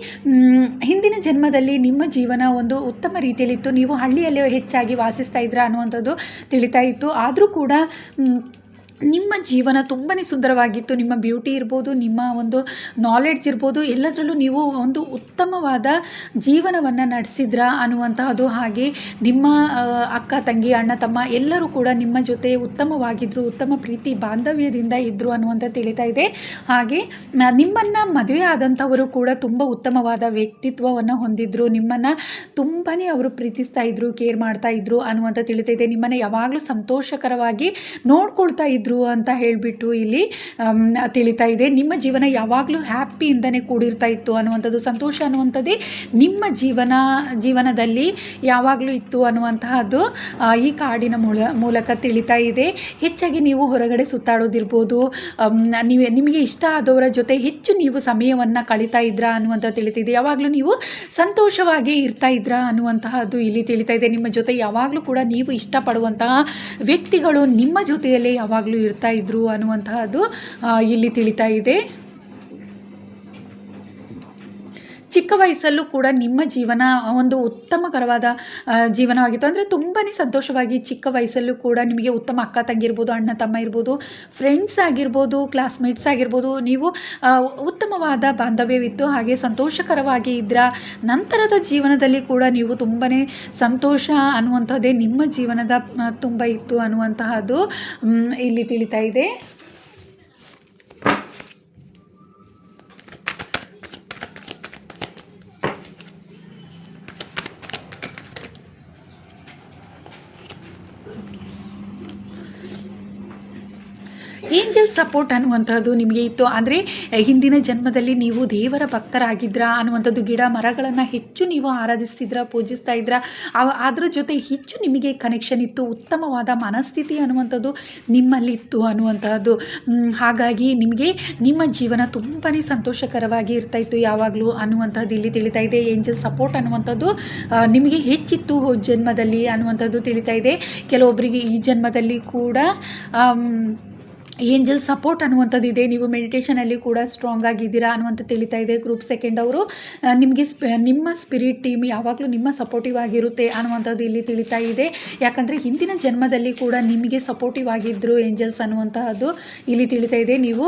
ಹಿಂದಿನ ಜನ್ಮದಲ್ಲಿ ನಿಮ್ಮ ಜೀವನ ಒಂದು ಉತ್ತಮ ರೀತಿಯಲ್ಲಿತ್ತು, ನೀವು ಹಳ್ಳಿಯಲ್ಲೇ ಹೆಚ್ಚಾಗಿ ವಾಸಿಸ್ತಾ ಇದ್ರಾ ಅನ್ನುವಂಥದ್ದು ತಿಳಿತಾ ಇತ್ತು. ಆದರೂ ಕೂಡ ನಿಮ್ಮ ಜೀವನ ತುಂಬಾ ಸುಂದರವಾಗಿತ್ತು. ನಿಮ್ಮ ಬ್ಯೂಟಿ ಇರ್ಬೋದು, ನಿಮ್ಮ ಒಂದು ನಾಲೆಡ್ಜ್ ಇರ್ಬೋದು, ಎಲ್ಲದರಲ್ಲೂ ನೀವು ಒಂದು ಉತ್ತಮವಾದ ಜೀವನವನ್ನು ನಡೆಸಿದ್ರಾ ಅನ್ನುವಂತಹದ್ದು. ಹಾಗೆ ನಿಮ್ಮ ಅಕ್ಕ ತಂಗಿ, ಅಣ್ಣ ತಮ್ಮ ಎಲ್ಲರೂ ಕೂಡ ನಿಮ್ಮ ಜೊತೆ ಉತ್ತಮವಾಗಿದ್ದರು, ಉತ್ತಮ ಪ್ರೀತಿ ಬಾಂಧವ್ಯದಿಂದ ಇದ್ದರು ಅನ್ನುವಂಥದ್ದು ತಿಳಿತಾ ಇದೆ. ಹಾಗೆ ನಿಮ್ಮನ್ನು ಮದುವೆ ಆದಂಥವರು ಕೂಡ ತುಂಬ ಉತ್ತಮವಾದ ವ್ಯಕ್ತಿತ್ವವನ್ನು ಹೊಂದಿದ್ರು, ನಿಮ್ಮನ್ನು ತುಂಬಾ ಅವರು ಪ್ರೀತಿಸ್ತಾ ಇದ್ರು, ಕೇರ್ ಮಾಡ್ತಾ ಇದ್ರು ಅನ್ನುವಂಥ ತಿಳಿತಾ ಇದೆ. ನಿಮ್ಮನ್ನು ಯಾವಾಗಲೂ ಸಂತೋಷಕರವಾಗಿ ನೋಡ್ಕೊಳ್ತಾ ಇದ್ರು ಇದ್ದರು ಅಂತ ಹೇಳಿಬಿಟ್ಟು ಇಲ್ಲಿ ತಿಳಿತಾ ಇದೆ. ನಿಮ್ಮ ಜೀವನ ಯಾವಾಗಲೂ ಹ್ಯಾಪಿಯಿಂದನೇ ಕೂಡಿರ್ತಾ ಇತ್ತು ಅನ್ನುವಂಥದ್ದು, ಸಂತೋಷ ಅನ್ನುವಂಥದ್ದೇ ನಿಮ್ಮ ಜೀವನದಲ್ಲಿ ಯಾವಾಗಲೂ ಇತ್ತು ಅನ್ನುವಂತಹದ್ದು ಈ ಕಾಡಿನ ಮೂಲಕ ತಿಳಿತಾ ಇದೆ. ಹೆಚ್ಚಾಗಿ ನೀವು ಹೊರಗಡೆ ಸುತ್ತಾಡೋದಿರ್ಬೋದು, ನಿಮಗೆ ಇಷ್ಟ ಆದವರ ಜೊತೆ ಹೆಚ್ಚು ನೀವು ಸಮಯವನ್ನು ಕಳೀತಾ ಇದ್ರಾ ಅನ್ನುವಂಥದ್ದು ತಿಳಿತಿದೆ. ಯಾವಾಗಲೂ ನೀವು ಸಂತೋಷವಾಗಿ ಇರ್ತಾ ಇದ್ರಾ ಅನ್ನುವಂತಹದ್ದು ಇಲ್ಲಿ ತಿಳಿತಾ ಇದೆ. ನಿಮ್ಮ ಜೊತೆ ಯಾವಾಗಲೂ ಕೂಡ ನೀವು ಇಷ್ಟಪಡುವಂತಹ ವ್ಯಕ್ತಿಗಳು ನಿಮ್ಮ ಜೊತೆಯಲ್ಲೇ ಯಾವಾಗಲೂ ಇರ್ತಾ ಇದ್ರು ಅನ್ನುವಂತಹದ್ದು ಇಲ್ಲಿ ತಿಳಿತಾ ಇದೆ. ಚಿಕ್ಕ ವಯಸ್ಸಲ್ಲೂ ಕೂಡ ನಿಮ್ಮ ಜೀವನ ಒಂದು ಉತ್ತಮಕರವಾದ ಜೀವನವಾಗಿತ್ತು. ಅಂದರೆ ತುಂಬಾ ಸಂತೋಷವಾಗಿ ಚಿಕ್ಕ ವಯಸ್ಸಲ್ಲೂ ಕೂಡ ನಿಮಗೆ ಉತ್ತಮ ಅಕ್ಕ ತಂಗಿ ಇರ್ಬೋದು, ಅಣ್ಣ ತಮ್ಮ ಇರ್ಬೋದು, ಫ್ರೆಂಡ್ಸ್ ಆಗಿರ್ಬೋದು, ಕ್ಲಾಸ್ಮೇಟ್ಸ್ ಆಗಿರ್ಬೋದು, ನೀವು ಉತ್ತಮವಾದ ಬಾಂಧವ್ಯವಿತ್ತು, ಹಾಗೆ ಸಂತೋಷಕರವಾಗಿ ಇದ್ರ. ನಂತರದ ಜೀವನದಲ್ಲಿ ಕೂಡ ನೀವು ತುಂಬಾ ಸಂತೋಷ ಅನ್ನುವಂಥದ್ದೇ ನಿಮ್ಮ ಜೀವನದ ತುಂಬ ಇತ್ತು ಅನ್ನುವಂತಹದ್ದು ಇಲ್ಲಿ ತಿಳಿತಾ ಇದೆ. ಏಂಜಲ್ ಸಪೋರ್ಟ್ ಅನ್ನುವಂಥದ್ದು ನಿಮಗೆ ಇತ್ತು. ಅಂದರೆ ಹಿಂದಿನ ಜನ್ಮದಲ್ಲಿ ನೀವು ದೇವರ ಭಕ್ತರಾಗಿದ್ರಾ ಅನ್ನುವಂಥದ್ದು, ಗಿಡ ಮರಗಳನ್ನು ಹೆಚ್ಚು ನೀವು ಆರಾಧಿಸ್ತಿದ್ರ, ಪೂಜಿಸ್ತಾ ಇದ್ರ, ಅದರ ಜೊತೆ ಹೆಚ್ಚು ನಿಮಗೆ ಕನೆಕ್ಷನ್ ಇತ್ತು, ಉತ್ತಮವಾದ ಮನಸ್ಥಿತಿ ಅನ್ನುವಂಥದ್ದು ನಿಮ್ಮಲ್ಲಿತ್ತು ಅನ್ನುವಂಥದ್ದು. ಹಾಗಾಗಿ ನಿಮಗೆ ನಿಮ್ಮ ಜೀವನ ತುಂಬಾ ಸಂತೋಷಕರವಾಗಿ ಇರ್ತಾಯಿತ್ತು ಯಾವಾಗಲೂ ಅನ್ನುವಂಥದ್ದು ಇಲ್ಲಿ ತಿಳಿತಾ ಇದೆ. ಏಂಜಲ್ ಸಪೋರ್ಟ್ ಅನ್ನುವಂಥದ್ದು ನಿಮಗೆ ಹೆಚ್ಚಿತ್ತು ಜನ್ಮದಲ್ಲಿ ಅನ್ನುವಂಥದ್ದು ತಿಳಿತಾ ಇದೆ. ಕೆಲವೊಬ್ಬರಿಗೆ ಈ ಜನ್ಮದಲ್ಲಿ ಕೂಡ ಏಂಜಲ್ ಸಪೋರ್ಟ್ ಅನ್ನುವಂಥದ್ದು ಇದೆ. ನೀವು ಮೆಡಿಟೇಷನಲ್ಲಿ ಕೂಡ ಸ್ಟ್ರಾಂಗ್ ಆಗಿದ್ದೀರಾ ಅನ್ನುವಂಥ ತಿಳಿತಾ ಇದೆ. ಗ್ರೂಪ್ ಸೆಕೆಂಡ್ ಅವರು ನಿಮಗೆ ನಿಮ್ಮ ಸ್ಪಿರಿಟ್ ಟೀಮ್ ಯಾವಾಗಲೂ ನಿಮ್ಮ ಸಪೋರ್ಟಿವ್ ಆಗಿರುತ್ತೆ ಅನ್ನುವಂಥದ್ದು ಇಲ್ಲಿ ತಿಳಿತಾ ಇದೆ. ಯಾಕಂದರೆ ಹಿಂದಿನ ಜನ್ಮದಲ್ಲಿ ಕೂಡ ನಿಮಗೆ ಸಪೋರ್ಟಿವ್ ಆಗಿದ್ದರು ಏಂಜಲ್ಸ್ ಅನ್ನುವಂತಹದ್ದು ಇಲ್ಲಿ ತಿಳಿತಾ ಇದೆ. ನೀವು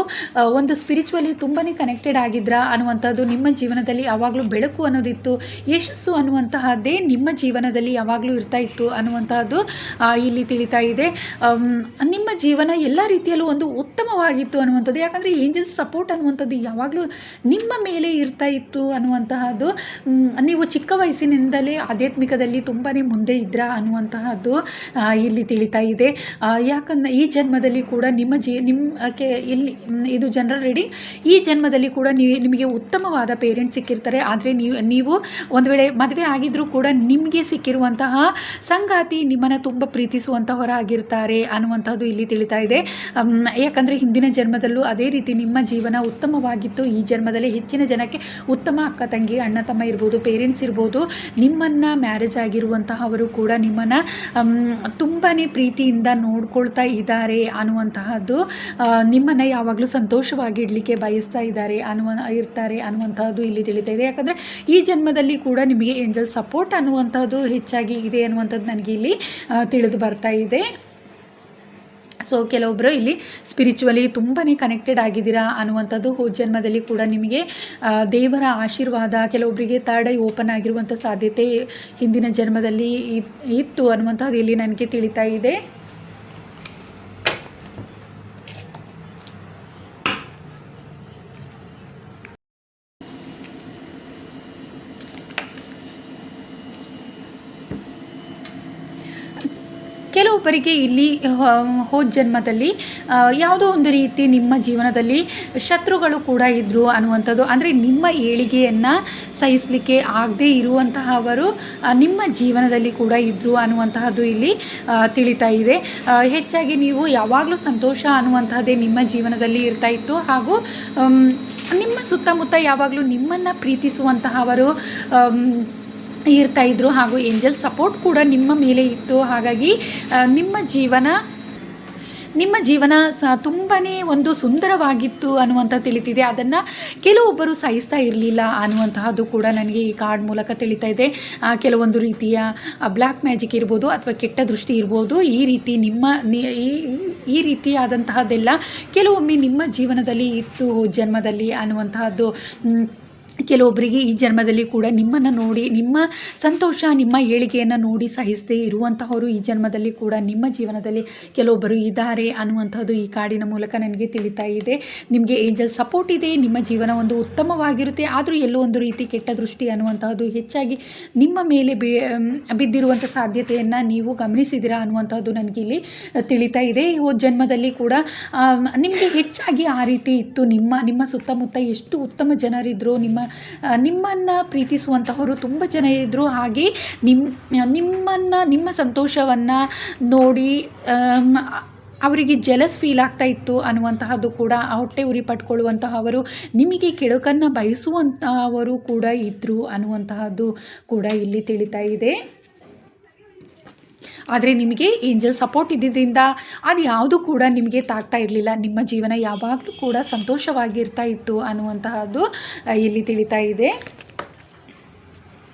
ಒಂದು ಸ್ಪಿರಿಚುವಲಿ ತುಂಬಾ ಕನೆಕ್ಟೆಡ್ ಆಗಿದ್ರಾ ಅನ್ನುವಂಥದ್ದು, ನಿಮ್ಮ ಜೀವನದಲ್ಲಿ ಯಾವಾಗಲೂ ಬೆಳಕು ಅನ್ನೋದಿತ್ತು, ಯಶಸ್ಸು ಅನ್ನುವಂತಹದ್ದೇ ನಿಮ್ಮ ಜೀವನದಲ್ಲಿ ಯಾವಾಗಲೂ ಇರ್ತಾ ಇತ್ತು ಅನ್ನುವಂತಹದ್ದು ಇಲ್ಲಿ ತಿಳಿತಾ ಇದೆ. ನಿಮ್ಮ ಜೀವನ ಎಲ್ಲ ರೀತಿಯಲ್ಲೂ ಒಂದು ಉತ್ತಮವಾಗಿತ್ತು ಅನ್ನುವಂಥದ್ದು. ಯಾಕಂದರೆ ಏಂಜಲ್ಸ್ ಸಪೋರ್ಟ್ ಅನ್ನುವಂಥದ್ದು ಯಾವಾಗಲೂ ನಿಮ್ಮ ಮೇಲೆ ಇರ್ತಾ ಇತ್ತು ಅನ್ನುವಂತಹದ್ದು. ನೀವು ಚಿಕ್ಕ ವಯಸ್ಸಿನಿಂದಲೇ ಆಧ್ಯಾತ್ಮಿಕದಲ್ಲಿ ತುಂಬಾ ಮುಂದೆ ಇದ್ರಾ ಅನ್ನುವಂತಹದ್ದು ಇಲ್ಲಿ ತಿಳಿತಾ ಇದೆ. ಯಾಕಂದರೆ ಈ ಜನ್ಮದಲ್ಲಿ ಕೂಡ ನಿಮ್ಮಕ್ಕೆ ಇಲ್ಲಿ ಇದು ಜನರಲ್ ರೀಡಿಂಗ್, ಈ ಜನ್ಮದಲ್ಲಿ ಕೂಡ ನಿಮಗೆ ಉತ್ತಮವಾದ ಪೇರೆಂಟ್ಸ್ ಸಿಕ್ಕಿರ್ತಾರೆ. ಆದರೆ ನೀವು ಒಂದು ವೇಳೆ ಮದುವೆ ಆಗಿದ್ರೂ ಕೂಡ ನಿಮಗೆ ಸಿಕ್ಕಿರುವಂತಹ ಸಂಗಾತಿ ನಿಮ್ಮನ್ನು ತುಂಬ ಪ್ರೀತಿಸುವಂಥವರಾಗಿರ್ತಾರೆ ಅನ್ನುವಂಥದ್ದು ಇಲ್ಲಿ ತಿಳಿತಾ ಇದೆ. ಯಾಕಂದರೆ ಹಿಂದಿನ ಜನ್ಮದಲ್ಲೂ ಅದೇ ರೀತಿ ನಿಮ್ಮ ಜೀವನ ಉತ್ತಮವಾಗಿತ್ತು. ಈ ಜನ್ಮದಲ್ಲಿ ಹೆಚ್ಚಿನ ಜನಕ್ಕೆ ಉತ್ತಮ ಅಕ್ಕ ತಂಗಿ, ಅಣ್ಣ ತಮ್ಮ ಇರ್ಬೋದು, ಪೇರೆಂಟ್ಸ್ ಇರ್ಬೋದು, ನಿಮ್ಮನ್ನು ಮ್ಯಾರೇಜ್ ಆಗಿರುವಂತಹವರು ಕೂಡ ನಿಮ್ಮನ್ನು ತುಂಬಾ ಪ್ರೀತಿಯಿಂದ ನೋಡ್ಕೊಳ್ತಾ ಇದ್ದಾರೆ ಅನ್ನುವಂತಹದ್ದು, ನಿಮ್ಮನ್ನು ಯಾವಾಗಲೂ ಸಂತೋಷವಾಗಿ ಇಡಲಿಕ್ಕೆ ಬಯಸ್ತಾ ಇರ್ತಾರೆ ಅನ್ನುವಂತಹದ್ದು ಇಲ್ಲಿ ತಿಳಿತಾ ಇದೆ. ಯಾಕಂದರೆ ಈ ಜನ್ಮದಲ್ಲಿ ಕೂಡ ನಿಮಗೆ ಏಂಜಲ್ ಸಪೋರ್ಟ್ ಅನ್ನುವಂಥದ್ದು ಹೆಚ್ಚಾಗಿ ಇದೆ ಅನ್ನುವಂಥದ್ದು ನನಗೆ ಇಲ್ಲಿ ತಿಳಿದು ಬರ್ತಾ ಇದೆ. ಸೊ ಕೆಲವೊಬ್ಬರು ಇಲ್ಲಿ ಸ್ಪಿರಿಚುವಲಿ ತುಂಬಾ ಕನೆಕ್ಟೆಡ್ ಆಗಿದ್ದೀರಾ ಅನ್ನುವಂಥದ್ದು. ಜನ್ಮದಲ್ಲಿ ಕೂಡ ನಿಮಗೆ ದೇವರ ಆಶೀರ್ವಾದ, ಕೆಲವೊಬ್ಬರಿಗೆ ಥರ್ಡ್ ಐ ಓಪನ್ ಆಗಿರುವಂಥ ಸಾಧ್ಯತೆ ಹಿಂದಿನ ಜನ್ಮದಲ್ಲಿ ಇತ್ತು ಅನ್ನುವಂಥದ್ದು ಇಲ್ಲಿ ನನಗೆ ತಿಳಿತಾ ಇದೆ. ಕೆಲವೊಬ್ಬರಿಗೆ ಇಲ್ಲಿ ಹೋದ ಜನ್ಮದಲ್ಲಿ ಯಾವುದೋ ಒಂದು ರೀತಿ ನಿಮ್ಮ ಜೀವನದಲ್ಲಿ ಶತ್ರುಗಳು ಕೂಡ ಇದ್ದರು ಅನ್ನುವಂಥದ್ದು. ಅಂದರೆ ನಿಮ್ಮ ಏಳಿಗೆಯನ್ನು ಸಹಿಸಲಿಕ್ಕೆ ಆಗದೇ ಇರುವಂತಹವರು ನಿಮ್ಮ ಜೀವನದಲ್ಲಿ ಕೂಡ ಇದ್ದರು ಅನ್ನುವಂತಹದ್ದು ಇಲ್ಲಿ ತಿಳಿತಾ ಇದೆ. ಹೆಚ್ಚಾಗಿ ನೀವು ಯಾವಾಗಲೂ ಸಂತೋಷ ಅನ್ನುವಂತಹದ್ದೇ ನಿಮ್ಮ ಜೀವನದಲ್ಲಿ ಇರ್ತಾ ಇತ್ತು. ಹಾಗೂ ನಿಮ್ಮ ಸುತ್ತಮುತ್ತ ಯಾವಾಗಲೂ ನಿಮ್ಮನ್ನು ಪ್ರೀತಿಸುವಂತಹವರು ಇರ್ತಾ ಇದ್ರು. ಹಾಗೂ ಏಂಜಲ್ ಸಪೋರ್ಟ್ ಕೂಡ ನಿಮ್ಮ ಮೇಲೆ ಇತ್ತು. ಹಾಗಾಗಿ ನಿಮ್ಮ ಜೀವನ ತುಂಬಾ ಒಂದು ಸುಂದರವಾಗಿತ್ತು ಅನ್ನುವಂಥ ತಿಳಿತಿದೆ. ಅದನ್ನು ಕೆಲವೊಬ್ಬರು ಸಹಿಸ್ತಾ ಇರಲಿಲ್ಲ ಅನ್ನುವಂತಹದ್ದು ಕೂಡ ನನಗೆ ಈ ಕಾರ್ಡ್ ಮೂಲಕ ತಿಳಿತಾ ಇದೆ. ಕೆಲವೊಂದು ರೀತಿಯ ಬ್ಲ್ಯಾಕ್ ಮ್ಯಾಜಿಕ್ ಇರ್ಬೋದು ಅಥವಾ ಕೆಟ್ಟ ದೃಷ್ಟಿ ಇರ್ಬೋದು, ಈ ರೀತಿಯಾದಂತಹದ್ದೆಲ್ಲ ಕೆಲವೊಮ್ಮೆ ನಿಮ್ಮ ಜೀವನದಲ್ಲಿ ಇತ್ತು ಜನ್ಮದಲ್ಲಿ ಅನ್ನುವಂತಹದ್ದು. ಕೆಲವೊಬ್ಬರಿಗೆ ಈ ಜನ್ಮದಲ್ಲಿ ಕೂಡ ನಿಮ್ಮನ್ನು ನೋಡಿ, ನಿಮ್ಮ ಸಂತೋಷ, ನಿಮ್ಮ ಏಳಿಗೆಯನ್ನು ನೋಡಿ ಸಹಿಸದೇ ಇರುವಂತಹವರು ಈ ಜನ್ಮದಲ್ಲಿ ಕೂಡ ನಿಮ್ಮ ಜೀವನದಲ್ಲಿ ಕೆಲವೊಬ್ಬರು ಇದ್ದಾರೆ ಅನ್ನುವಂಥದ್ದು ಈ ಕಾಡಿನ ಮೂಲಕ ನನಗೆ ತಿಳಿತಾ ಇದೆ. ನಿಮಗೆ ಏಂಜಲ್ ಸಪೋರ್ಟ್ ಇದೆ, ನಿಮ್ಮ ಜೀವನ ಒಂದು ಉತ್ತಮವಾಗಿರುತ್ತೆ. ಆದರೂ ಎಲ್ಲೋ ಒಂದು ರೀತಿ ಕೆಟ್ಟ ದೃಷ್ಟಿ ಅನ್ನುವಂತಹದ್ದು ಹೆಚ್ಚಾಗಿ ನಿಮ್ಮ ಮೇಲೆ ಬಿದ್ದಿರುವಂಥ ಸಾಧ್ಯತೆಯನ್ನು ನೀವು ಗಮನಿಸಿದ್ದೀರಾ ಅನ್ನುವಂಥದ್ದು ನನಗೆ ಇಲ್ಲಿ ತಿಳಿತಾ ಇದೆ. ಹೋದ ಜನ್ಮದಲ್ಲಿ ಕೂಡ ನಿಮಗೆ ಹೆಚ್ಚಾಗಿ ಆ ರೀತಿ ಇತ್ತು. ನಿಮ್ಮ ಸುತ್ತಮುತ್ತ ಎಷ್ಟು ಉತ್ತಮ ಜನರಿದ್ದರು, ನಿಮ್ಮನ್ನು ಪ್ರೀತಿಸುವಂತಹವರು ತುಂಬ ಜನ ಇದ್ದರು. ಹಾಗೆ ನಿಮ್ಮ ಸಂತೋಷವನ್ನು ನೋಡಿ ಅವರಿಗೆ ಜೆಲಸ್ ಫೀಲ್ ಆಗ್ತಾ ಇತ್ತು ಅನ್ನುವಂತಹದ್ದು ಕೂಡ, ಹೊಟ್ಟೆ ಉರಿ ಪಟ್ಕೊಳ್ಳುವಂತಹವರು, ನಿಮಗೆ ಕೆಡುಕನ್ನು ಬಯಸುವಂತಹವರು ಕೂಡ ಇದ್ದರು ಅನ್ನುವಂತಹದ್ದು ಕೂಡ ಇಲ್ಲಿ ತಿಳಿತಾ ಇದೆ. ಆದರೆ ನಿಮಗೆ ಏಂಜಲ್ ಸಪೋರ್ಟ್ ಇದ್ದಿದ್ದರಿಂದ ಅದು ಯಾವುದು ಕೂಡ ನಿಮಗೆ ತಾಗ್ತಾ ಇರಲಿಲ್ಲ. ನಿಮ್ಮ ಜೀವನ ಯಾವಾಗಲೂ ಕೂಡ ಸಂತೋಷವಾಗಿರ್ತಾ ಇತ್ತು ಅನ್ನುವಂತಹದ್ದು ಇಲ್ಲಿ ತಿಳಿತಾ ಇದೆ.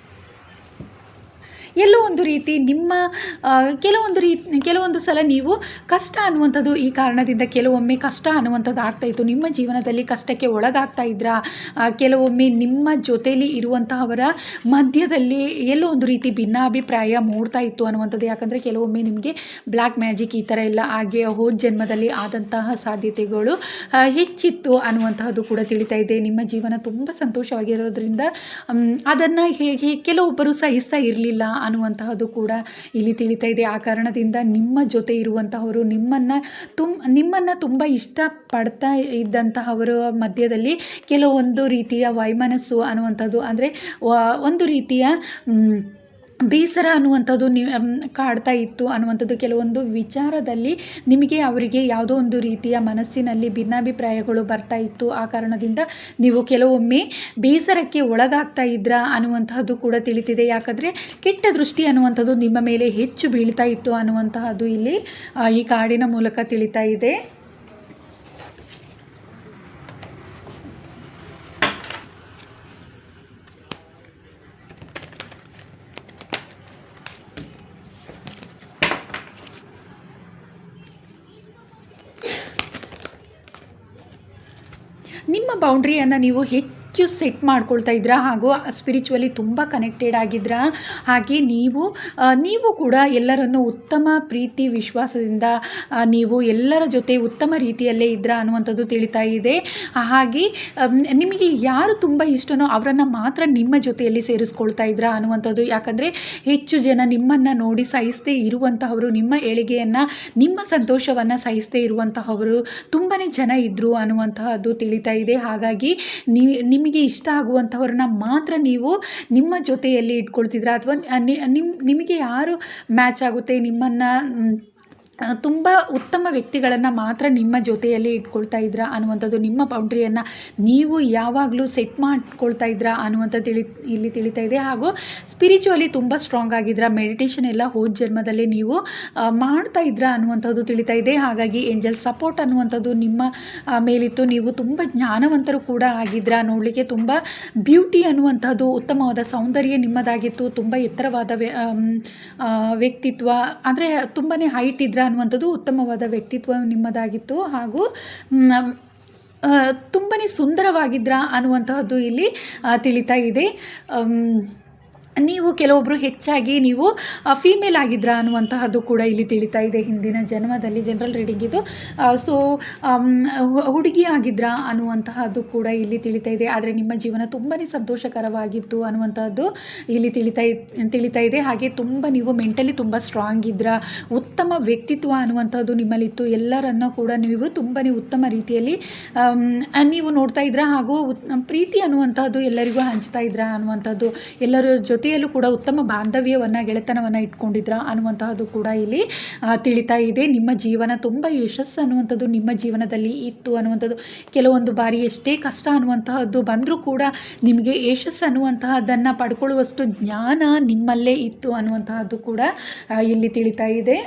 ಎಲ್ಲೋ ಒಂದು ರೀತಿ ನಿಮ್ಮ ಕೆಲವೊಂದು ಸಲ ನೀವು ಕಷ್ಟ ಅನ್ನುವಂಥದ್ದು ಈ ಕಾರಣದಿಂದ ಕೆಲವೊಮ್ಮೆ ಕಷ್ಟ ಅನ್ನುವಂಥದ್ದು ಆಗ್ತಾಯಿತ್ತು. ನಿಮ್ಮ ಜೀವನದಲ್ಲಿ ಕಷ್ಟಕ್ಕೆ ಒಳಗಾಗ್ತಾ ಇದ್ರಾ, ಕೆಲವೊಮ್ಮೆ ನಿಮ್ಮ ಜೊತೆಯಲ್ಲಿ ಇರುವಂತಹವರ ಮಧ್ಯದಲ್ಲಿ ಎಲ್ಲೋ ಒಂದು ರೀತಿ ಭಿನ್ನಾಭಿಪ್ರಾಯ ಮೂಡ್ತಾ ಇತ್ತು ಅನ್ನುವಂಥದ್ದು. ಯಾಕಂದರೆ ಕೆಲವೊಮ್ಮೆ ನಿಮಗೆ ಬ್ಲ್ಯಾಕ್ ಮ್ಯಾಜಿಕ್ ಈ ಥರ ಎಲ್ಲ ಆಗಿ ಹೋದ ಜನ್ಮದಲ್ಲಿ ಆದಂತಹ ಸಾಧ್ಯತೆಗಳು ಹೆಚ್ಚಿತ್ತು ಅನ್ನುವಂತಹದ್ದು ಕೂಡ ತಿಳಿತಾ ಇದೆ. ನಿಮ್ಮ ಜೀವನ ತುಂಬ ಸಂತೋಷವಾಗಿರೋದ್ರಿಂದ ಅದನ್ನು ಹೇಗೆ ಕೆಲವೊಬ್ಬರು ಸಹಿಸ್ತಾ ಇರಲಿಲ್ಲ ಅನ್ನುವಂತಹದ್ದು ಕೂಡ ಇಲ್ಲಿ ತಿಳಿತಾ ಇದೆ. ಆ ಕಾರಣದಿಂದ ನಿಮ್ಮ ಜೊತೆ ಇರುವಂತಹವರು ನಿಮ್ಮನ್ನು ತುಂಬ ಇಷ್ಟಪಡ್ತಾ ಇದ್ದಂತಹವರ ಮಧ್ಯದಲ್ಲಿ ಕೆಲವೊಂದು ರೀತಿಯ ವೈಮನಸ್ಸು ಅನ್ನುವಂಥದ್ದು, ಅಂದರೆ ಒಂದು ರೀತಿಯ ಬೇಸರ ಅನ್ನುವಂಥದ್ದು ಕಾಡ್ತಾ ಇತ್ತು ಅನ್ನುವಂಥದ್ದು. ಕೆಲವೊಂದು ವಿಚಾರದಲ್ಲಿ ನಿಮಗೆ ಅವರಿಗೆ ಯಾವುದೋ ಒಂದು ರೀತಿಯ ಮನಸ್ಸಿನಲ್ಲಿ ಭಿನ್ನಾಭಿಪ್ರಾಯಗಳು ಬರ್ತಾ ಇತ್ತು. ಆ ಕಾರಣದಿಂದ ನೀವು ಕೆಲವೊಮ್ಮೆ ಬೇಸರಕ್ಕೆ ಒಳಗಾಗ್ತಾ ಇದ್ರಾ ಅನ್ನುವಂತಹದ್ದು ಕೂಡ ತಿಳಿತಿದೆ. ಯಾಕಂದರೆ ಕೆಟ್ಟ ದೃಷ್ಟಿ ಅನ್ನುವಂಥದ್ದು ನಿಮ್ಮ ಮೇಲೆ ಹೆಚ್ಚು ಬೀಳ್ತಾ ಇತ್ತು ಅನ್ನುವಂತಹದ್ದು ಇಲ್ಲಿ ಈ ಕಾಡಿನ ಮೂಲಕ ತಿಳಿತಾ ಇದೆ. ನಿಮ್ಮ ಬೌಂಡ್ರಿಯನ್ನು ನೀವು ಹೆಚ್ಚು ಸೆಟ್ ಮಾಡ್ಕೊಳ್ತಾ ಇದ್ರಾ, ಹಾಗೂ ಸ್ಪಿರಿಚುವಲಿ ತುಂಬ ಕನೆಕ್ಟೆಡ್ ಆಗಿದ್ರಾ. ಹಾಗೆ ನೀವು ಕೂಡ ಎಲ್ಲರನ್ನು ಉತ್ತಮ ಪ್ರೀತಿ ವಿಶ್ವಾಸದಿಂದ ನೀವು ಎಲ್ಲರ ಜೊತೆ ಉತ್ತಮ ರೀತಿಯಲ್ಲೇ ಇದ್ರಾ ಅನ್ನುವಂಥದ್ದು ತಿಳಿತಾ ಇದೆ. ಹಾಗೆ ನಿಮಗೆ ಯಾರು ತುಂಬ ಇಷ್ಟನೋ ಅವರನ್ನು ಮಾತ್ರ ನಿಮ್ಮ ಜೊತೆಯಲ್ಲಿ ಸೇರಿಸ್ಕೊಳ್ತಾ ಇದ್ರಾ ಅನ್ನುವಂಥದ್ದು. ಯಾಕಂದರೆ ಹೆಚ್ಚು ಜನ ನಿಮ್ಮನ್ನು ನೋಡಿ ಸಹಿಸದೇ ಇರುವಂತಹವರು, ನಿಮ್ಮ ಏಳಿಗೆಯನ್ನು, ನಿಮ್ಮ ಸಂತೋಷವನ್ನು ಸಹಿಸದೇ ಇರುವಂತಹವರು ತುಂಬಾ ಜನ ಇದ್ದರು ಅನ್ನುವಂತಹದ್ದು ತಿಳಿತಾ ಇದೆ. ಹಾಗಾಗಿ ನಿಮಗೆ ಇಷ್ಟ ಆಗುವಂಥವ್ರನ್ನ ಮಾತ್ರ ನೀವು ನಿಮ್ಮ ಜೊತೆಯಲ್ಲಿ ಇಟ್ಕೊಳ್ತಿದ್ರ, ಅಥವಾ ನಿಮಗೆ ಯಾರು ಮ್ಯಾಚ್ ಆಗುತ್ತೆ, ನಿಮ್ಮನ್ನು ತುಂಬ ಉತ್ತಮ ವ್ಯಕ್ತಿಗಳನ್ನು ಮಾತ್ರ ನಿಮ್ಮ ಜೊತೆಯಲ್ಲಿ ಇಟ್ಕೊಳ್ತಾ ಇದ್ರಾ ಅನ್ನುವಂಥದ್ದು, ನಿಮ್ಮ ಬೌಂಡ್ರಿಯನ್ನು ನೀವು ಯಾವಾಗಲೂ ಸೆಟ್ ಮಾಡ್ಕೊಳ್ತಾ ಇದ್ರಾ ಅನ್ನುವಂಥದ್ದು ಇಲ್ಲಿ ತಿಳಿತಾ ಇದೆ. ಹಾಗೂ ಸ್ಪಿರಿಚುವಲಿ ತುಂಬ ಸ್ಟ್ರಾಂಗ್ ಆಗಿದ್ರಾ, ಮೆಡಿಟೇಷನ್ ಎಲ್ಲ ಹೋದ ಜನ್ಮದಲ್ಲಿ ನೀವು ಮಾಡ್ತಾ ಇದ್ರಾ ಅನ್ನುವಂಥದ್ದು ತಿಳಿತಾ ಇದೆ. ಹಾಗಾಗಿ ಏಂಜಲ್ ಸಪೋರ್ಟ್ ಅನ್ನುವಂಥದ್ದು ನಿಮ್ಮ ಮೇಲಿತ್ತು. ನೀವು ತುಂಬ ಜ್ಞಾನವಂತರು ಕೂಡ ಆಗಿದ್ರಾ, ನೋಡಲಿಕ್ಕೆ ತುಂಬ ಬ್ಯೂಟಿ ಅನ್ನುವಂಥದ್ದು, ಉತ್ತಮವಾದ ಸೌಂದರ್ಯ ನಿಮ್ಮದಾಗಿತ್ತು, ತುಂಬ ಎತ್ತರವಾದ ವ್ಯಕ್ತಿತ್ವ, ಅಂದರೆ ತುಂಬಾ ಹೈಟ್ ಇದ್ರಾ ಅನ್ನುವಂಥದ್ದು, ಉತ್ತಮವಾದ ವ್ಯಕ್ತಿತ್ವ ನಿಮ್ಮದಾಗಿತ್ತು. ಹಾಗೂ ತುಂಬಾ ಸುಂದರವಾಗಿದ್ರಾ ಅನ್ನುವಂತಹದ್ದು ಇಲ್ಲಿ ತಿಳಿತಾ ಇದೆ. ನೀವು ಕೆಲವೊಬ್ಬರು ಹೆಚ್ಚಾಗಿ ನೀವು ಫೀಮೇಲ್ ಆಗಿದ್ರಾ ಅನ್ನುವಂತಹದ್ದು ಕೂಡ ಇಲ್ಲಿ ತಿಳಿತಾ ಇದೆ. ಹಿಂದಿನ ಜನ್ಮದಲ್ಲಿ ಜನರಲ್ ರೀಡಿಂಗ್ ಇದು. ಸೊ ಹುಡುಗಿ ಆಗಿದ್ರಾ ಅನ್ನುವಂತಹದ್ದು ಕೂಡ ಇಲ್ಲಿ ತಿಳಿತಾ ಇದೆ. ಆದರೆ ನಿಮ್ಮ ಜೀವನ ತುಂಬಾ ಸಂತೋಷಕರವಾಗಿತ್ತು ಅನ್ನುವಂತಹದ್ದು ಇಲ್ಲಿ ತಿಳಿತಾ ಇದೆ. ಹಾಗೆ ತುಂಬ ನೀವು ಮೆಂಟಲಿ ತುಂಬ ಸ್ಟ್ರಾಂಗ್ ಇದ್ರಾ, ಉತ್ತಮ ವ್ಯಕ್ತಿತ್ವ ಅನ್ನುವಂಥದ್ದು ನಿಮ್ಮಲ್ಲಿತ್ತು. ಎಲ್ಲರನ್ನು ಕೂಡ ನೀವು ತುಂಬಾ ಉತ್ತಮ ರೀತಿಯಲ್ಲಿ ನೀವು ನೋಡ್ತಾ ಇದ್ರಾ, ಹಾಗೂ ಪ್ರೀತಿ ಅನ್ನುವಂಥದ್ದು ಎಲ್ಲರಿಗೂ ಹಂಚ್ತಾ ಇದ್ರಾ ಅನ್ನುವಂಥದ್ದು, ಎಲ್ಲರ ಜೊತೆಯಲ್ಲೂ ಕೂಡ ಉತ್ತಮ ಬಾಂಧವ್ಯವನ್ನು, ಗೆಳೆತನವನ್ನು ಇಟ್ಕೊಂಡಿದ್ರಾ ಅನ್ನುವಂತಹದ್ದು ಕೂಡ ಇಲ್ಲಿ ತಿಳಿತಾ ಇದೆ. ನಿಮ್ಮ ಜೀವನ ತುಂಬ ಯಶಸ್ಸು ಅನ್ನುವಂಥದ್ದು ನಿಮ್ಮ ಜೀವನದಲ್ಲಿ ಇತ್ತು ಅನ್ನುವಂಥದ್ದು. ಕೆಲವೊಂದು ಬಾರಿ ಎಷ್ಟೇ ಕಷ್ಟ ಅನ್ನುವಂತಹದ್ದು ಬಂದರೂ ಕೂಡ ನಿಮಗೆ ಯಶಸ್ಸು ಅನ್ನುವಂತಹದ್ದನ್ನು ಪಡ್ಕೊಳ್ಳುವಷ್ಟು ಜ್ಞಾನ ನಿಮ್ಮಲ್ಲೇ ಇತ್ತು ಅನ್ನುವಂತಹದ್ದು ಕೂಡ ಇಲ್ಲಿ ತಿಳಿತಾ ಇದೆ.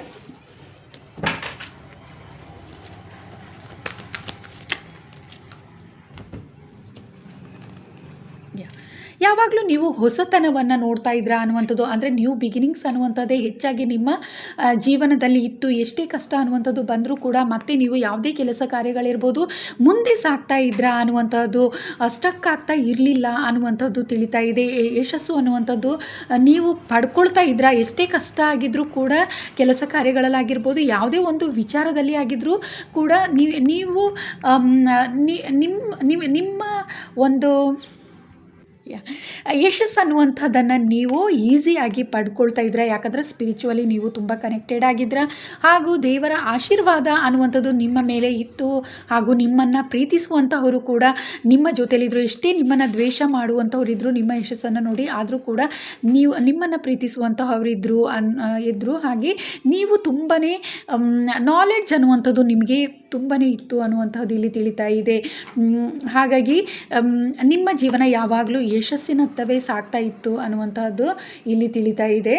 ಯಾವಾಗಲೂ ನೀವು ಹೊಸತನವನ್ನು ನೋಡ್ತಾ ಇದ್ರಾ ಅನ್ನುವಂಥದ್ದು, ಅಂದರೆ ನ್ಯೂ ಬಿಗಿನಿಂಗ್ಸ್ ಅನ್ನುವಂಥದ್ದೇ ಹೆಚ್ಚಾಗಿ ನಿಮ್ಮ ಜೀವನದಲ್ಲಿ ಇತ್ತು. ಎಷ್ಟೇ ಕಷ್ಟ ಅನ್ನುವಂಥದ್ದು ಬಂದರೂ ಕೂಡ ಮತ್ತೆ ನೀವು ಯಾವುದೇ ಕೆಲಸ ಕಾರ್ಯಗಳಿರ್ಬೋದು ಮುಂದೆ ಸಾಗ್ತಾ ಇದ್ರಾ ಅನ್ನುವಂಥದ್ದು, ಸ್ಟಕ್ ಆಗ್ತಾ ಇರಲಿಲ್ಲ ಅನ್ನುವಂಥದ್ದು ತಿಳಿತಾ ಇದೆ. ಯಶಸ್ಸು ಅನ್ನುವಂಥದ್ದು ನೀವು ಪಡ್ಕೊಳ್ತಾ ಇದ್ರಾ, ಎಷ್ಟೇ ಕಷ್ಟ ಆಗಿದ್ರೂ ಕೂಡ ಕೆಲಸ ಕಾರ್ಯಗಳಲ್ಲಾಗಿರ್ಬೋದು ಯಾವುದೇ ಒಂದು ವಿಚಾರದಲ್ಲಿ ಆಗಿದ್ರೂ ಕೂಡ ನೀವು ನಿಮ್ಮ ಒಂದು ಯಶಸ್ಸು ಅನ್ನುವಂಥದ್ದನ್ನು ನೀವು ಈಸಿಯಾಗಿ ಪಡ್ಕೊಳ್ತಾ ಇದ್ರ, ಯಾಕಂದರೆ ಸ್ಪಿರಿಚುವಲಿ ನೀವು ತುಂಬ ಕನೆಕ್ಟೆಡ್ ಆಗಿದ್ರ, ಹಾಗೂ ದೇವರ ಆಶೀರ್ವಾದ ಅನ್ನುವಂಥದ್ದು ನಿಮ್ಮ ಮೇಲೆ ಇತ್ತು. ಹಾಗೂ ನಿಮ್ಮನ್ನು ಪ್ರೀತಿಸುವಂಥವರು ಕೂಡ ನಿಮ್ಮ ಜೊತೆಲಿದ್ದರು. ಎಷ್ಟೇ ನಿಮ್ಮನ್ನು ದ್ವೇಷ ಮಾಡುವಂಥವರಿದ್ದರು ನಿಮ್ಮ ಯಶಸ್ಸನ್ನು ನೋಡಿ, ಆದರೂ ಕೂಡ ನಿಮ್ಮನ್ನು ಪ್ರೀತಿಸುವಂತಹವರಿದ್ದರು ಇದ್ದರು. ಹಾಗೆ ನೀವು ತುಂಬಾ ನಾಲೆಡ್ಜ್ ಅನ್ನುವಂಥದ್ದು ನಿಮಗೆ ತುಂಬಾ ಇತ್ತು ಅನ್ನುವಂಥದ್ದು ಇಲ್ಲಿ ತಿಳಿತಾ ಇದೆ. ಹಾಗಾಗಿ ನಿಮ್ಮ ಜೀವನ ಯಾವಾಗಲೂ ಯಶಸ್ಸಿನತ್ತವೇ ಸಾಗ್ತಾ ಇತ್ತು ಅನ್ನುವಂಥದ್ದು ಇಲ್ಲಿ ತಿಳಿತಾ ಇದೆ.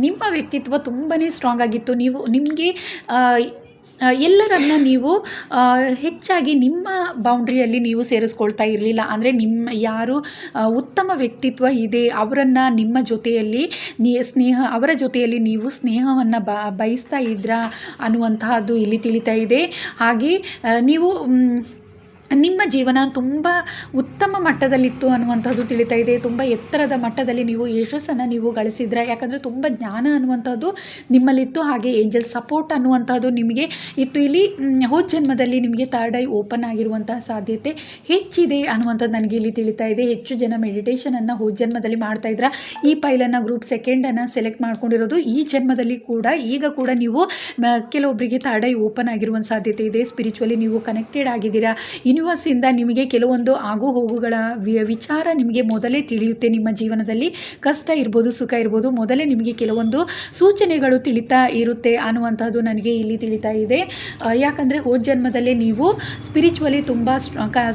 ನಿಮ್ಮ ವ್ಯಕ್ತಿತ್ವ ತುಂಬಾ ಸ್ಟ್ರಾಂಗ್ ಆಗಿತ್ತು. ನಿಮಗೆ ಎಲ್ಲರನ್ನ ನೀವು ಹೆಚ್ಚಾಗಿ ನಿಮ್ಮ ಬೌಂಡ್ರಿಯಲ್ಲಿ ನೀವು ಸೇರಿಸ್ಕೊಳ್ತಾ ಇರಲಿಲ್ಲ. ಅಂದರೆ ನಿಮ್ಮ ಯಾರು ಉತ್ತಮ ವ್ಯಕ್ತಿತ್ವ ಇದೆ ಅವರನ್ನು ನಿಮ್ಮ ಜೊತೆಯಲ್ಲಿ ಅವರ ಜೊತೆಯಲ್ಲಿ ನೀವು ಸ್ನೇಹವನ್ನು ಬಯಸ್ತಾ ಇದ್ರಾ ಅನ್ನುವಂತಹದ್ದು ಇಲ್ಲಿ ತಿಳಿತಾ ಇದೆ. ಹಾಗೆ ನೀವು ನಿಮ್ಮ ಜೀವನ ತುಂಬ ಉತ್ತಮ ಮಟ್ಟದಲ್ಲಿತ್ತು ಅನ್ನುವಂಥದ್ದು ತಿಳಿತಾ ಇದೆ. ತುಂಬ ಎತ್ತರದ ಮಟ್ಟದಲ್ಲಿ ನೀವು ಯಶಸ್ಸನ್ನು ನೀವು ಗಳಿಸಿದ್ರ, ಯಾಕಂದರೆ ತುಂಬ ಜ್ಞಾನ ಅನ್ನುವಂಥದ್ದು ನಿಮ್ಮಲ್ಲಿತ್ತು. ಹಾಗೆ ಏಂಜಲ್ ಸಪೋರ್ಟ್ ಅನ್ನುವಂಥದ್ದು ನಿಮಗೆ ಇತ್ತು. ಇಲ್ಲಿ ಹೋದ ಜನ್ಮದಲ್ಲಿ ನಿಮಗೆ ಥರ್ಡ್ ಐ ಓಪನ್ ಆಗಿರುವಂತಹ ಸಾಧ್ಯತೆ ಹೆಚ್ಚಿದೆ ಅನ್ನುವಂಥದ್ದು ನನಗೆ ಇಲ್ಲಿ ತಿಳಿತಾ ಇದೆ. ಹೆಚ್ಚು ಜನ ಮೆಡಿಟೇಷನನ್ನು ಹೋದ ಜನ್ಮದಲ್ಲಿ ಮಾಡ್ತಾ ಇದ್ರ, ಈ ಪೈಲನ್ನು ಗ್ರೂಪ್ ಸೆಕೆಂಡನ್ನು ಸೆಲೆಕ್ಟ್ ಮಾಡ್ಕೊಂಡಿರೋದು ಈ ಜನ್ಮದಲ್ಲಿ ಕೂಡ ಈಗ ಕೂಡ ನೀವು ಕೆಲವೊಬ್ಬರಿಗೆ ಥರ್ಡ್ ಐ ಓಪನ್ ಆಗಿರುವಂಥ ಸಾಧ್ಯತೆ ಇದೆ. ಸ್ಪಿರಿಚುವಲಿ ನೀವು ಕನೆಕ್ಟೆಡ್ ಆಗಿದ್ದೀರಾ. ಯೂನಿವರ್ಸಿಂದ ನಿಮಗೆ ಕೆಲವೊಂದು ಆಗು ಹೋಗುಗಳ ವಿಚಾರ ನಿಮಗೆ ಮೊದಲೇ ತಿಳಿಯುತ್ತೆ. ನಿಮ್ಮ ಜೀವನದಲ್ಲಿ ಕಷ್ಟ ಇರ್ಬೋದು ಸುಖ ಇರ್ಬೋದು ಮೊದಲೇ ನಿಮಗೆ ಕೆಲವೊಂದು ಸೂಚನೆಗಳು ತಿಳಿತಾ ಇರುತ್ತೆ ಅನ್ನುವಂಥದ್ದು ನನಗೆ ಇಲ್ಲಿ ತಿಳಿತಾ ಇದೆ. ಯಾಕಂದರೆ ಹೋದ ಜನ್ಮದಲ್ಲೇ ನೀವು ಸ್ಪಿರಿಚುವಲಿ ತುಂಬ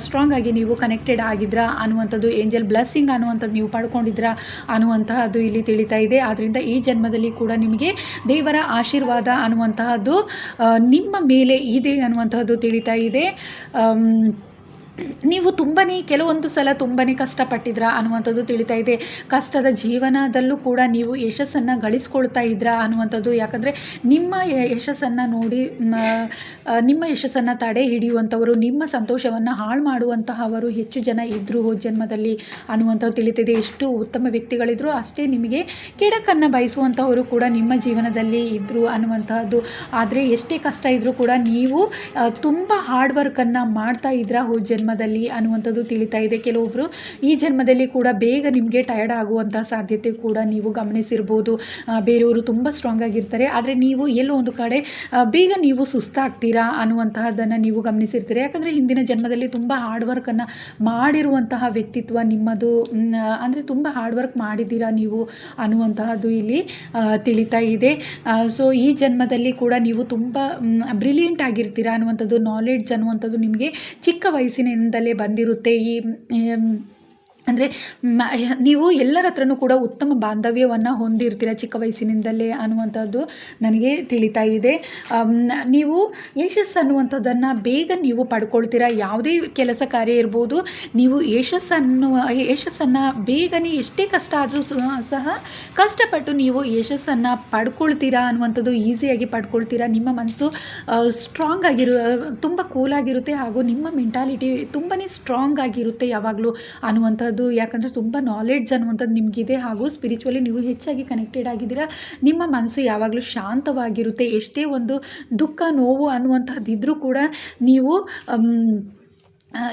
ಸ್ಟ್ರಾಂಗ್ ಆಗಿ ನೀವು ಕನೆಕ್ಟೆಡ್ ಆಗಿದ್ರಾ ಅನ್ನುವಂಥದ್ದು, ಏಂಜಲ್ ಬ್ಲೆಸ್ಸಿಂಗ್ ಅನ್ನುವಂಥದ್ದು ನೀವು ಪಡ್ಕೊಂಡಿದ್ರಾ ಅನ್ನುವಂತಹದ್ದು ಇಲ್ಲಿ ತಿಳಿತಾ ಇದೆ. ಆದ್ದರಿಂದ ಈ ಜನ್ಮದಲ್ಲಿ ಕೂಡ ನಿಮಗೆ ದೇವರ ಆಶೀರ್ವಾದ ಅನ್ನುವಂತಹದ್ದು ನಿಮ್ಮ ಮೇಲೆ ಇದೆ ಅನ್ನುವಂತಹದ್ದು ತಿಳಿತಾ ಇದೆ. ನೀವು ಕೆಲವೊಂದು ಸಲ ತುಂಬಾ ಕಷ್ಟಪಟ್ಟಿದ್ರಾ ಅನ್ನುವಂಥದ್ದು ತಿಳಿತಾ ಇದೆ. ಕಷ್ಟದ ಜೀವನದಲ್ಲೂ ಕೂಡ ನೀವು ಯಶಸ್ಸನ್ನು ಗಳಿಸ್ಕೊಳ್ತಾ ಇದ್ರಾ ಅನ್ನುವಂಥದ್ದು, ಯಾಕಂದರೆ ನಿಮ್ಮ ಯಶಸ್ಸನ್ನು ನೋಡಿ ನಿಮ್ಮ ಯಶಸ್ಸನ್ನು ತಡೆ ಹಿಡಿಯುವಂಥವರು, ನಿಮ್ಮ ಸಂತೋಷವನ್ನು ಹಾಳು ಮಾಡುವಂತಹವರು ಹೆಚ್ಚು ಜನ ಇದ್ದರು ಹೋದ ಜನ್ಮದಲ್ಲಿ ಅನ್ನುವಂಥದ್ದು ತಿಳಿತಿದೆ. ಎಷ್ಟು ಉತ್ತಮ ವ್ಯಕ್ತಿಗಳಿದ್ರು ಅಷ್ಟೇ ನಿಮಗೆ ಕೆಡಕನ್ನು ಬಯಸುವಂಥವರು ಕೂಡ ನಿಮ್ಮ ಜೀವನದಲ್ಲಿ ಇದ್ದರು ಅನ್ನುವಂತಹದ್ದು. ಆದರೆ ಎಷ್ಟೇ ಕಷ್ಟ ಇದ್ದರೂ ಕೂಡ ನೀವು ತುಂಬ ಹಾರ್ಡ್ ವರ್ಕನ್ನು ಮಾಡ್ತಾ ಇದ್ರಾ ಹೋದ ಜನ್ಮದಲ್ಲಿ ಅನ್ನುವಂಥದ್ದು ತಿಳಿತಾ ಇದೆ. ಕೆಲವೊಬ್ಬರು ಈ ಜನ್ಮದಲ್ಲಿ ಕೂಡ ಬೇಗ ನಿಮಗೆ ಟಯರ್ಡ್ ಆಗುವಂಥ ಸಾಧ್ಯತೆ ಕೂಡ ನೀವು ಗಮನಿಸಿರ್ಬೋದು. ಬೇರೆಯವರು ತುಂಬ ಸ್ಟ್ರಾಂಗ್ ಆಗಿರ್ತಾರೆ, ಆದರೆ ನೀವು ಎಲ್ಲೋ ಒಂದು ಕಡೆ ಬೇಗ ನೀವು ಸುಸ್ತಾಗ್ತೀರಾ ಅನ್ನುವಂತಹದ್ದನ್ನು ನೀವು ಗಮನಿಸಿರ್ತೀರಿ. ಯಾಕಂದರೆ ಹಿಂದಿನ ಜನ್ಮದಲ್ಲಿ ತುಂಬ ಹಾರ್ಡ್ ವರ್ಕನ್ನು ಮಾಡಿರುವಂತಹ ವ್ಯಕ್ತಿತ್ವ ನಿಮ್ಮದು, ಅಂದರೆ ತುಂಬ ಹಾರ್ಡ್ ವರ್ಕ್ ಮಾಡಿದ್ದೀರಾ ನೀವು ಅನ್ನುವಂತಹದ್ದು ಇಲ್ಲಿ ತಿಳಿತಾ ಇದೆ. ಸೊ ಈ ಜನ್ಮದಲ್ಲಿ ಕೂಡ ನೀವು ತುಂಬ ಬ್ರಿಲಿಯಂಟ್ ಆಗಿರ್ತೀರಾ ಅನ್ನುವಂಥದ್ದು, ನಾಲೆಡ್ಜ್ ಅನ್ನುವಂಥದ್ದು ನಿಮಗೆ ಚಿಕ್ಕ ವಯಸ್ಸಿನಿಂದಲೇ ಬಂದಿರುತ್ತೆ. ಅಂದರೆ ನೀವು ಎಲ್ಲರ ಹತ್ರನೂ ಕೂಡ ಉತ್ತಮ ಬಾಂಧವ್ಯವನ್ನು ಹೊಂದಿರ್ತೀರ ಚಿಕ್ಕ ವಯಸ್ಸಿನಿಂದಲೇ ಅನ್ನುವಂಥದ್ದು ನನಗೆ ತಿಳಿತಾ ಇದೆ. ನೀವು ಯಶಸ್ಸು ಅನ್ನುವಂಥದ್ದನ್ನು ಬೇಗ ನೀವು ಪಡ್ಕೊಳ್ತೀರಾ. ಯಾವುದೇ ಕೆಲಸ ಕಾರ್ಯ ಇರ್ಬೋದು, ನೀವು ಯಶಸ್ಸನ್ನು ಬೇಗನೆ ಎಷ್ಟೇ ಕಷ್ಟ ಆದರೂ ಸಹ ಕಷ್ಟಪಟ್ಟು ನೀವು ಯಶಸ್ಸನ್ನು ಪಡ್ಕೊಳ್ತೀರಾ ಅನ್ನುವಂಥದ್ದು, ಈಸಿಯಾಗಿ ಪಡ್ಕೊಳ್ತೀರಾ. ನಿಮ್ಮ ಮನಸ್ಸು ಸ್ಟ್ರಾಂಗ್ ತುಂಬ ಕೂಲಾಗಿರುತ್ತೆ, ಹಾಗೂ ನಿಮ್ಮ ಮೆಂಟಾಲಿಟಿ ತುಂಬಾ ಸ್ಟ್ರಾಂಗ್ ಆಗಿರುತ್ತೆ ಯಾವಾಗಲೂ ಅನ್ನುವಂಥದ್ದು. ಯಾಕಂದರೆ ತುಂಬ ನಾಲೆಡ್ಜ್ ಅನ್ನುವಂಥದ್ದು ನಿಮಗಿದೆ, ಹಾಗೂ ಸ್ಪಿರಿಚುವಲಿ ನೀವು ಹೆಚ್ಚಾಗಿ ಕನೆಕ್ಟೆಡ್ ಆಗಿದ್ದೀರಾ. ನಿಮ್ಮ ಮನಸ್ಸು ಯಾವಾಗಲೂ ಶಾಂತವಾಗಿರುತ್ತೆ. ಎಷ್ಟೇ ಒಂದು ದುಃಖ ನೋವು ಅನ್ನುವಂಥದ್ದು ಇದ್ದರೂ ಕೂಡ ನೀವು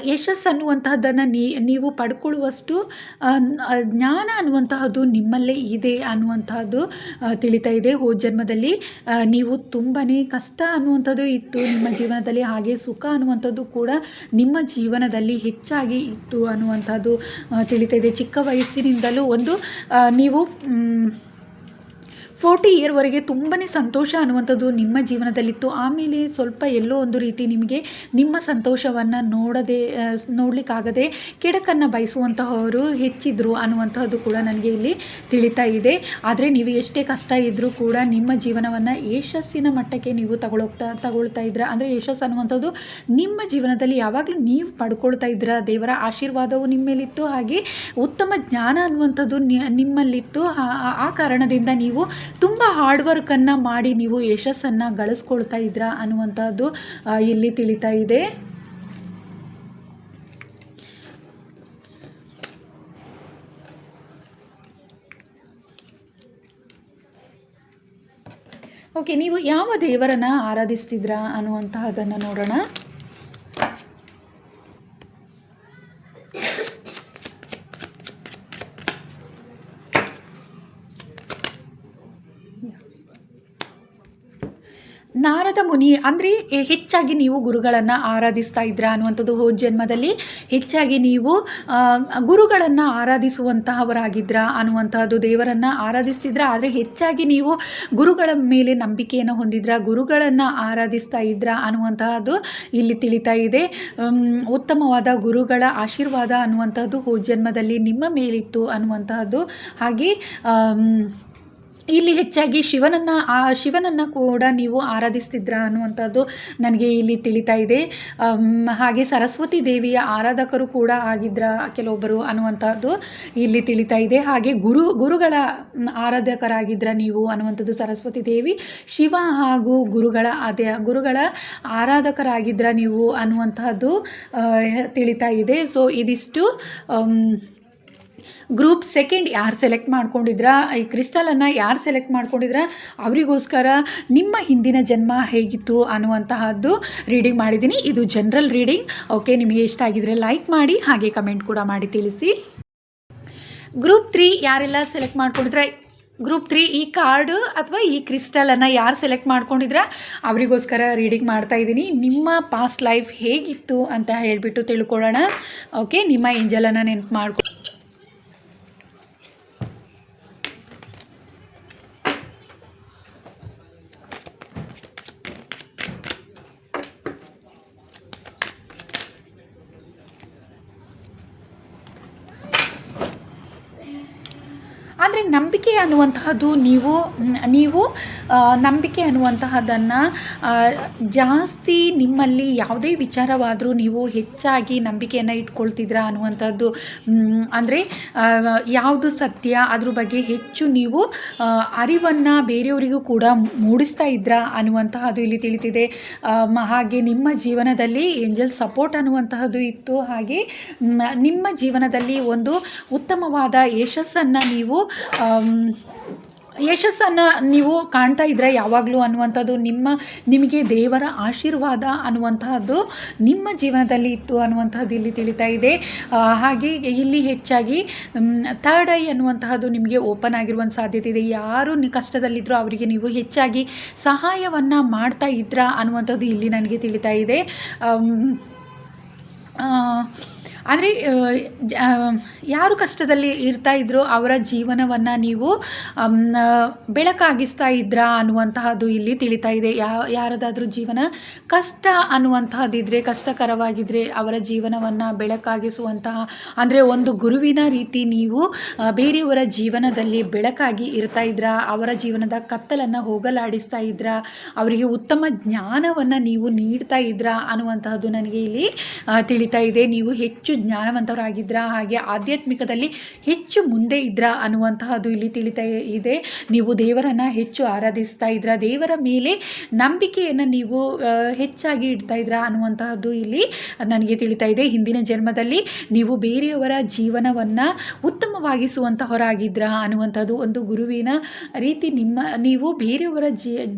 ಯಶಸ್ಸು ಅನ್ನುವಂತಹದ್ದನ್ನು ನೀವು ಪಡ್ಕೊಳ್ಳುವಷ್ಟು ಜ್ಞಾನ ಅನ್ನುವಂತಹದ್ದು ನಿಮ್ಮಲ್ಲೇ ಇದೆ ಅನ್ನುವಂತಹದ್ದು ತಿಳಿತಾ ಇದೆ. ಹೋದ ಜನ್ಮದಲ್ಲಿ ನೀವು ತುಂಬಾ ಕಷ್ಟ ಅನ್ನುವಂಥದ್ದು ಇತ್ತು ನಿಮ್ಮ ಜೀವನದಲ್ಲಿ, ಹಾಗೆ ಸುಖ ಅನ್ನುವಂಥದ್ದು ಕೂಡ ನಿಮ್ಮ ಜೀವನದಲ್ಲಿ ಹೆಚ್ಚಾಗಿ ಇತ್ತು ಅನ್ನುವಂಥದ್ದು ತಿಳಿತಾ ಇದೆ. ಚಿಕ್ಕ ವಯಸ್ಸಿನಿಂದಲೂ ಒಂದು ನೀವು 40 ಇಯರ್ವರೆಗೆ ತುಂಬಾ ಸಂತೋಷ ಅನ್ನುವಂಥದ್ದು ನಿಮ್ಮ ಜೀವನದಲ್ಲಿತ್ತು. ಆಮೇಲೆ ಸ್ವಲ್ಪ ಎಲ್ಲೋ ಒಂದು ರೀತಿ ನಿಮಗೆ ನಿಮ್ಮ ಸಂತೋಷವನ್ನು ನೋಡಲಿಕ್ಕಾಗದೆ ಕೆಡಕನ್ನು ಬಯಸುವಂತಹವರು ಹೆಚ್ಚಿದ್ರು ಅನ್ನುವಂತಹದ್ದು ಕೂಡ ನನಗೆ ಇಲ್ಲಿ ತಿಳಿತಾ ಇದೆ. ಆದರೆ ನೀವು ಎಷ್ಟೇ ಕಷ್ಟ ಇದ್ದರೂ ಕೂಡ ನಿಮ್ಮ ಜೀವನವನ್ನು ಯಶಸ್ಸಿನ ಮಟ್ಟಕ್ಕೆ ನೀವು ತಗೊಳ್ತಾ ಇದ್ರ, ಅಂದರೆ ಯಶಸ್ಸು ಅನ್ನುವಂಥದ್ದು ನಿಮ್ಮ ಜೀವನದಲ್ಲಿ ಯಾವಾಗಲೂ ನೀವು ಪಡ್ಕೊಳ್ತಾ ಇದ್ರ. ದೇವರ ಆಶೀರ್ವಾದವು ನಿಮ್ಮ ಮೇಲಿತ್ತು, ಹಾಗೆ ಉತ್ತಮ ಜ್ಞಾನ ಅನ್ನುವಂಥದ್ದು ನಿಮ್ಮಲ್ಲಿತ್ತು. ಆ ಕಾರಣದಿಂದ ನೀವು ತುಂಬ ಹಾರ್ಡ್ ವರ್ಕನ್ನು ಮಾಡಿ ನೀವು ಯಶಸ್ಸನ್ನು ಗಳಿಸ್ಕೊಳ್ತಾ ಇದ್ರ ಅನ್ನುವಂಥದ್ದು ಇಲ್ಲಿ ತಿಳಿತಾ ಇದೆ. ಓಕೆ, ನೀವು ಯಾವ ದೇವರನ್ನು ಆರಾಧಿಸ್ತಿದ್ರಾ ಅನ್ನುವಂತಹದನ್ನು ನೋಡೋಣ. ನಾರದ ಮುನಿ ಅಂದರೆ ಹೆಚ್ಚಾಗಿ ನೀವು ಗುರುಗಳನ್ನು ಆರಾಧಿಸ್ತಾ ಇದ್ರ ಅನ್ನುವಂಥದ್ದು. ಹೋದ ಜನ್ಮದಲ್ಲಿ ಹೆಚ್ಚಾಗಿ ನೀವು ಗುರುಗಳನ್ನು ಆರಾಧಿಸುವಂತಹವರಾಗಿದ್ರ ಅನ್ನುವಂತಹದ್ದು. ದೇವರನ್ನು ಆರಾಧಿಸ್ತಿದ್ರ, ಆದರೆ ಹೆಚ್ಚಾಗಿ ನೀವು ಗುರುಗಳ ಮೇಲೆ ನಂಬಿಕೆಯನ್ನು ಹೊಂದಿದ್ರ, ಗುರುಗಳನ್ನು ಆರಾಧಿಸ್ತಾ ಇದ್ರ ಅನ್ನುವಂತಹದ್ದು ಇಲ್ಲಿ ತಿಳಿತಾ ಇದೆ. ಉತ್ತಮವಾದ ಗುರುಗಳ ಆಶೀರ್ವಾದ ಅನ್ನುವಂಥದ್ದು ಹೋದ ಜನ್ಮದಲ್ಲಿ ನಿಮ್ಮ ಮೇಲಿತ್ತು ಅನ್ನುವಂತಹದ್ದು. ಹಾಗೆ ಇಲ್ಲಿ ಹೆಚ್ಚಾಗಿ ಶಿವನನ್ನು ಕೂಡ ನೀವು ಆರಾಧಿಸ್ತಿದ್ರ ಅನ್ನುವಂಥದ್ದು ನನಗೆ ಇಲ್ಲಿ ತಿಳಿತಾ ಇದೆ. ಹಾಗೆ ಸರಸ್ವತಿ ದೇವಿಯ ಆರಾಧಕರು ಕೂಡ ಆಗಿದ್ರ ಕೆಲವೊಬ್ಬರು ಅನ್ನುವಂಥದ್ದು ಇಲ್ಲಿ ತಿಳಿತಾ ಇದೆ. ಹಾಗೆ ಗುರುಗಳ ಆರಾಧಕರಾಗಿದ್ರ ನೀವು ಅನ್ನುವಂಥದ್ದು. ಸರಸ್ವತಿ ದೇವಿ, ಶಿವ ಹಾಗೂ ಗುರುಗಳ ಆರಾಧಕರಾಗಿದ್ರ ನೀವು ಅನ್ನುವಂತಹದ್ದು ತಿಳಿತಾ ಇದೆ. ಸೊ ಇದಿಷ್ಟು ಗ್ರೂಪ್ ಸೆಕೆಂಡ್ ಯಾರು ಸೆಲೆಕ್ಟ್ ಮಾಡ್ಕೊಂಡಿದ್ರ, ಈ ಕ್ರಿಸ್ಟಲನ್ನು ಯಾರು ಸೆಲೆಕ್ಟ್ ಮಾಡ್ಕೊಂಡಿದ್ರ ಅವರಿಗೋಸ್ಕರ ನಿಮ್ಮ ಹಿಂದಿನ ಜನ್ಮ ಹೇಗಿತ್ತು ಅನ್ನುವಂತಹದ್ದು ರೀಡಿಂಗ್ ಮಾಡಿದ್ದೀನಿ. ಇದು ಜನರಲ್ ರೀಡಿಂಗ್. ಓಕೆ, ನಿಮಗೆ ಇಷ್ಟ ಆಗಿದ್ರೆ ಲೈಕ್ ಮಾಡಿ, ಹಾಗೆ ಕಮೆಂಟ್ ಕೂಡ ಮಾಡಿ ತಿಳಿಸಿ. ಗ್ರೂಪ್ 3 ಯಾರೆಲ್ಲ ಸೆಲೆಕ್ಟ್ ಮಾಡ್ಕೊಂಡಿದ್ರೆ, ಗ್ರೂಪ್ 3 ಈ ಕಾರ್ಡು ಅಥವಾ ಈ ಕ್ರಿಸ್ಟಲನ್ನು ಯಾರು ಸೆಲೆಕ್ಟ್ ಮಾಡ್ಕೊಂಡಿದ್ರ ಅವರಿಗೋಸ್ಕರ ರೀಡಿಂಗ್ ಮಾಡ್ತಾ ಇದ್ದೀನಿ. ನಿಮ್ಮ ಪಾಸ್ಟ್ ಲೈಫ್ ಹೇಗಿತ್ತು ಅಂತ ಹೇಳಿಬಿಟ್ಟು ತಿಳ್ಕೊಳ್ಳೋಣ. ಓಕೆ, ನಿಮ್ಮ ಏಂಜಲನ್ನು ನೆನಪು ಮಾಡ್ಕೊಂಡು ಅಂದರೆ ನಂಬಿಕೆ ಅನ್ನುವಂತಹದ್ದು ನೀವು ನಂಬಿಕೆ ಅನ್ನುವಂತಹದ್ದನ್ನು ಜಾಸ್ತಿ ನಿಮ್ಮಲ್ಲಿ ಯಾವುದೇ ವಿಚಾರವಾದರೂ ನೀವು ಹೆಚ್ಚಾಗಿ ನಂಬಿಕೆಯನ್ನು ಇಟ್ಕೊಳ್ತಿದ್ರ ಅನ್ನುವಂಥದ್ದು. ಅಂದರೆ ಯಾವುದು ಸತ್ಯ ಅದ್ರ ಬಗ್ಗೆ ಹೆಚ್ಚು ನೀವು ಅರಿವನ್ನು ಬೇರೆಯವರಿಗೂ ಕೂಡ ಮೂಡಿಸ್ತಾ ಇದ್ರ ಅನ್ನುವಂತಹದ್ದು ಇಲ್ಲಿ ತಿಳಿತಿದೆ. ಹಾಗೆ ನಿಮ್ಮ ಜೀವನದಲ್ಲಿ ಏಂಜಲ್ ಸಪೋರ್ಟ್ ಅನ್ನುವಂತಹದ್ದು ಇತ್ತು. ಹಾಗೆ ನಿಮ್ಮ ಜೀವನದಲ್ಲಿ ಒಂದು ಉತ್ತಮವಾದ ಯಶಸ್ಸನ್ನು ನೀವು ಕಾಣ್ತಾ ಇದ್ರೆ ಯಾವಾಗಲೂ ಅನ್ನುವಂಥದ್ದು. ನಿಮಗೆ ದೇವರ ಆಶೀರ್ವಾದ ಅನ್ನುವಂತಹದ್ದು ನಿಮ್ಮ ಜೀವನದಲ್ಲಿ ಇತ್ತು ಅನ್ನುವಂಥದ್ದು ಇಲ್ಲಿ ತಿಳಿತಾ ಇದೆ. ಹಾಗೆ ಇಲ್ಲಿ ಹೆಚ್ಚಾಗಿ ಥರ್ಡ್ ಐ ಅನ್ನುವಂತಹದ್ದು ನಿಮಗೆ ಓಪನ್ ಆಗಿರುವಂಥ ಸಾಧ್ಯತೆ ಇದೆ. ಯಾರು ಕಷ್ಟದಲ್ಲಿದ್ದರೋ ಅವರಿಗೆ ನೀವು ಹೆಚ್ಚಾಗಿ ಸಹಾಯವನ್ನು ಮಾಡ್ತಾ ಇದ್ರ ಅನ್ನುವಂಥದ್ದು ಇಲ್ಲಿ ನನಗೆ ತಿಳಿತಾ ಇದೆ. ಅಂದರೆ ಯಾರು ಕಷ್ಟದಲ್ಲಿ ಇರ್ತಾ ಇದ್ರೋ ಅವರ ಜೀವನವನ್ನು ನೀವು ಬೆಳಕಾಗಿಸ್ತಾ ಇದ್ರ ಅನ್ನುವಂತಹದ್ದು ಇಲ್ಲಿ ತಿಳಿತಾ ಇದೆ. ಯಾರದಾದ್ರೂ ಜೀವನ ಕಷ್ಟ ಅನ್ನುವಂತಹದ್ದಿದ್ರೆ, ಕಷ್ಟಕರವಾಗಿದ್ದರೆ ಅವರ ಜೀವನವನ್ನು ಬೆಳಕಾಗಿಸುವಂತಹ, ಅಂದರೆ ಒಂದು ಗುರುವಿನ ರೀತಿ ನೀವು ಬೇರೆಯವರ ಜೀವನದಲ್ಲಿ ಬೆಳಕಾಗಿ ಇರ್ತಾ ಇದ್ರ, ಅವರ ಜೀವನದ ಕತ್ತಲನ್ನು ಹೋಗಲಾಡಿಸ್ತಾ ಇದ್ರ, ಅವರಿಗೆ ಉತ್ತಮ ಜ್ಞಾನವನ್ನು ನೀವು ನೀಡ್ತಾ ಇದ್ರ ಅನ್ನುವಂತಹದ್ದು ನನಗೆ ಇಲ್ಲಿ ತಿಳಿತಾ ಇದೆ. ನೀವು ಹೆಚ್ಚು ಜ್ಞಾನವಂತರಾಗಿದ್ರ, ಹಾಗೆ ಆಧ್ಯಾತ್ಮಿಕದಲ್ಲಿ ಹೆಚ್ಚು ಮುಂದೆ ಇದ್ರ ಅನ್ನುವಂತಹದ್ದು ಇಲ್ಲಿ ತಿಳಿತಾ ಇದೆ. ನೀವು ದೇವರನ್ನು ಹೆಚ್ಚು ಆರಾಧಿಸ್ತಾ ಇದ್ರ, ದೇವರ ಮೇಲೆ ನಂಬಿಕೆಯನ್ನು ನೀವು ಹೆಚ್ಚಾಗಿ ಇಡ್ತಾ ಇದ್ರ ಅನ್ನುವಂತಹದ್ದು ಇಲ್ಲಿ ನನಗೆ ತಿಳಿತಾ ಇದೆ. ಹಿಂದಿನ ಜನ್ಮದಲ್ಲಿ ನೀವು ಬೇರೆಯವರ ಜೀವನವನ್ನು ಉತ್ತಮವಾಗಿಸುವಂತಹವರಾಗಿದ್ರ ಅನ್ನುವಂಥದ್ದು. ಒಂದು ಗುರುವಿನ ರೀತಿ ನೀವು ಬೇರೆಯವರ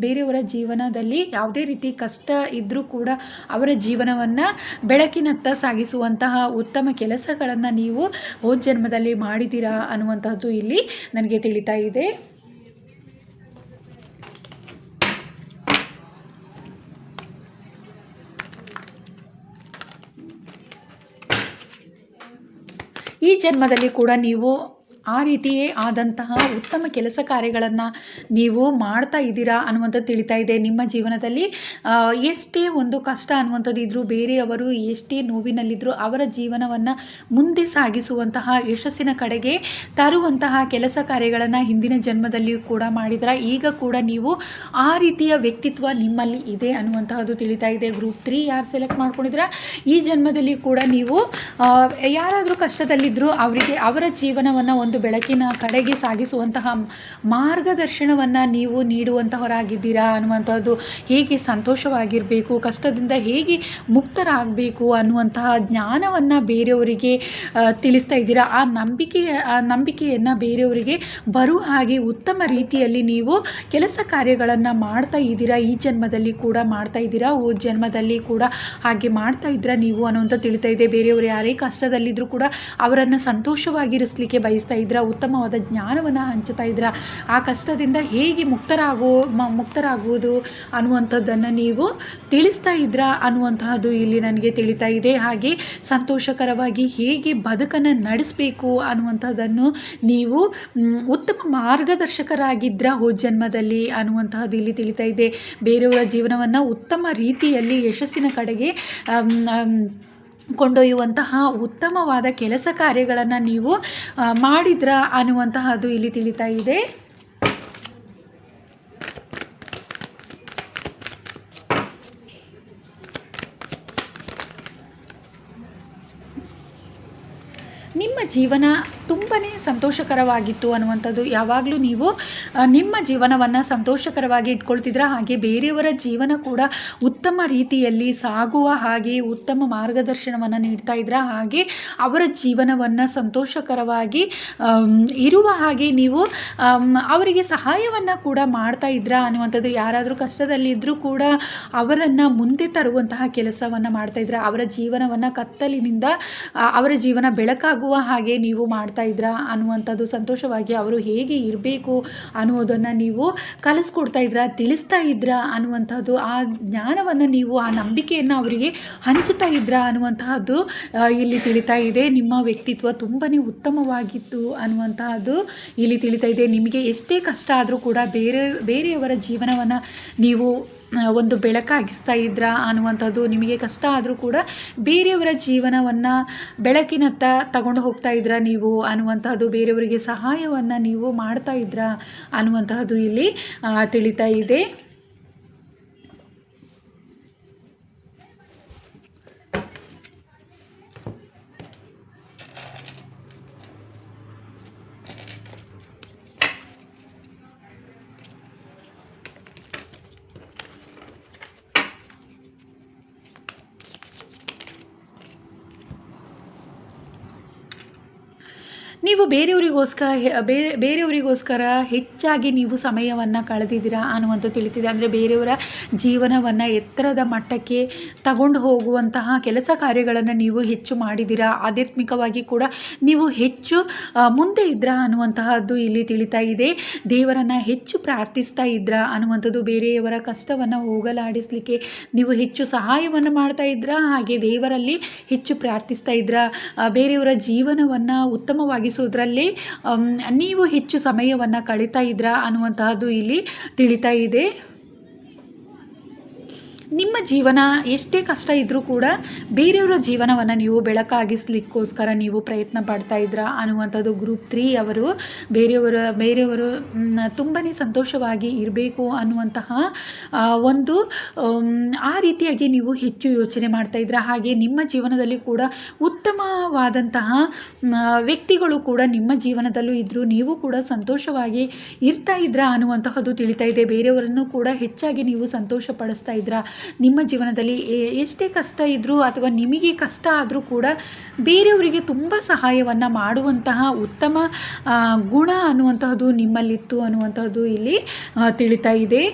ಜೀವನದಲ್ಲಿ ಯಾವುದೇ ರೀತಿ ಕಷ್ಟ ಇದ್ದರೂ ಕೂಡ ಅವರ ಜೀವನವನ್ನು ಬೆಳಕಿನತ್ತ ಸಾಗಿಸುವಂತಹ ಉತ್ತಮ ಕೆಲಸಗಳನ್ನು ನೀವು ಹೋದ ಜನ್ಮದಲ್ಲಿ ಮಾಡಿದ್ದೀರಾ ಅನ್ನುವಂಥದ್ದು ಇಲ್ಲಿ ನನಗೆ ತಿಳಿತಾ ಇದೆ. ಈ ಜನ್ಮದಲ್ಲಿ ಕೂಡ ನೀವು ಆ ರೀತಿಯೇ ಆದಂತಹ ಉತ್ತಮ ಕೆಲಸ ಕಾರ್ಯಗಳನ್ನು ನೀವು ಮಾಡ್ತಾ ಇದ್ದೀರಾ ಅನ್ನುವಂಥದ್ದು ತಿಳಿತಾ ಇದೆ. ನಿಮ್ಮ ಜೀವನದಲ್ಲಿ ಎಷ್ಟೇ ಒಂದು ಕಷ್ಟ ಅನ್ನುವಂಥದ್ದು ಇದ್ದರೂ, ಬೇರೆಯವರು ಎಷ್ಟೇ ನೋವಿನಲ್ಲಿದ್ದರೂ ಅವರ ಜೀವನವನ್ನು ಮುಂದೆ ಸಾಗಿಸುವಂತಹ, ಯಶಸ್ಸಿನ ಕಡೆಗೆ ತರುವಂತಹ ಕೆಲಸ ಕಾರ್ಯಗಳನ್ನು ಹಿಂದಿನ ಜನ್ಮದಲ್ಲಿಯೂ ಕೂಡ ಮಾಡಿದ್ರ. ಈಗ ಕೂಡ ನೀವು ಆ ರೀತಿಯ ವ್ಯಕ್ತಿತ್ವ ನಿಮ್ಮಲ್ಲಿ ಇದೆ ಅನ್ನುವಂತಹದ್ದು ತಿಳಿತಾ ಇದೆ. ಗ್ರೂಪ್ 3 ಯಾರು ಸೆಲೆಕ್ಟ್ ಮಾಡ್ಕೊಂಡಿದ್ರ, ಈ ಜನ್ಮದಲ್ಲಿ ಕೂಡ ನೀವು ಯಾರಾದರೂ ಕಷ್ಟದಲ್ಲಿದ್ದರೂ ಅವರ ಜೀವನವನ್ನು ಒಂದು ಬೆಳಕಿನ ಕಡೆಗೆ ಸಾಗಿಸುವಂತಹ ಮಾರ್ಗದರ್ಶನವನ್ನು ನೀವು ನೀಡುವಂತಹವರಾಗಿದ್ದೀರಾ ಅನ್ನುವಂಥದ್ದು. ಹೇಗೆ ಸಂತೋಷವಾಗಿರಬೇಕು, ಕಷ್ಟದಿಂದ ಹೇಗೆ ಮುಕ್ತರಾಗಬೇಕು ಅನ್ನುವಂತಹ ಜ್ಞಾನವನ್ನು ಬೇರೆಯವರಿಗೆ ತಿಳಿಸ್ತಾ ಇದ್ದೀರಾ. ಆ ನಂಬಿಕೆಯನ್ನು ಬೇರೆಯವರಿಗೆ ಬರುವ ಹಾಗೆ ಉತ್ತಮ ರೀತಿಯಲ್ಲಿ ನೀವು ಕೆಲಸ ಕಾರ್ಯಗಳನ್ನು ಮಾಡ್ತಾ ಇದ್ದೀರಾ. ಈ ಜನ್ಮದಲ್ಲಿ ಕೂಡ ಮಾಡ್ತಾ ಇದ್ದೀರಾ, ಹೋದ ಜನ್ಮದಲ್ಲಿ ಕೂಡ ಹಾಗೆ ಮಾಡ್ತಾ ಇದ್ದೀರಾ ನೀವು ಅನ್ನುವಂಥ ತಿಳಿತಾ ಇದೆ. ಬೇರೆಯವರು ಯಾರೇ ಕಷ್ಟದಲ್ಲಿದ್ದರೂ ಕೂಡ ಅವರನ್ನು ಸಂತೋಷವಾಗಿರಿಸಲಿಕ್ಕೆ ಬಯಸ್ತಾ ಇದ್ದೀರಾ, ಉತ್ತಮವಾದ ಜ್ಞಾನವನ್ನು ಹಂಚುತ್ತಾ ಇದ್ದೀರಾ. ಆ ಕಷ್ಟದಿಂದ ಹೇಗೆ ಮುಕ್ತರಾಗುವುದು ಅನ್ನುವಂಥದ್ದನ್ನು ನೀವು ತಿಳಿಸ್ತಾ ಇದ್ದೀರಾ ಅನ್ನುವಂತಹದ್ದು ಇಲ್ಲಿ ನನಗೆ ತಿಳಿತಾ ಇದೆ. ಹಾಗೆ ಸಂತೋಷಕರವಾಗಿ ಹೇಗೆ ಬದುಕನ್ನು ನಡೆಸಬೇಕು ಅನ್ನುವಂಥದ್ದನ್ನು ನೀವು ಉತ್ತಮ ಮಾರ್ಗದರ್ಶಕರಾಗಿದ್ದ ಹೋದ ಜನ್ಮದಲ್ಲಿ ಅನ್ನುವಂತಹದ್ದು ಇಲ್ಲಿ ತಿಳಿತಾ ಇದೆ. ಬೇರೆಯವರ ಜೀವನವನ್ನು ಉತ್ತಮ ರೀತಿಯಲ್ಲಿ ಯಶಸ್ಸಿನ ಕಡೆಗೆ ಕೊಂಡೊಯ್ಯುವಂತಹ ಉತ್ತಮವಾದ ಕೆಲಸ ಕಾರ್ಯಗಳನ್ನು ನೀವು ಮಾಡಿದ್ರ ಅನ್ನುವಂತಹದ್ದು ಇಲ್ಲಿ ತಿಳಿತಾ ಇದೆ. ನಿಮ್ಮ ಜೀವನ ತುಂಬಾ ಸಂತೋಷಕರವಾಗಿತ್ತು ಅನ್ನುವಂಥದ್ದು. ಯಾವಾಗಲೂ ನೀವು ನಿಮ್ಮ ಜೀವನವನ್ನು ಸಂತೋಷಕರವಾಗಿ ಇಟ್ಕೊಳ್ತಿದ್ರ. ಹಾಗೆ ಬೇರೆಯವರ ಜೀವನ ಕೂಡ ಉತ್ತಮ ರೀತಿಯಲ್ಲಿ ಸಾಗುವ ಹಾಗೆ ಉತ್ತಮ ಮಾರ್ಗದರ್ಶನವನ್ನು ನೀಡ್ತಾ ಇದ್ರ. ಹಾಗೆ ಅವರ ಜೀವನವನ್ನು ಸಂತೋಷಕರವಾಗಿ ಇರುವ ಹಾಗೆ ನೀವು ಅವರಿಗೆ ಸಹಾಯವನ್ನು ಕೂಡ ಮಾಡ್ತಾ ಇದ್ರ ಅನ್ನುವಂಥದ್ದು. ಯಾರಾದರೂ ಕಷ್ಟದಲ್ಲಿದ್ದರೂ ಕೂಡ ಅವರನ್ನು ಮುಂದೆ ತರುವಂತಹ ಕೆಲಸವನ್ನು ಮಾಡ್ತಾ ಇದ್ರ. ಅವರ ಜೀವನವನ್ನು ಕತ್ತಲಿನಿಂದ ಅವರ ಜೀವನ ಬೆಳಕಾಗುವ ಹಾಗೆ ನೀವು ಮಾಡ್ತಾ ಇದ್ರ ಅನ್ನುವಂಥದ್ದು. ಸಂತೋಷವಾಗಿ ಅವರು ಹೇಗೆ ಇರಬೇಕು ಅನ್ನೋದನ್ನು ನೀವು ಕಲಿಸ್ಕೊಡ್ತಾ ಇದ್ರ, ತಿಳಿಸ್ತಾ ಇದ್ರ ಅನ್ನುವಂಥದ್ದು. ಆ ಜ್ಞಾನವನ್ನು ನೀವು, ಆ ನಂಬಿಕೆಯನ್ನು ಅವರಿಗೆ ಹಂಚುತ್ತಾ ಇದ್ರ ಅನ್ನುವಂತಹದ್ದು ಇಲ್ಲಿ ತಿಳಿತಾ ಇದೆ. ನಿಮ್ಮ ವ್ಯಕ್ತಿತ್ವ ತುಂಬಾ ಉತ್ತಮವಾಗಿತ್ತು ಅನ್ನುವಂತಹದ್ದು ಇಲ್ಲಿ ತಿಳಿತಾ ಇದೆ. ನಿಮಗೆ ಎಷ್ಟೇ ಕಷ್ಟ ಆದರೂ ಕೂಡ ಬೇರೆಯವರ ಜೀವನವನ್ನು ನೀವು ಒಂದು ಬೆಳಕಾಗಿಸ್ತಾ ಇದ್ರ ಅನ್ನುವಂಥದ್ದು. ನಿಮಗೆ ಕಷ್ಟ ಆದರೂ ಕೂಡ ಬೇರೆಯವರ ಜೀವನವನ್ನು ಬೆಳಕಿನತ್ತ ತಗೊಂಡು ಹೋಗ್ತಾ ಇದ್ರ ನೀವು ಅನ್ನುವಂತಹದ್ದು. ಬೇರೆಯವರಿಗೆ ಸಹಾಯವನ್ನು ನೀವು ಮಾಡ್ತಾ ಇದ್ರ ಅನ್ನುವಂತಹದ್ದು ಇಲ್ಲಿ ತಿಳಿತಾ ಇದೆ. ನೀವು ಬೇರೆಯವರಿಗೋಸ್ಕರ ಹೆಚ್ಚಾಗಿ ನೀವು ಸಮಯವನ್ನು ಕಳೆದಿದ್ದೀರಾ ಅನ್ನುವಂಥ ತಿಳಿತಿದೆ. ಅಂದರೆ ಬೇರೆಯವರ ಜೀವನವನ್ನು ಎತ್ತರದ ಮಟ್ಟಕ್ಕೆ ತಗೊಂಡು ಹೋಗುವಂತಹ ಕೆಲಸ ಕಾರ್ಯಗಳನ್ನು ನೀವು ಹೆಚ್ಚು ಮಾಡಿದ್ದೀರಾ. ಆಧ್ಯಾತ್ಮಿಕವಾಗಿ ಕೂಡ ನೀವು ಹೆಚ್ಚು ಮುಂದೆ ಇದ್ರಾ ಅನ್ನುವಂತಹದ್ದು ಇಲ್ಲಿ ತಿಳಿತಾ ಇದೆ. ದೇವರನ್ನು ಹೆಚ್ಚು ಪ್ರಾರ್ಥಿಸ್ತಾ ಇದ್ರಾ ಅನ್ನುವಂಥದ್ದು. ಬೇರೆಯವರ ಕಷ್ಟವನ್ನು ಹೋಗಲಾಡಿಸಲಿಕ್ಕೆ ನೀವು ಹೆಚ್ಚು ಸಹಾಯವನ್ನು ಮಾಡ್ತಾ ಇದ್ರಾ. ಹಾಗೆ ದೇವರಲ್ಲಿ ಹೆಚ್ಚು ಪ್ರಾರ್ಥಿಸ್ತಾ ಇದ್ರಾ. ಬೇರೆಯವರ ಜೀವನವನ್ನು ಉತ್ತಮವಾಗಿಸುವುದರಲ್ಲಿ ನೀವು ಹೆಚ್ಚು ಸಮಯವನ್ನು ಕಳೀತಾ ಇದ್ರಾ ಅನ್ನುವಂತಹದ್ದು ಇಲ್ಲಿ ತಿಳಿತಾ ಇದೆ. ನಿಮ್ಮ ಜೀವನ ಎಷ್ಟೇ ಕಷ್ಟ ಇದ್ದರೂ ಕೂಡ ಬೇರೆಯವರ ಜೀವನವನ್ನು ನೀವು ಬೆಳಕಾಗಿಸ್ಲಿಕ್ಕೋಸ್ಕರ ನೀವು ಪ್ರಯತ್ನ ಪಡ್ತಾ ಇದ್ರ ಅನ್ನುವಂಥದ್ದು. ಗ್ರೂಪ್ 3 ಅವರು ಬೇರೆಯವರು ತುಂಬಾ ಸಂತೋಷವಾಗಿ ಇರಬೇಕು ಅನ್ನುವಂತಹ ಒಂದು ಆ ರೀತಿಯಾಗಿ ನೀವು ಹೆಚ್ಚು ಯೋಚನೆ ಮಾಡ್ತಾ ಇದ್ರ. ಹಾಗೆ ನಿಮ್ಮ ಜೀವನದಲ್ಲಿ ಕೂಡ ಉತ್ತಮವಾದಂತಹ ವ್ಯಕ್ತಿಗಳು ಕೂಡ ನಿಮ್ಮ ಜೀವನದಲ್ಲೂ ಇದ್ದರೂ ನೀವು ಕೂಡ ಸಂತೋಷವಾಗಿ ಇರ್ತಾ ಇದ್ರ ಅನ್ನುವಂತಹದ್ದು ತಿಳಿತಾ ಇದೆ. ಬೇರೆಯವರನ್ನು ಕೂಡ ಹೆಚ್ಚಾಗಿ ನೀವು ಸಂತೋಷ ಪಡಿಸ್ತಾ ಇದ್ರ. ನಿಮ್ಮ ಜೀವನದಲ್ಲಿ ಎಷ್ಟೇ ಕಷ್ಟ ಇದ್ದರೂ ಅಥವಾ ನಿಮಗೆ ಕಷ್ಟ ಆದರೂ ಕೂಡ ಬೇರೆಯವರಿಗೆ ತುಂಬ ಸಹಾಯವನ್ನು ಮಾಡುವಂತಹ ಉತ್ತಮ ಗುಣ ಅನ್ನುವಂತಹದ್ದು ನಿಮ್ಮಲ್ಲಿತ್ತು ಅನ್ನುವಂತಹದ್ದು ಇಲ್ಲಿ ತಿಳಿತಾ ಇದೆ.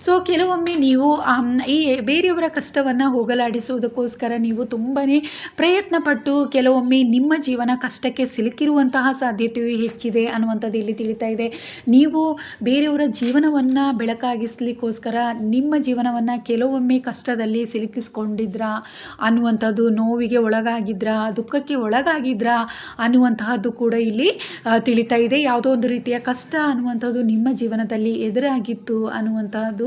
ಸೊ ಕೆಲವೊಮ್ಮೆ ನೀವು ಈ ಬೇರೆಯವರ ಕಷ್ಟವನ್ನು ಹೋಗಲಾಡಿಸುವುದಕ್ಕೋಸ್ಕರ ನೀವು ತುಂಬಾ ಪ್ರಯತ್ನಪಟ್ಟು ಕೆಲವೊಮ್ಮೆ ನಿಮ್ಮ ಜೀವನ ಕಷ್ಟಕ್ಕೆ ಸಿಲುಕಿರುವಂತಹ ಸಾಧ್ಯತೆಯು ಹೆಚ್ಚಿದೆ ಅನ್ನುವಂಥದ್ದು ಇಲ್ಲಿ ತಿಳಿತಾ ಇದೆ. ನೀವು ಬೇರೆಯವರ ಜೀವನವನ್ನು ಬೆಳಕಾಗಿಸ್ಲಿಕ್ಕೋಸ್ಕರ ನಿಮ್ಮ ಜೀವನವನ್ನು ಕೆಲವೊಮ್ಮೆ ಕಷ್ಟದಲ್ಲಿ ಸಿಲುಕಿಸ್ಕೊಂಡಿದ್ರಾ ಅನ್ನುವಂಥದ್ದು, ನೋವಿಗೆ ಒಳಗಾಗಿದ್ರಾ, ದುಃಖಕ್ಕೆ ಒಳಗಾಗಿದ್ರಾ ಅನ್ನುವಂತಹದ್ದು ಕೂಡ ಇಲ್ಲಿ ತಿಳಿತಾ ಇದೆ. ಯಾವುದೋ ಒಂದು ರೀತಿಯ ಕಷ್ಟ ಅನ್ನುವಂಥದ್ದು ನಿಮ್ಮ ಜೀವನದಲ್ಲಿ ಎದುರಾಗಿತ್ತು ಅನ್ನುವಂತಹದ್ದು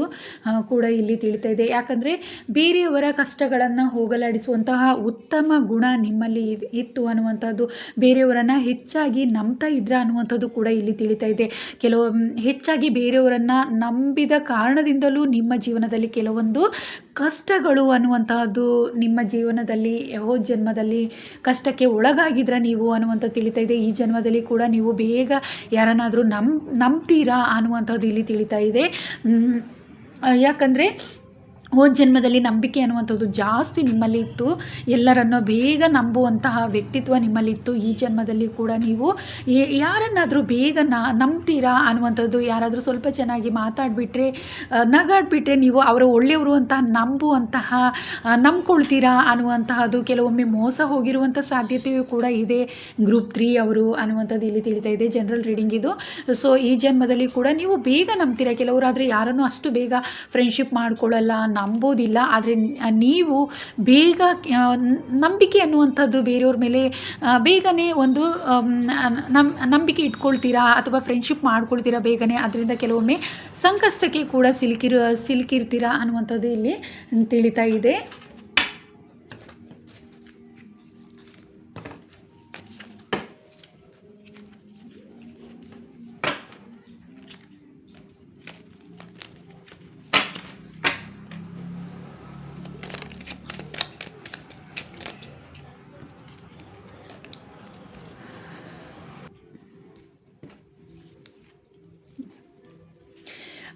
ಕೂಡ ಇಲ್ಲಿ ತಿಳಿತಾ ಇದೆ. ಯಾಕಂದರೆ ಬೇರೆಯವರ ಕಷ್ಟಗಳನ್ನು ಹೋಗಲಾಡಿಸುವಂತಹ ಉತ್ತಮ ಗುಣ ನಿಮ್ಮಲ್ಲಿ ಇತ್ತು ಅನ್ನುವಂಥದ್ದು, ಬೇರೆಯವರನ್ನು ಹೆಚ್ಚಾಗಿ ನಂಬ್ತಾ ಇದ್ರ ಅನ್ನುವಂಥದ್ದು ಕೂಡ ಇಲ್ಲಿ ತಿಳಿತಾ ಇದೆ. ಹೆಚ್ಚಾಗಿ ಬೇರೆಯವರನ್ನು ನಂಬಿದ ಕಾರಣದಿಂದಲೂ ನಿಮ್ಮ ಜೀವನದಲ್ಲಿ ಕೆಲವೊಂದು ಕಷ್ಟಗಳು ಅನ್ನುವಂತಹದ್ದು ನಿಮ್ಮ ಜೀವನದಲ್ಲಿ ಹೋದ ಜನ್ಮದಲ್ಲಿ ಕಷ್ಟಕ್ಕೆ ಒಳಗಾಗಿದ್ರ ನೀವು ಅನ್ನುವಂಥದ್ದು ತಿಳಿತಾ ಇದೆ. ಈ ಜನ್ಮದಲ್ಲಿ ಕೂಡ ನೀವು ಬೇಗ ಯಾರನ್ನಾದರೂ ನಂಬ್ತೀರಾ ಅನ್ನುವಂಥದ್ದು ಇಲ್ಲಿ ತಿಳಿತಾ ಇದೆ. ಯಾಕಂದರೆ ಹೋದ ಜನ್ಮದಲ್ಲಿ ನಂಬಿಕೆ ಅನ್ನುವಂಥದ್ದು ಜಾಸ್ತಿ ನಿಮ್ಮಲ್ಲಿ ಇತ್ತು, ಎಲ್ಲರನ್ನೂ ಬೇಗ ನಂಬುವಂತಹ ವ್ಯಕ್ತಿತ್ವ ನಿಮ್ಮಲ್ಲಿತ್ತು. ಈ ಜನ್ಮದಲ್ಲಿ ಕೂಡ ನೀವು ಯಾರನ್ನಾದರೂ ಬೇಗ ನಂಬ್ತೀರಾ ಅನ್ನುವಂಥದ್ದು, ಯಾರಾದರೂ ಸ್ವಲ್ಪ ಚೆನ್ನಾಗಿ ಮಾತಾಡಿಬಿಟ್ರೆ ನಗಾಡ್ಬಿಟ್ರೆ ನೀವು ಅವರು ಒಳ್ಳೆಯವರು ಅಂತ ನಂಬ್ಕೊಳ್ತೀರಾ ಅನ್ನುವಂತಹದ್ದು, ಕೆಲವೊಮ್ಮೆ ಮೋಸ ಹೋಗಿರುವಂಥ ಸಾಧ್ಯತೆಯೂ ಕೂಡ ಇದೆ. ಗ್ರೂಪ್ 3 ಅವರು ಅನ್ನುವಂಥದ್ದು ಇಲ್ಲಿ ತಿಳಿತಾ ಇದೆ. ಜನರಲ್ ರೀಡಿಂಗ್ ಇದು. ಸೊ ಈ ಜನ್ಮದಲ್ಲಿ ಕೂಡ ನೀವು ಬೇಗ ನಂಬ್ತೀರಾ. ಕೆಲವರಾದರೆ ಯಾರನ್ನೂ ಅಷ್ಟು ಬೇಗ ಫ್ರೆಂಡ್ಶಿಪ್ ಮಾಡ್ಕೊಳ್ಳಲ್ಲ, ನಂಬೋದಿಲ್ಲ. ಆದರೆ ನೀವು ಬೇಗ ನಂಬಿಕೆ ಅನ್ನುವಂಥದ್ದು ಬೇರೆಯವ್ರ ಮೇಲೆ ಬೇಗನೆ ಒಂದು ನಂಬಿಕೆ ಇಟ್ಕೊಳ್ತೀರಾ ಅಥವಾ ಫ್ರೆಂಡ್ಶಿಪ್ ಮಾಡ್ಕೊಳ್ತೀರಾ ಬೇಗನೆ. ಅದರಿಂದ ಕೆಲವೊಮ್ಮೆ ಸಂಕಷ್ಟಕ್ಕೆ ಕೂಡ ಸಿಲುಕಿರ್ತೀರಾ ಅನ್ನುವಂಥದ್ದು ಇಲ್ಲಿ ತಿಳಿತಾ ಇದೆ.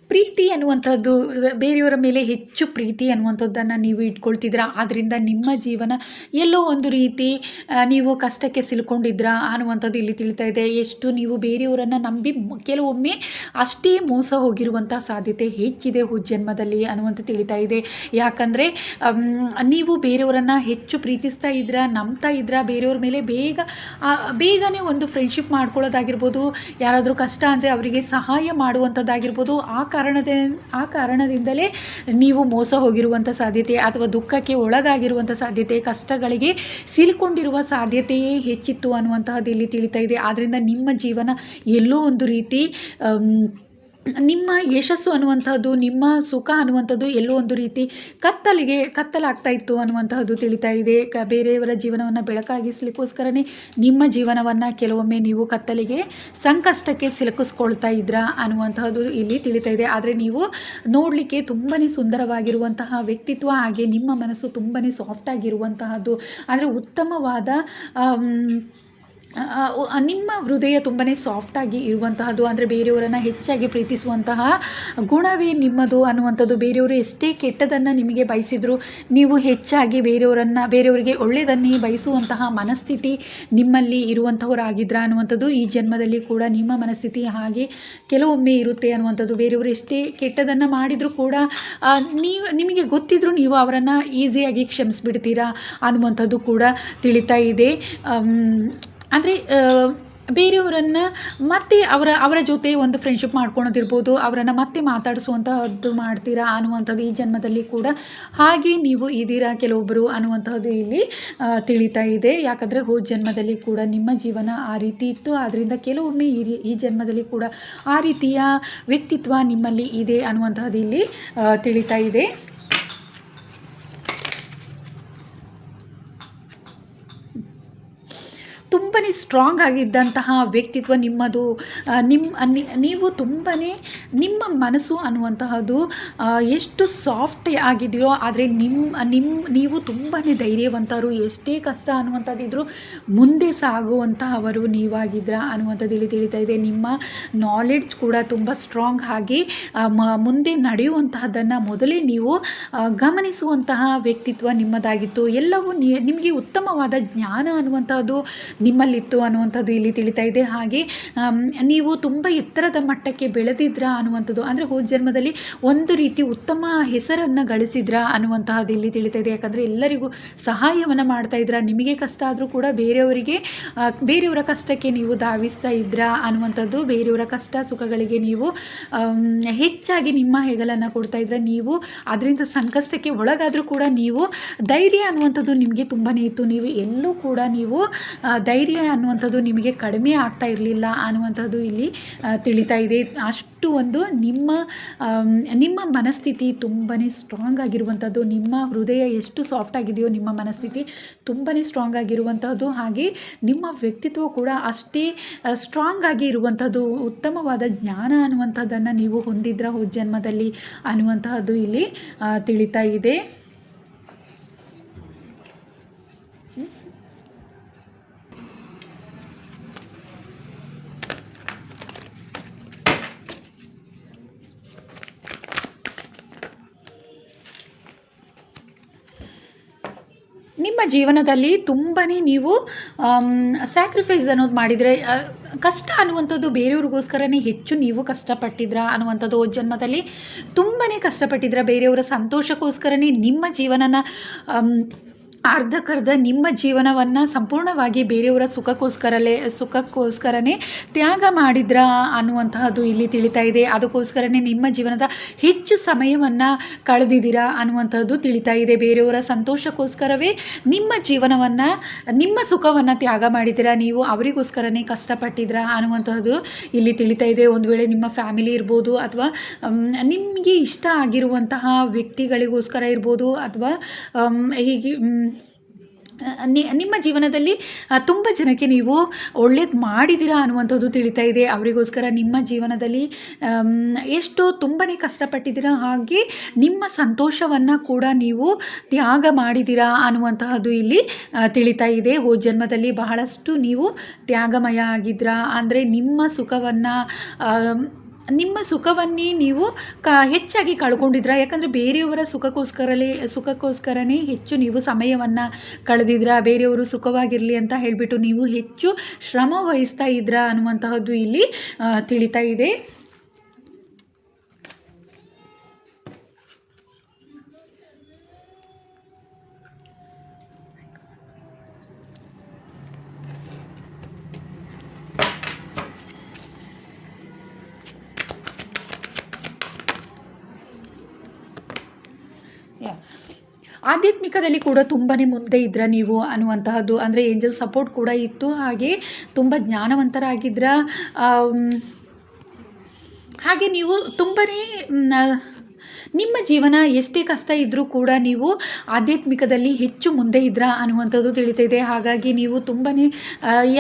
ಪ್ರೀತಿ ಅನ್ನುವಂಥದ್ದು, ಬೇರೆಯವರ ಮೇಲೆ ಹೆಚ್ಚು ಪ್ರೀತಿ ಅನ್ನುವಂಥದ್ದನ್ನು ನೀವು ಇಟ್ಕೊಳ್ತಿದ್ದೀರಾ. ಆದ್ದರಿಂದ ನಿಮ್ಮ ಜೀವನ ಎಲ್ಲೋ ಒಂದು ರೀತಿ ನೀವು ಕಷ್ಟಕ್ಕೆ ಸಿಲ್ಕೊಂಡಿದ್ರಾ ಅನ್ನುವಂಥದ್ದು ಇಲ್ಲಿ ತಿಳಿತಾ ಇದೆ. ಎಷ್ಟು ನೀವು ಬೇರೆಯವರನ್ನು ನಂಬಿ ಕೆಲವೊಮ್ಮೆ ಅಷ್ಟೇ ಮೋಸ ಹೋಗಿರುವಂಥ ಸಾಧ್ಯತೆ ಹೆಚ್ಚಿದೆ ಜನ್ಮದಲ್ಲಿ ಅನ್ನುವಂಥ ತಿಳಿತಾ ಇದೆ. ಯಾಕಂದರೆ ನೀವು ಬೇರೆಯವರನ್ನು ಹೆಚ್ಚು ಪ್ರೀತಿಸ್ತಾ ಇದ್ರಾ, ನಂಬ್ತಾ ಇದ್ರಾ, ಬೇರೆಯವ್ರ ಮೇಲೆ ಬೇಗನೆ ಒಂದು ಫ್ರೆಂಡ್ಶಿಪ್ ಮಾಡ್ಕೊಳ್ಳೋದಾಗಿರ್ಬೋದು, ಯಾರಾದರೂ ಕಷ್ಟ ಅಂದರೆ ಅವರಿಗೆ ಸಹಾಯ ಮಾಡುವಂಥದ್ದಾಗಿರ್ಬೋದು. ಆ ಕಾರಣದಿಂದಲೇ ನೀವು ಮೋಸ ಹೋಗಿರುವಂಥ ಸಾಧ್ಯತೆ ಅಥವಾ ದುಃಖಕ್ಕೆ ಒಳಗಾಗಿರುವಂಥ ಸಾಧ್ಯತೆ, ಕಷ್ಟಗಳಿಗೆ ಸಿಲ್ಕೊಂಡಿರುವ ಸಾಧ್ಯತೆಯೇ ಹೆಚ್ಚಿತ್ತು ಅನ್ನುವಂತಹದ್ದು ಇಲ್ಲಿ ತಿಳಿತಾ ಇದೆ. ಆದ್ದರಿಂದ ನಿಮ್ಮ ಜೀವನ ಎಲ್ಲೋ ಒಂದು ರೀತಿ ನಿಮ್ಮ ಯಶಸ್ಸು ಅನ್ನುವಂಥದ್ದು, ನಿಮ್ಮ ಸುಖ ಅನ್ನುವಂಥದ್ದು ಎಲ್ಲೋ ಒಂದು ರೀತಿ ಕತ್ತಲಾಗ್ತಾ ಇತ್ತು ಅನ್ನುವಂತಹದ್ದು ತಿಳಿತಾ ಇದೆ. ಬೇರೆಯವರ ಜೀವನವನ್ನು ಬೆಳಕಾಗಿಸ್ಲಿಕ್ಕೋಸ್ಕರನೇ ನಿಮ್ಮ ಜೀವನವನ್ನು ಕೆಲವೊಮ್ಮೆ ನೀವು ಕತ್ತಲಿಗೆ, ಸಂಕಷ್ಟಕ್ಕೆ ಸಿಲುಕಿಸ್ಕೊಳ್ತಾ ಇದ್ರಾ ಅನ್ನುವಂತಹದ್ದು ಇಲ್ಲಿ ತಿಳಿತಾ ಇದೆ. ಆದರೆ ನೀವು ನೋಡಲಿಕ್ಕೆ ತುಂಬಾ ಸುಂದರವಾಗಿರುವಂತಹ ವ್ಯಕ್ತಿತ್ವ, ಹಾಗೆ ನಿಮ್ಮ ಮನಸ್ಸು ತುಂಬಾ ಸಾಫ್ಟ್ ಆಗಿರುವಂತಹದ್ದು, ಆದರೆ ಉತ್ತಮವಾದ ನಿಮ್ಮ ಹೃದಯ ತುಂಬಾ ಸಾಫ್ಟಾಗಿ ಇರುವಂತಹದ್ದು, ಅಂದರೆ ಬೇರೆಯವರನ್ನು ಹೆಚ್ಚಾಗಿ ಪ್ರೀತಿಸುವಂತಹ ಗುಣವೇ ನಿಮ್ಮದು ಅನ್ನುವಂಥದ್ದು. ಬೇರೆಯವರು ಎಷ್ಟೇ ಕೆಟ್ಟದನ್ನು ನಿಮಗೆ ಬಯಸಿದ್ರು ನೀವು ಹೆಚ್ಚಾಗಿ ಬೇರೆಯವರಿಗೆ ಒಳ್ಳೆಯದನ್ನೇ ಬಯಸುವಂತಹ ಮನಸ್ಥಿತಿ ನಿಮ್ಮಲ್ಲಿ ಇರುವಂಥವರಾಗಿದ್ರಾ ಅನ್ನುವಂಥದ್ದು. ಈ ಜನ್ಮದಲ್ಲಿ ಕೂಡ ನಿಮ್ಮ ಮನಸ್ಥಿತಿ ಹಾಗೆ ಕೆಲವೊಮ್ಮೆ ಇರುತ್ತೆ ಅನ್ನುವಂಥದ್ದು. ಬೇರೆಯವರು ಎಷ್ಟೇ ಕೆಟ್ಟದನ್ನು ಮಾಡಿದರೂ ಕೂಡ ನಿಮಗೆ ಗೊತ್ತಿದ್ರೂ ನೀವು ಅವರನ್ನು ಈಸಿಯಾಗಿ ಕ್ಷಮಿಸಿಬಿಡ್ತೀರಾ ಅನ್ನುವಂಥದ್ದು ಕೂಡ ತಿಳಿತಾ ಇದೆ. ಅಂದರೆ ಬೇರೆಯವರನ್ನು ಮತ್ತೆ ಅವರ ಜೊತೆ ಒಂದು ಫ್ರೆಂಡ್ಶಿಪ್ ಮಾಡ್ಕೊಳೋದಿರ್ಬೋದು, ಅವರನ್ನು ಮತ್ತೆ ಮಾತಾಡಿಸುವಂಥದ್ದು ಮಾಡ್ತೀರಾ ಅನ್ನುವಂಥದ್ದು ಈ ಜನ್ಮದಲ್ಲಿ ಕೂಡ ಹಾಗೆ ನೀವು ಇದ್ದೀರಾ ಕೆಲವೊಬ್ಬರು ಅನ್ನುವಂಥದ್ದು ಇಲ್ಲಿ ತಿಳಿತಾ ಇದೆ. ಯಾಕಂದರೆ ಹೋದ ಜನ್ಮದಲ್ಲಿ ಕೂಡ ನಿಮ್ಮ ಜೀವನ ಆ ರೀತಿ ಇತ್ತು. ಆದ್ದರಿಂದ ಕೆಲವೊಮ್ಮೆ ಈ ಜನ್ಮದಲ್ಲಿ ಕೂಡ ಆ ರೀತಿಯ ವ್ಯಕ್ತಿತ್ವ ನಿಮ್ಮಲ್ಲಿ ಇದೆ ಅನ್ನುವಂಥದ್ದು ಇಲ್ಲಿ ತಿಳಿತಾ ಇದೆ. ತುಂಬಾ ಸ್ಟ್ರಾಂಗ್ ಆಗಿದ್ದಂತಹ ವ್ಯಕ್ತಿತ್ವ ನಿಮ್ಮದು. ನೀವು ತುಂಬಾ ನಿಮ್ಮ ಮನಸ್ಸು ಅನ್ನುವಂತಹದ್ದು ಎಷ್ಟು ಸಾಫ್ಟ್ ಆಗಿದೆಯೋ, ಆದರೆ ನೀವು ತುಂಬಾ ಧೈರ್ಯವಂತರು. ಎಷ್ಟೇ ಕಷ್ಟ ಅನ್ನುವಂಥದ್ದಿದ್ರೂ ಮುಂದೆ ಸಾಗುವಂತಹವರು ನೀವಾಗಿದ್ರ ಅನ್ನುವಂಥದ್ದು ಇಲ್ಲಿ ತಿಳಿತಾ ಇದೆ. ನಿಮ್ಮ ನಾಲೆಡ್ಜ್ ಕೂಡ ತುಂಬ ಸ್ಟ್ರಾಂಗ್ ಆಗಿ ಮುಂದೆ ನಡೆಯುವಂತಹದ್ದನ್ನು ಮೊದಲೇ ನೀವು ಗಮನಿಸುವಂತಹ ವ್ಯಕ್ತಿತ್ವ ನಿಮ್ಮದಾಗಿತ್ತು. ಎಲ್ಲವೂ ನಿಮಗೆ ಉತ್ತಮವಾದ ಜ್ಞಾನ ಅನ್ನುವಂತಹದ್ದು ನಿಮ್ಮ ನಿಮ್ಮಲ್ಲಿತ್ತು ಅನ್ನುವಂಥದ್ದು ಇಲ್ಲಿ ತಿಳಿತಾ ಇದೆ. ಹಾಗೆ ನೀವು ತುಂಬ ಎತ್ತರದ ಮಟ್ಟಕ್ಕೆ ಬೆಳೆದಿದ್ರಾ ಅನ್ನುವಂಥದ್ದು, ಅಂದರೆ ಹೋದ ಜನ್ಮದಲ್ಲಿ ಒಂದು ರೀತಿ ಉತ್ತಮ ಹೆಸರನ್ನು ಗಳಿಸಿದ್ರಾ ಅನ್ನುವಂತಹದ್ದು ಇಲ್ಲಿ ತಿಳಿತಾ ಇದೆ. ಯಾಕಂದರೆ ಎಲ್ಲರಿಗೂ ಸಹಾಯವನ್ನು ಮಾಡ್ತಾ ಇದ್ರಾ, ನಿಮಗೆ ಕಷ್ಟ ಆದರೂ ಕೂಡ ಬೇರೆಯವರ ಕಷ್ಟಕ್ಕೆ ನೀವು ಧಾವಿಸ್ತಾ ಇದ್ರಾ ಅನ್ನುವಂಥದ್ದು, ಬೇರೆಯವರ ಕಷ್ಟ ಸುಖಗಳಿಗೆ ನೀವು ಹೆಚ್ಚಾಗಿ ನಿಮ್ಮ ಹೆಗಲನ್ನು ಕೊಡ್ತಾ ಇದ್ರಾ. ನೀವು ಅದರಿಂದ ಸಂಕಷ್ಟಕ್ಕೆ ಒಳಗಾದರೂ ಕೂಡ ನೀವು ಧೈರ್ಯ ಅನ್ನುವಂಥದ್ದು ನಿಮಗೆ ತುಂಬಾ ಇತ್ತು. ನೀವು ಎಲ್ಲೂ ಕೂಡ ನೀವು ಧೈರ್ಯ ಅನ್ನುವಂಥದ್ದು ನಿಮಗೆ ಕಡಿಮೆ ಆಗ್ತಾ ಇರಲಿಲ್ಲ ಅನ್ನುವಂಥದ್ದು ಇಲ್ಲಿ ತಿಳಿತಾ ಇದೆ. ಅಷ್ಟು ಒಂದು ನಿಮ್ಮ ಮನಸ್ಥಿತಿ ತುಂಬಾ ಸ್ಟ್ರಾಂಗ್ ಆಗಿರುವಂಥದ್ದು, ನಿಮ್ಮ ಹೃದಯ ಎಷ್ಟು ಸಾಫ್ಟ್ ಆಗಿದೆಯೋ ನಿಮ್ಮ ಮನಸ್ಥಿತಿ ತುಂಬಾ ಸ್ಟ್ರಾಂಗ್ ಆಗಿರುವಂಥದ್ದು, ಹಾಗೆ ನಿಮ್ಮ ವ್ಯಕ್ತಿತ್ವ ಕೂಡ ಅಷ್ಟೇ ಸ್ಟ್ರಾಂಗ್ ಆಗಿ ಇರುವಂಥದ್ದು, ಉತ್ತಮವಾದ ಜ್ಞಾನ ಅನ್ನುವಂಥದ್ದನ್ನು ನೀವು ಹೊಂದಿದ್ರ ಹೋದ ಜನ್ಮದಲ್ಲಿ ಅನ್ನುವಂತಹದ್ದು ಇಲ್ಲಿ ತಿಳಿತಾ ಇದೆ. ನಿಮ್ಮ ಜೀವನದಲ್ಲಿ ತುಂಬಾ ನೀವು ಸ್ಯಾಕ್ರಿಫೈಸ್ ಅನ್ನೋದು ಮಾಡಿದರೆ, ಕಷ್ಟ ಅನ್ನುವಂಥದ್ದು ಬೇರೆಯವ್ರಿಗೋಸ್ಕರನೇ ಹೆಚ್ಚು ನೀವು ಕಷ್ಟಪಟ್ಟಿದ್ರಾ ಅನ್ನುವಂಥದ್ದು, ಹೋದ ಜನ್ಮದಲ್ಲಿ ತುಂಬಾ ಕಷ್ಟಪಟ್ಟಿದ್ರಾ, ಬೇರೆಯವರ ಸಂತೋಷಕ್ಕೋಸ್ಕರನೇ ನಿಮ್ಮ ಜೀವನನ ಅರ್ಧಕ್ಕರ್ಧ ನಿಮ್ಮ ಜೀವನವನ್ನು ಸಂಪೂರ್ಣವಾಗಿ ಬೇರೆಯವರ ಸುಖಕ್ಕೋಸ್ಕರನೇ ತ್ಯಾಗ ಮಾಡಿದ್ರಾ ಅನ್ನುವಂತಹದ್ದು ಇಲ್ಲಿ ತಿಳಿತಾ ಇದೆ. ಅದಕ್ಕೋಸ್ಕರನೇ ನಿಮ್ಮ ಜೀವನದ ಹೆಚ್ಚು ಸಮಯವನ್ನು ಕಳೆದಿದ್ದೀರಾ ಅನ್ನುವಂಥದ್ದು ತಿಳಿತಾ ಇದೆ. ಬೇರೆಯವರ ಸಂತೋಷಕ್ಕೋಸ್ಕರವೇ ನಿಮ್ಮ ಸುಖವನ್ನು ತ್ಯಾಗ ಮಾಡಿದ್ದೀರಾ, ನೀವು ಅವರಿಗೋಸ್ಕರನೇ ಕಷ್ಟಪಟ್ಟಿದ್ರಾ ಅನ್ನುವಂತಹದ್ದು ಇಲ್ಲಿ ತಿಳಿತಾ ಇದೆ. ಒಂದು ವೇಳೆ ನಿಮ್ಮ ಫ್ಯಾಮಿಲಿ ಇರ್ಬೋದು, ಅಥವಾ ನಿಮಗೆ ಇಷ್ಟ ಆಗಿರುವಂತಹ ವ್ಯಕ್ತಿಗಳಿಗೋಸ್ಕರ ಇರ್ಬೋದು, ಅಥವಾ ಹೀಗೆ ನಿಮ್ಮ ಜೀವನದಲ್ಲಿ ತುಂಬ ಜನಕ್ಕೆ ನೀವು ಒಳ್ಳೇದು ಮಾಡಿದ್ದೀರಾ ಅನ್ನುವಂಥದ್ದು ತಿಳಿತಾ ಇದೆ. ಅವರಿಗೋಸ್ಕರ ನಿಮ್ಮ ಜೀವನದಲ್ಲಿ ಎಷ್ಟೋ ತುಂಬಾ ಕಷ್ಟಪಟ್ಟಿದ್ದೀರಾ, ಹಾಗೆ ನಿಮ್ಮ ಸಂತೋಷವನ್ನು ಕೂಡ ನೀವು ತ್ಯಾಗ ಮಾಡಿದ್ದೀರಾ ಅನ್ನುವಂತಹದ್ದು ಇಲ್ಲಿ ತಿಳಿತಾ ಇದೆ. ಹೋದ ಜನ್ಮದಲ್ಲಿ ಬಹಳಷ್ಟು ನೀವು ತ್ಯಾಗಮಯ ಆಗಿದ್ರಾ, ಅಂದರೆ ನಿಮ್ಮ ಸುಖವನ್ನೇ ನೀವು ಹೆಚ್ಚಾಗಿ ಕಳ್ಕೊಂಡಿದ್ರಾ. ಯಾಕಂದರೆ ಬೇರೆಯವರ ಸುಖಕ್ಕೋಸ್ಕರನೇ ಹೆಚ್ಚು ನೀವು ಸಮಯವನ್ನು ಕಳೆದಿದ್ರಾ, ಬೇರೆಯವರು ಸುಖವಾಗಿರಲಿ ಅಂತ ಹೇಳಿಬಿಟ್ಟು ನೀವು ಹೆಚ್ಚು ಶ್ರಮ ವಹಿಸ್ತಾ ಇದ್ರಾ ಅನ್ನುವಂತಹದ್ದು ಇಲ್ಲಿ ತಿಳಿತಾ ಇದೆ. ಆಧ್ಯಾತ್ಮಿಕದಲ್ಲಿ ಕೂಡ ತುಂಬಾ ಮುಂದೆ ಇದ್ರಾ ನೀವು ಅನ್ನುವಂತಹದ್ದು, ಅಂದರೆ ಏಂಜಲ್ ಸಪೋರ್ಟ್ ಕೂಡ ಇತ್ತು, ಹಾಗೆ ತುಂಬ ಜ್ಞಾನವಂತರಾಗಿದ್ರಾ, ಹಾಗೆ ನೀವು ತುಂಬಾ ನಿಮ್ಮ ಜೀವನ ಎಷ್ಟೇ ಕಷ್ಟ ಇದ್ದರೂ ಕೂಡ ನೀವು ಆಧ್ಯಾತ್ಮಿಕದಲ್ಲಿ ಹೆಚ್ಚು ಮುಂದೆ ಇದ್ರಾ ಅನ್ನುವಂಥದ್ದು ತಿಳಿತಾ ಇದೆ. ಹಾಗಾಗಿ ನೀವು ತುಂಬಾ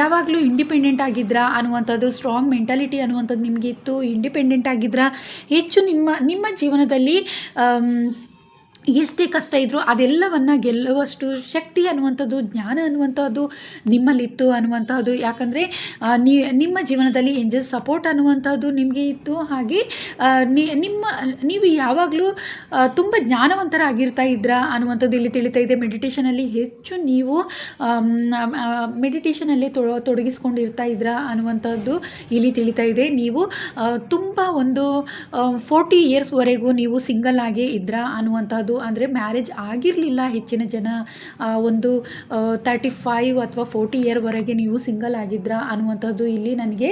ಯಾವಾಗಲೂ ಇಂಡಿಪೆಂಡೆಂಟ್ ಆಗಿದ್ರಾ ಅನ್ನುವಂಥದ್ದು, ಸ್ಟ್ರಾಂಗ್ ಮೆಂಟಾಲಿಟಿ ಅನ್ನುವಂಥದ್ದು ನಿಮಗೆ ಇತ್ತು, ಇಂಡಿಪೆಂಡೆಂಟ್ ಆಗಿದ್ರಾ, ಹೆಚ್ಚು ನಿಮ್ಮ ಜೀವನದಲ್ಲಿ ಎಷ್ಟೇ ಕಷ್ಟ ಇದ್ದರೂ ಅದೆಲ್ಲವನ್ನು ಗೆಲ್ಲುವಷ್ಟು ಶಕ್ತಿ ಅನ್ನುವಂಥದ್ದು, ಜ್ಞಾನ ಅನ್ನುವಂಥದ್ದು ನಿಮ್ಮಲ್ಲಿತ್ತು ಅನ್ನುವಂತಹದ್ದು. ಯಾಕಂದರೆ ನಿಮ್ಮ ಜೀವನದಲ್ಲಿ ಏಂಜಲ್ ಸಪೋರ್ಟ್ ಅನ್ನುವಂಥದ್ದು ನಿಮಗೆ ಇತ್ತು, ಹಾಗೆ ನೀವು ಯಾವಾಗಲೂ ತುಂಬ ಜ್ಞಾನವಂತರಾಗಿರ್ತಾ ಇದ್ರಾ ಅನ್ನುವಂಥದ್ದು ಇಲ್ಲಿ ತಿಳಿತಾ ಇದೆ. ಮೆಡಿಟೇಷನಲ್ಲಿ ಹೆಚ್ಚು ನೀವು ಮೆಡಿಟೇಷನಲ್ಲೇ ತೊಡಗಿಸ್ಕೊಂಡಿರ್ತಾ ಇದ್ರಾ ಅನ್ನುವಂಥದ್ದು ಇಲ್ಲಿ ತಿಳಿತಾ ಇದೆ. ನೀವು ತುಂಬ ಒಂದು 40 ಇಯರ್ಸ್ವರೆಗೂ ನೀವು ಸಿಂಗಲ್ ಆಗೇ ಇದ್ರಾ ಅನ್ನುವಂಥದ್ದು, ಅಂದರೆ ಮ್ಯಾರೇಜ್ ಆಗಿರಲಿಲ್ಲ ಹೆಚ್ಚಿನ ಜನ, ಒಂದು 35 ಅಥವಾ 40 ಇಯರ್ವರೆಗೆ ನೀವು ಸಿಂಗಲ್ ಆಗಿದ್ರಾ ಅನ್ನುವಂಥದ್ದು ಇಲ್ಲಿ ನನಗೆ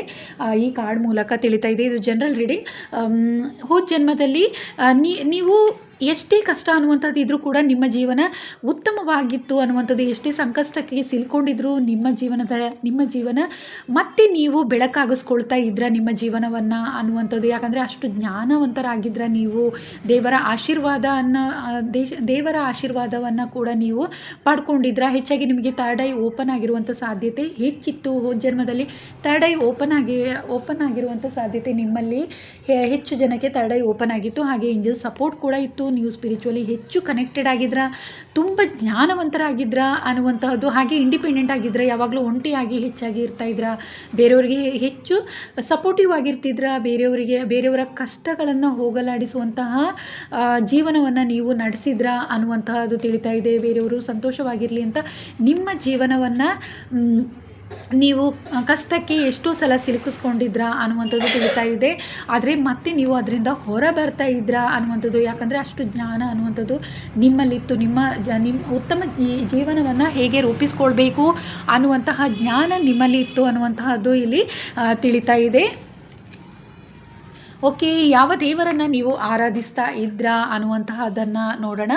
ಈ ಕಾರ್ಡ್ ಮೂಲಕ ತಿಳಿತಾ ಇದೆ. ಇದು ಜನರಲ್ ರೀಡಿಂಗ್. ಹೋದ ಜನ್ಮದಲ್ಲಿ ನೀವು ಎಷ್ಟೇ ಕಷ್ಟ ಅನ್ನುವಂಥದ್ದು ಇದ್ದರೂ ಕೂಡ ನಿಮ್ಮ ಜೀವನ ಉತ್ತಮವಾಗಿತ್ತು ಅನ್ನುವಂಥದ್ದು, ಎಷ್ಟೇ ಸಂಕಷ್ಟಕ್ಕೆ ಸಿಲ್ಕೊಂಡಿದ್ರು ನಿಮ್ಮ ಜೀವನ ಮತ್ತೆ ನೀವು ಬೆಳಕಾಗಿಸ್ಕೊಳ್ತಾ ಇದ್ರ ನಿಮ್ಮ ಜೀವನವನ್ನು ಅನ್ನುವಂಥದ್ದು. ಯಾಕಂದರೆ ಅಷ್ಟು ಜ್ಞಾನವಂತರಾಗಿದ್ರ ನೀವು, ದೇವರ ಆಶೀರ್ವಾದವನ್ನು ಕೂಡ ನೀವು ಪಡ್ಕೊಂಡಿದ್ರ. ಹೆಚ್ಚಾಗಿ ನಿಮಗೆ ಥರ್ಡ್ ಐ ಓಪನ್ ಆಗಿರುವಂಥ ಸಾಧ್ಯತೆ ಹೆಚ್ಚಿತ್ತು. ಹೋದ ಜನ್ಮದಲ್ಲಿ ಥರ್ಡ್ ಐ ಓಪನ್ ಆಗಿರುವಂಥ ಸಾಧ್ಯತೆ ನಿಮ್ಮಲ್ಲಿ ಹೆಚ್ಚು ಜನಕ್ಕೆ ಥರ್ಡ್ ಐ ಓಪನ್ ಆಗಿತ್ತು. ಹಾಗೆ ಏಂಜಲ್ ಸಪೋರ್ಟ್ ಕೂಡ ಇತ್ತು. ನೀವು ಸ್ಪಿರಿಚುವಲಿ ಹೆಚ್ಚು ಕನೆಕ್ಟೆಡ್ ಆಗಿದ್ರ, ತುಂಬ ಜ್ಞಾನವಂತರಾಗಿದ್ರ ಅನ್ನುವಂತಹದ್ದು. ಹಾಗೆ ಇಂಡಿಪೆಂಡೆಂಟ್ ಆಗಿದ್ರ, ಯಾವಾಗಲೂ ಒಂಟಿಯಾಗಿ ಹೆಚ್ಚಾಗಿ ಇರ್ತಾ ಇದ್ರ, ಬೇರೆಯವರಿಗೆ ಹೆಚ್ಚು ಸಪೋರ್ಟಿವ್ ಆಗಿರ್ತಿದ್ರ, ಬೇರೆಯವರ ಕಷ್ಟಗಳನ್ನು ಹೋಗಲಾಡಿಸುವಂತಹ ಜೀವನವನ್ನು ನೀವು ನಡೆಸಿದ್ರ ಅನ್ನುವಂತಹದ್ದು ತಿಳಿತಾ ಇದೆ. ಬೇರೆಯವರು ಸಂತೋಷವಾಗಿರಲಿ ಅಂತ ನಿಮ್ಮ ಜೀವನವನ್ನು ನೀವು ಕಷ್ಟಕ್ಕೆ ಎಷ್ಟೋ ಸಲ ಸಿಲುಕಿಸ್ಕೊಂಡಿದ್ರಾ ಅನ್ನುವಂಥದ್ದು ತಿಳಿತಾ ಇದೆ. ಆದರೆ ಮತ್ತೆ ನೀವು ಅದರಿಂದ ಹೊರ ಬರ್ತಾ ಇದ್ರಾ ಅನ್ನುವಂಥದ್ದು, ಯಾಕಂದರೆ ಅಷ್ಟು ಜ್ಞಾನ ಅನ್ನುವಂಥದ್ದು ನಿಮ್ಮಲ್ಲಿತ್ತು. ನಿಮ್ಮ ಉತ್ತಮ ಜೀವನವನ್ನು ಹೇಗೆ ರೂಪಿಸ್ಕೊಳ್ಬೇಕು ಅನ್ನುವಂತಹ ಜ್ಞಾನ ನಿಮ್ಮಲ್ಲಿ ಇತ್ತು ಅನ್ನುವಂತಹದ್ದು ಇಲ್ಲಿ ತಿಳಿತಾ ಇದೆ. ಓಕೆ, ಯಾವ ದೇವರನ್ನು ನೀವು ಆರಾಧಿಸ್ತಾ ಇದ್ರಾ ಅನ್ನುವಂತಹದ್ದನ್ನು ನೋಡೋಣ.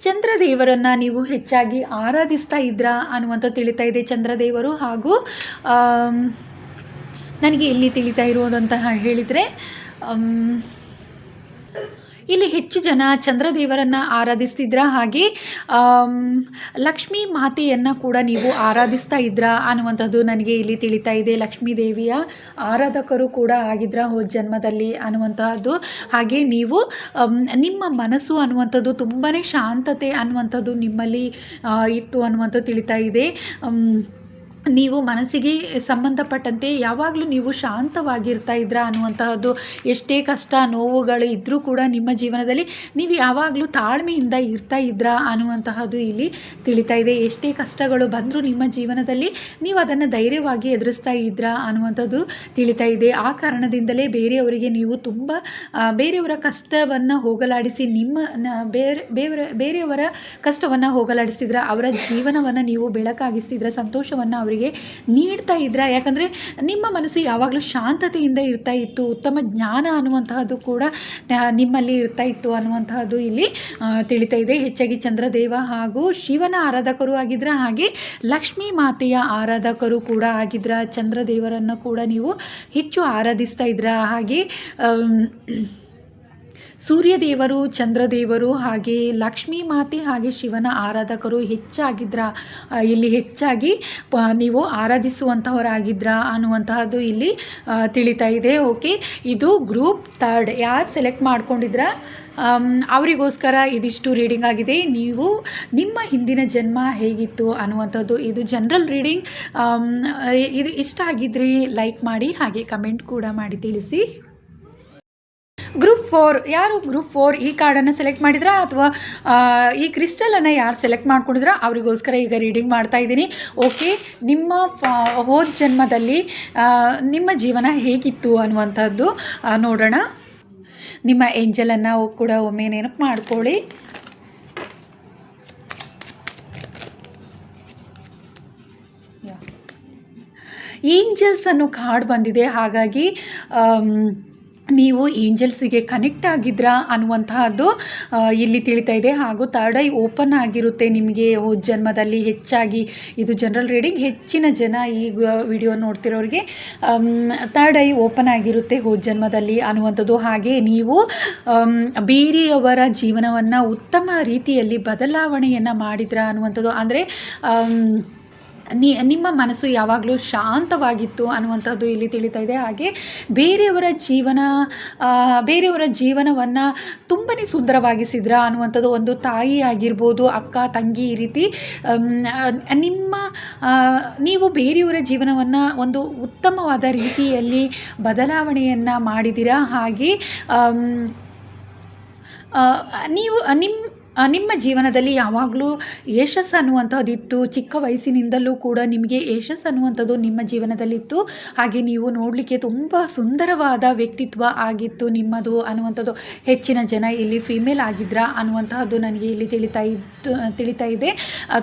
ಚಂದ್ರದೇವರನ್ನು ನೀವು ಹೆಚ್ಚಾಗಿ ಆರಾಧಿಸ್ತಾ ಇದ್ರಾ ಅನ್ನುವಂಥ ತಿಳಿತಾ ಇದೆ. ಚಂದ್ರದೇವರು ಹಾಗೂ ನನಗೆ ಇಲ್ಲಿ ತಿಳಿತಾ ಇರುವುದಂತಹ ಹೇಳಿದರೆ ಇಲ್ಲಿ ಹೆಚ್ಚು ಜನ ಚಂದ್ರದೇವರನ್ನು ಆರಾಧಿಸ್ತಿದ್ರ, ಹಾಗೆ ಲಕ್ಷ್ಮೀ ಮಾತೆಯನ್ನು ಕೂಡ ನೀವು ಆರಾಧಿಸ್ತಾ ಇದ್ರಾ ಅನ್ನುವಂಥದ್ದು ನನಗೆ ಇಲ್ಲಿ ತಿಳಿತಾ ಇದೆ. ಲಕ್ಷ್ಮೀ ದೇವಿಯ ಆರಾಧಕರು ಕೂಡ ಆಗಿದ್ರ ಹೋದ ಜನ್ಮದಲ್ಲಿ ಅನ್ನುವಂತಹದ್ದು. ಹಾಗೆ ನೀವು ನಿಮ್ಮ ಮನಸ್ಸು ಅನ್ನುವಂಥದ್ದು ತುಂಬಾ ಶಾಂತತೆ ಅನ್ನುವಂಥದ್ದು ನಿಮ್ಮಲ್ಲಿ ಇತ್ತು ಅನ್ನುವಂಥದ್ದು ತಿಳಿತಾ ಇದೆ. ನೀವು ಮನಸ್ಸಿಗೆ ಸಂಬಂಧಪಟ್ಟಂತೆ ಯಾವಾಗಲೂ ನೀವು ಶಾಂತವಾಗಿರ್ತಾ ಇದ್ರಾ ಅನ್ನುವಂತಹದ್ದು. ಎಷ್ಟೇ ಕಷ್ಟ ನೋವುಗಳು ಇದ್ದರೂ ಕೂಡ ನಿಮ್ಮ ಜೀವನದಲ್ಲಿ ನೀವು ಯಾವಾಗಲೂ ತಾಳ್ಮೆಯಿಂದ ಇರ್ತಾ ಇದ್ರಾ ಅನ್ನುವಂತಹದ್ದು ಇಲ್ಲಿ ತಿಳಿತಾ ಇದೆ. ಎಷ್ಟೇ ಕಷ್ಟಗಳು ಬಂದರೂ ನಿಮ್ಮ ಜೀವನದಲ್ಲಿ ನೀವು ಅದನ್ನು ಧೈರ್ಯವಾಗಿ ಎದುರಿಸ್ತಾ ಇದ್ರಾ ಅನ್ನುವಂಥದ್ದು ತಿಳಿತಾ ಇದೆ. ಆ ಕಾರಣದಿಂದಲೇ ಬೇರೆಯವರಿಗೆ ನೀವು ತುಂಬ ಬೇರೆಯವರ ಕಷ್ಟವನ್ನು ಹೋಗಲಾಡಿಸಿ ಬೇರೆಯವರ ಕಷ್ಟವನ್ನು ಹೋಗಲಾಡಿಸ್ತಿದ್ರ, ಅವರ ಜೀವನವನ್ನು ನೀವು ಬೆಳಕಾಗಿಸ್ತಿದ್ರ, ಸಂತೋಷವನ್ನು ಅವರಿಗೆ ನೀಡ್ತಾ ಇದ್ರ. ಯಾಕಂದರೆ ನಿಮ್ಮ ಮನಸ್ಸು ಯಾವಾಗಲೂ ಶಾಂತತೆಯಿಂದ ಇರ್ತಾ ಇತ್ತು. ಉತ್ತಮ ಜ್ಞಾನ ಅನ್ನುವಂತಹದ್ದು ಕೂಡ ನಿಮ್ಮಲ್ಲಿ ಇರ್ತಾ ಇತ್ತು ಅನ್ನುವಂತಹದ್ದು ಇಲ್ಲಿ ತಿಳಿತಾ ಇದೆ. ಹೆಚ್ಚಾಗಿ ಚಂದ್ರದೇವ ಹಾಗೂ ಶಿವನ ಆರಾಧಕರು ಆಗಿದ್ರ, ಹಾಗೆ ಲಕ್ಷ್ಮೀ ಮಾತೆಯ ಆರಾಧಕರು ಕೂಡ ಆಗಿದ್ರ. ಚಂದ್ರದೇವರನ್ನು ಕೂಡ ನೀವು ಹೆಚ್ಚು ಆರಾಧಿಸ್ತಾ ಇದ್ರ. ಹಾಗೆ ಸೂರ್ಯದೇವರು, ಚಂದ್ರದೇವರು, ಹಾಗೆ ಲಕ್ಷ್ಮೀ ಮಾತೆ, ಹಾಗೆ ಶಿವನ ಆರಾಧಕರು ಹೆಚ್ಚಾಗಿದ್ರ. ಇಲ್ಲಿ ಹೆಚ್ಚಾಗಿ ನೀವು ಆರಾಧಿಸುವಂಥವರಾಗಿದ್ರ ಅನ್ನುವಂತಹದ್ದು ಇಲ್ಲಿ ತಿಳಿತಾ ಇದೆ. ಓಕೆ, ಇದು ಗ್ರೂಪ್ 3 ಯಾರು ಸೆಲೆಕ್ಟ್ ಮಾಡ್ಕೊಂಡಿದ್ರ ಅವರಿಗೋಸ್ಕರ ಇದಿಷ್ಟು ರೀಡಿಂಗ್ ಆಗಿದೆ. ನೀವು ನಿಮ್ಮ ಹಿಂದಿನ ಜನ್ಮ ಹೇಗಿತ್ತು ಅನ್ನುವಂಥದ್ದು ಇದು ಜನರಲ್ ರೀಡಿಂಗ್. ಇದು ಇಷ್ಟ ಆಗಿದ್ರೆ ಲೈಕ್ ಮಾಡಿ, ಹಾಗೆ ಕಮೆಂಟ್ ಕೂಡ ಮಾಡಿ ತಿಳಿಸಿ. ಗ್ರೂಪ್ 4 ಯಾರು ಗ್ರೂಪ್ 4 ಈ ಕಾರ್ಡನ್ನು ಸೆಲೆಕ್ಟ್ ಮಾಡಿದ್ರಾ ಅಥವಾ ಈ ಕ್ರಿಸ್ಟಲನ್ನು ಯಾರು ಸೆಲೆಕ್ಟ್ ಮಾಡ್ಕೊಂಡಿದ್ರಾ ಅವರಿಗೋಸ್ಕರ ಈಗ ರೀಡಿಂಗ್ ಮಾಡ್ತಾ ಇದ್ದೀನಿ. ಓಕೆ, ನಿಮ್ಮ ಹೋದ ಜನ್ಮದಲ್ಲಿ ನಿಮ್ಮ ಜೀವನ ಹೇಗಿತ್ತು ಅನ್ನುವಂಥದ್ದು ನೋಡೋಣ. ನಿಮ್ಮ ಏಂಜಲನ್ನು ಕೂಡ ಒಮ್ಮೆ ನೆನಪು ಮಾಡ್ಕೊಳ್ಳಿ. ಏಂಜಲ್ಸ್ ಅನ್ನೋ ಕಾರ್ಡ್ ಬಂದಿದೆ, ಹಾಗಾಗಿ ನೀವು ಏಂಜಲ್ಸಿಗೆ ಕನೆಕ್ಟ್ ಆಗಿದ್ರಾ ಅನ್ನುವಂತಹದ್ದು ಇಲ್ಲಿ ತಿಳಿತಾ ಇದೆ. ಹಾಗೂ ಥರ್ಡ್ ಐ ಓಪನ್ ಆಗಿರುತ್ತೆ ನಿಮಗೆ ಹೋದ ಜನ್ಮದಲ್ಲಿ. ಹೆಚ್ಚಾಗಿ ಇದು ಜನರಲ್ ರೀಡಿಂಗ್, ಹೆಚ್ಚಿನ ಜನ ಈ ವಿಡಿಯೋ ನೋಡ್ತಿರೋರಿಗೆ ಥರ್ಡ್ ಐ ಓಪನ್ ಆಗಿರುತ್ತೆ ಹೋದ ಜನ್ಮದಲ್ಲಿ ಅನ್ನುವಂಥದ್ದು. ಹಾಗೆ ನೀವು ಬೇರೆಯವರ ಜೀವನವನ್ನು ಉತ್ತಮ ರೀತಿಯಲ್ಲಿ ಬದಲಾವಣೆಯನ್ನು ಮಾಡಿದ್ರ ಅನ್ನುವಂಥದ್ದು. ಅಂದರೆ ನಿಮ್ಮ ಮನಸ್ಸು ಯಾವಾಗಲೂ ಶಾಂತವಾಗಿತ್ತು ಅನ್ನುವಂಥದ್ದು ಇಲ್ಲಿ ತಿಳಿತಾ ಇದೆ. ಹಾಗೆ ಬೇರೆಯವರ ಜೀವನವನ್ನು ತುಂಬಾ ಸುಂದರವಾಗಿಸಿದ್ರ ಅನ್ನುವಂಥದ್ದು. ಒಂದು ತಾಯಿ ಆಗಿರ್ಬೋದು, ಅಕ್ಕ ತಂಗಿ, ಈ ರೀತಿ ನೀವು ಬೇರೆಯವರ ಜೀವನವನ್ನು ಒಂದು ಉತ್ತಮವಾದ ರೀತಿಯಲ್ಲಿ ಬದಲಾವಣೆಯನ್ನು ಮಾಡಿದ್ದೀರಾ. ಹಾಗೆ ನೀವು ನಿಮ್ಮ ಜೀವನದಲ್ಲಿ ಯಾವಾಗಲೂ ಯಶಸ್ಸು ಅನ್ನುವಂಥದ್ದಿತ್ತು. ಚಿಕ್ಕ ವಯಸ್ಸಿನಿಂದಲೂ ಕೂಡ ನಿಮಗೆ ಯಶಸ್ಸು ಅನ್ನುವಂಥದ್ದು ನಿಮ್ಮ ಜೀವನದಲ್ಲಿತ್ತು. ಹಾಗೆ ನೀವು ನೋಡಲಿಕ್ಕೆ ತುಂಬ ಸುಂದರವಾದ ವ್ಯಕ್ತಿತ್ವ ಆಗಿತ್ತು ನಿಮ್ಮದು ಅನ್ನುವಂಥದ್ದು. ಹೆಚ್ಚಿನ ಜನ ಇಲ್ಲಿ ಫಿಮೇಲ್ ಆಗಿದ್ರ ಅನ್ನುವಂತಹದ್ದು ನನಗೆ ಇಲ್ಲಿ ತಿಳಿತಾ ಇದೆ.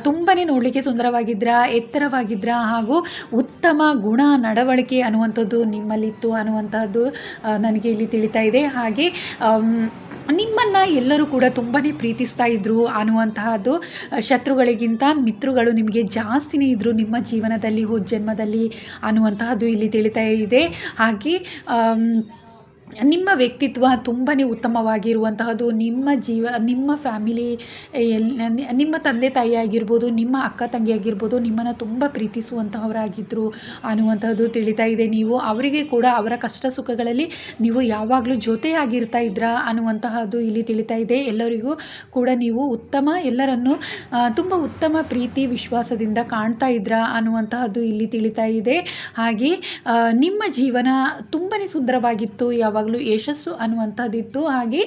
ತುಂಬಾ ನೋಡಲಿಕ್ಕೆ ಸುಂದರವಾಗಿದ್ರ, ಎತ್ತರವಾಗಿದ್ರ, ಹಾಗೂ ಉತ್ತಮ ಗುಣ ನಡವಳಿಕೆ ಅನ್ನುವಂಥದ್ದು ನಿಮ್ಮಲ್ಲಿತ್ತು ಅನ್ನುವಂತಹದ್ದು ನನಗೆ ಇಲ್ಲಿ ತಿಳಿತಾ ಇದೆ. ಹಾಗೆ ನಿಮ್ಮನ್ನು ಎಲ್ಲರೂ ಕೂಡ ತುಂಬಾ ಪ್ರೀತಿಸ್ತಾ ಇದ್ರು ಅನ್ನುವಂತಹದ್ದು. ಶತ್ರುಗಳಿಗಿಂತ ಮಿತ್ರಗಳು ನಿಮಗೆ ಜಾಸ್ತಿನೇ ಇದ್ದರು ನಿಮ್ಮ ಜೀವನದಲ್ಲಿ ಹೋದ ಜನ್ಮದಲ್ಲಿ ಅನ್ನುವಂತಹದ್ದು ಇಲ್ಲಿ ತಿಳಿತಾ ಇದೆ. ಹಾಗೆ ನಿಮ್ಮ ವ್ಯಕ್ತಿತ್ವ ತುಂಬಾ ಉತ್ತಮವಾಗಿರುವಂತಹದ್ದು. ನಿಮ್ಮ ಫ್ಯಾಮಿಲಿ, ನಿಮ್ಮ ತಂದೆ ತಾಯಿ ಆಗಿರ್ಬೋದು, ನಿಮ್ಮ ಅಕ್ಕ ತಂಗಿ ಆಗಿರ್ಬೋದು, ನಿಮ್ಮನ್ನು ತುಂಬ ಪ್ರೀತಿಸುವಂತಹವರಾಗಿದ್ದರು ಅನ್ನುವಂಥದ್ದು ತಿಳಿತಾ ಇದೆ. ನೀವು ಅವರಿಗೆ ಕೂಡ ಅವರ ಕಷ್ಟ ಸುಖಗಳಲ್ಲಿ ನೀವು ಯಾವಾಗಲೂ ಜೊತೆಯಾಗಿರ್ತಾ ಇದ್ರಾ ಅನ್ನುವಂತಹದ್ದು ಇಲ್ಲಿ ತಿಳಿತಾ ಇದೆ. ಎಲ್ಲರಿಗೂ ಕೂಡ ನೀವು ಎಲ್ಲರನ್ನು ತುಂಬ ಉತ್ತಮ ಪ್ರೀತಿ ವಿಶ್ವಾಸದಿಂದ ಕಾಣ್ತಾ ಇದ್ರಾ ಅನ್ನುವಂತಹದ್ದು ಇಲ್ಲಿ ತಿಳಿತಾ ಇದೆ. ಹಾಗೆ ನಿಮ್ಮ ಜೀವನ ತುಂಬಾ ಸುಂದರವಾಗಿತ್ತು. ಯಾವಾಗಲೂ ಯಶಸ್ಸು ಅನ್ನುವಂಥದ್ದಿತ್ತು. ಹಾಗೆ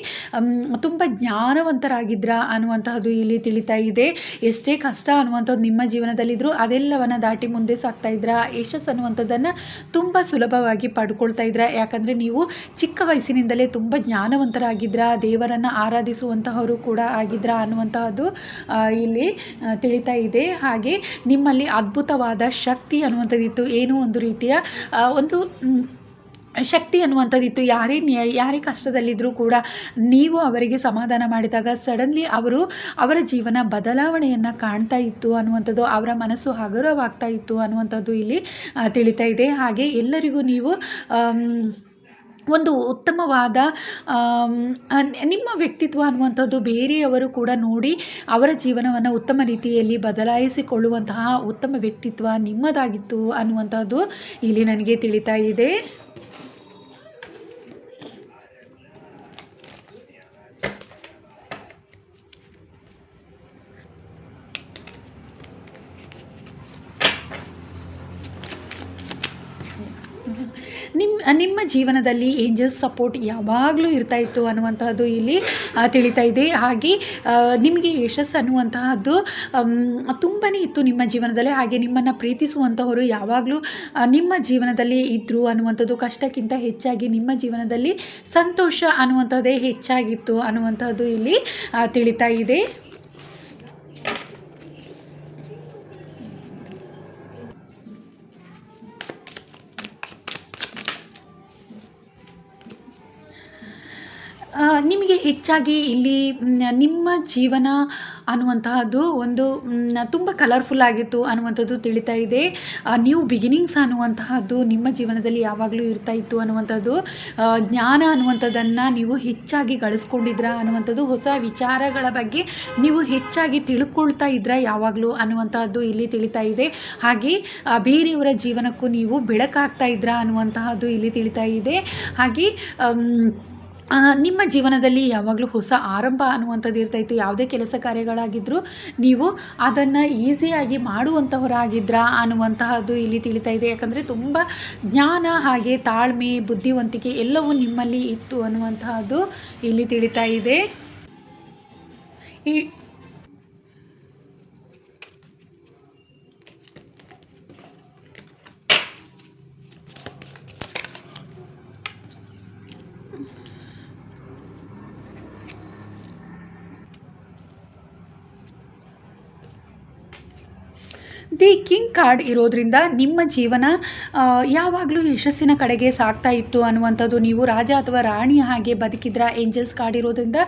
ತುಂಬ ಜ್ಞಾನವಂತರಾಗಿದ್ರಾ ಅನ್ನುವಂತಹದ್ದು ಇಲ್ಲಿ ತಿಳಿತಾ ಇದೆ. ಎಷ್ಟೇ ಕಷ್ಟ ಅನ್ನುವಂಥದ್ದು ನಿಮ್ಮ ಜೀವನದಲ್ಲಿದ್ದರೂ ಅದೆಲ್ಲವನ್ನು ದಾಟಿ ಮುಂದೆ ಸಾಗ್ತಾ ಇದ್ರಾ. ಯಶಸ್ಸು ಅನ್ನುವಂಥದ್ದನ್ನು ತುಂಬ ಸುಲಭವಾಗಿ ಪಡ್ಕೊಳ್ತಾ ಇದ್ರಾ. ಯಾಕಂದರೆ ನೀವು ಚಿಕ್ಕ ವಯಸ್ಸಿನಿಂದಲೇ ತುಂಬ ಜ್ಞಾನವಂತರಾಗಿದ್ರಾ, ದೇವರನ್ನು ಆರಾಧಿಸುವಂತಹವರು ಕೂಡ ಆಗಿದ್ರಾ ಅನ್ನುವಂತಹದ್ದು ಇಲ್ಲಿ ತಿಳಿತಾ ಇದೆ. ಹಾಗೆ ನಿಮ್ಮಲ್ಲಿ ಅದ್ಭುತವಾದ ಶಕ್ತಿ ಅನ್ನುವಂಥದ್ದಿತ್ತು. ಏನೋ ಒಂದು ರೀತಿಯ ಒಂದು ಶಕ್ತಿ ಅನ್ನುವಂಥದ್ದಿತ್ತು. ಯಾರೇ ಕಷ್ಟದಲ್ಲಿದ್ದರೂ ಕೂಡ ನೀವು ಅವರಿಗೆ ಸಮಾಧಾನ ಮಾಡಿದಾಗ ಸಡನ್ಲಿ ಅವರ ಜೀವನ ಬದಲಾವಣೆಯನ್ನು ಕಾಣ್ತಾ ಇತ್ತು ಅನ್ನುವಂಥದ್ದು, ಅವರ ಮನಸ್ಸು ಹಗುರವಾಗ್ತಾ ಇತ್ತು ಅನ್ನುವಂಥದ್ದು ಇಲ್ಲಿ ತಿಳಿತಾ ಇದೆ. ಹಾಗೆ ಎಲ್ಲರಿಗೂ ನೀವು ಒಂದು ಉತ್ತಮವಾದ ನಿಮ್ಮ ವ್ಯಕ್ತಿತ್ವ ಅನ್ನುವಂಥದ್ದು ಬೇರೆಯವರು ಕೂಡ ನೋಡಿ ಅವರ ಜೀವನವನ್ನು ಉತ್ತಮ ರೀತಿಯಲ್ಲಿ ಬದಲಾಯಿಸಿಕೊಳ್ಳುವಂತಹ ಉತ್ತಮ ವ್ಯಕ್ತಿತ್ವ ನಿಮ್ಮದಾಗಿತ್ತು ಅನ್ನುವಂಥದ್ದು ಇಲ್ಲಿ ನನಗೆ ತಿಳಿತಾ ಇದೆ. ನಿಮ್ಮ ಜೀವನದಲ್ಲಿ ಏಂಜಲ್ಸ್ ಸಪೋರ್ಟ್ ಯಾವಾಗಲೂ ಇರ್ತಾ ಇತ್ತು ಅನ್ನುವಂತಹದ್ದು ಇಲ್ಲಿ ತಿಳಿತಾ ಇದೆ. ಹಾಗೆ ನಿಮಗೆ ಯಶಸ್ಸು ಅನ್ನುವಂತಹದ್ದು ತುಂಬಾ ಇತ್ತು ನಿಮ್ಮ ಜೀವನದಲ್ಲಿ. ಹಾಗೆ ನಿಮ್ಮನ್ನು ಪ್ರೀತಿಸುವಂತಹವರು ಯಾವಾಗಲೂ ನಿಮ್ಮ ಜೀವನದಲ್ಲಿ ಇದ್ದರು ಅನ್ನುವಂಥದ್ದು. ಕಷ್ಟಕ್ಕಿಂತ ಹೆಚ್ಚಾಗಿ ನಿಮ್ಮ ಜೀವನದಲ್ಲಿ ಸಂತೋಷ ಅನ್ನುವಂಥದ್ದೇ ಹೆಚ್ಚಾಗಿತ್ತು ಅನ್ನುವಂಥದ್ದು ಇಲ್ಲಿ ತಿಳಿತಾ ಇದೆ. ನಿಮಗೆ ಹೆಚ್ಚಾಗಿ ಇಲ್ಲಿ ನಿಮ್ಮ ಜೀವನ ಅನ್ನುವಂತಹದ್ದು ಒಂದು ತುಂಬ ಕಲರ್ಫುಲ್ ಆಗಿತ್ತು ಅನ್ನುವಂಥದ್ದು ತಿಳಿತಾ ಇದೆ. ನ್ಯೂ ಬಿಗಿನಿಂಗ್ಸ್ ಅನ್ನುವಂತಹದ್ದು ನಿಮ್ಮ ಜೀವನದಲ್ಲಿ ಯಾವಾಗಲೂ ಇರ್ತಾ ಇತ್ತು ಅನ್ನುವಂಥದ್ದು. ಜ್ಞಾನ ಅನ್ನುವಂಥದ್ದನ್ನು ನೀವು ಹೆಚ್ಚಾಗಿ ಗಳಿಸ್ಕೊಂಡಿದ್ರಾ ಅನ್ನುವಂಥದ್ದು. ಹೊಸ ವಿಚಾರಗಳ ಬಗ್ಗೆ ನೀವು ಹೆಚ್ಚಾಗಿ ತಿಳ್ಕೊಳ್ತಾ ಇದ್ರಾ ಯಾವಾಗಲೂ ಅನ್ನುವಂತಹದ್ದು ಇಲ್ಲಿ ತಿಳಿತಾ ಇದೆ. ಹಾಗೆ ಬೇರೆಯವರ ಜೀವನಕ್ಕೂ ನೀವು ಬೆಳಕಾಗ್ತಾ ಇದ್ರಾ ಅನ್ನುವಂತಹದ್ದು ಇಲ್ಲಿ ತಿಳಿತಾ ಇದೆ. ಹಾಗೆ ನಿಮ್ಮ ಜೀವನದಲ್ಲಿ ಯಾವಾಗಲೂ ಹೊಸ ಆರಂಭ ಅನ್ನುವಂಥದ್ದು ಇರ್ತಾಯಿತ್ತು. ಯಾವುದೇ ಕೆಲಸ ಕಾರ್ಯಗಳಾಗಿದ್ದರೂ ನೀವು ಅದನ್ನು ಈಸಿಯಾಗಿ ಮಾಡುವಂಥವರಾಗಿದ್ರಾ ಅನ್ನುವಂತಹದ್ದು ಇಲ್ಲಿ ತಿಳಿತಾ ಇದೆ. ಯಾಕಂದರೆ ತುಂಬ ಜ್ಞಾನ ಹಾಗೆ ತಾಳ್ಮೆ ಬುದ್ಧಿವಂತಿಕೆ ಎಲ್ಲವೂ ನಿಮ್ಮಲ್ಲಿ ಇತ್ತು ಅನ್ನುವಂತಹದ್ದು ಇಲ್ಲಿ ತಿಳಿತಾ ಇದೆ. ದಿ ಕಿಂಗ್ ಕಾರ್ಡ್ ಇರೋದ್ರಿಂದ ನಿಮ್ಮ ಜೀವನ ಯಾವಾಗಲೂ ಯಶಸ್ಸಿನ ಕಡೆಗೆ ಸಾಗ್ತಾ ಇತ್ತು ಅನ್ನುವಂಥದ್ದು. ನೀವು ರಾಜ ಅಥವಾ ರಾಣಿಯ ಹಾಗೆ ಬದುಕಿದ್ರ. ಏಂಜಲ್ಸ್ ಕಾರ್ಡ್ ಇರೋದ್ರಿಂದ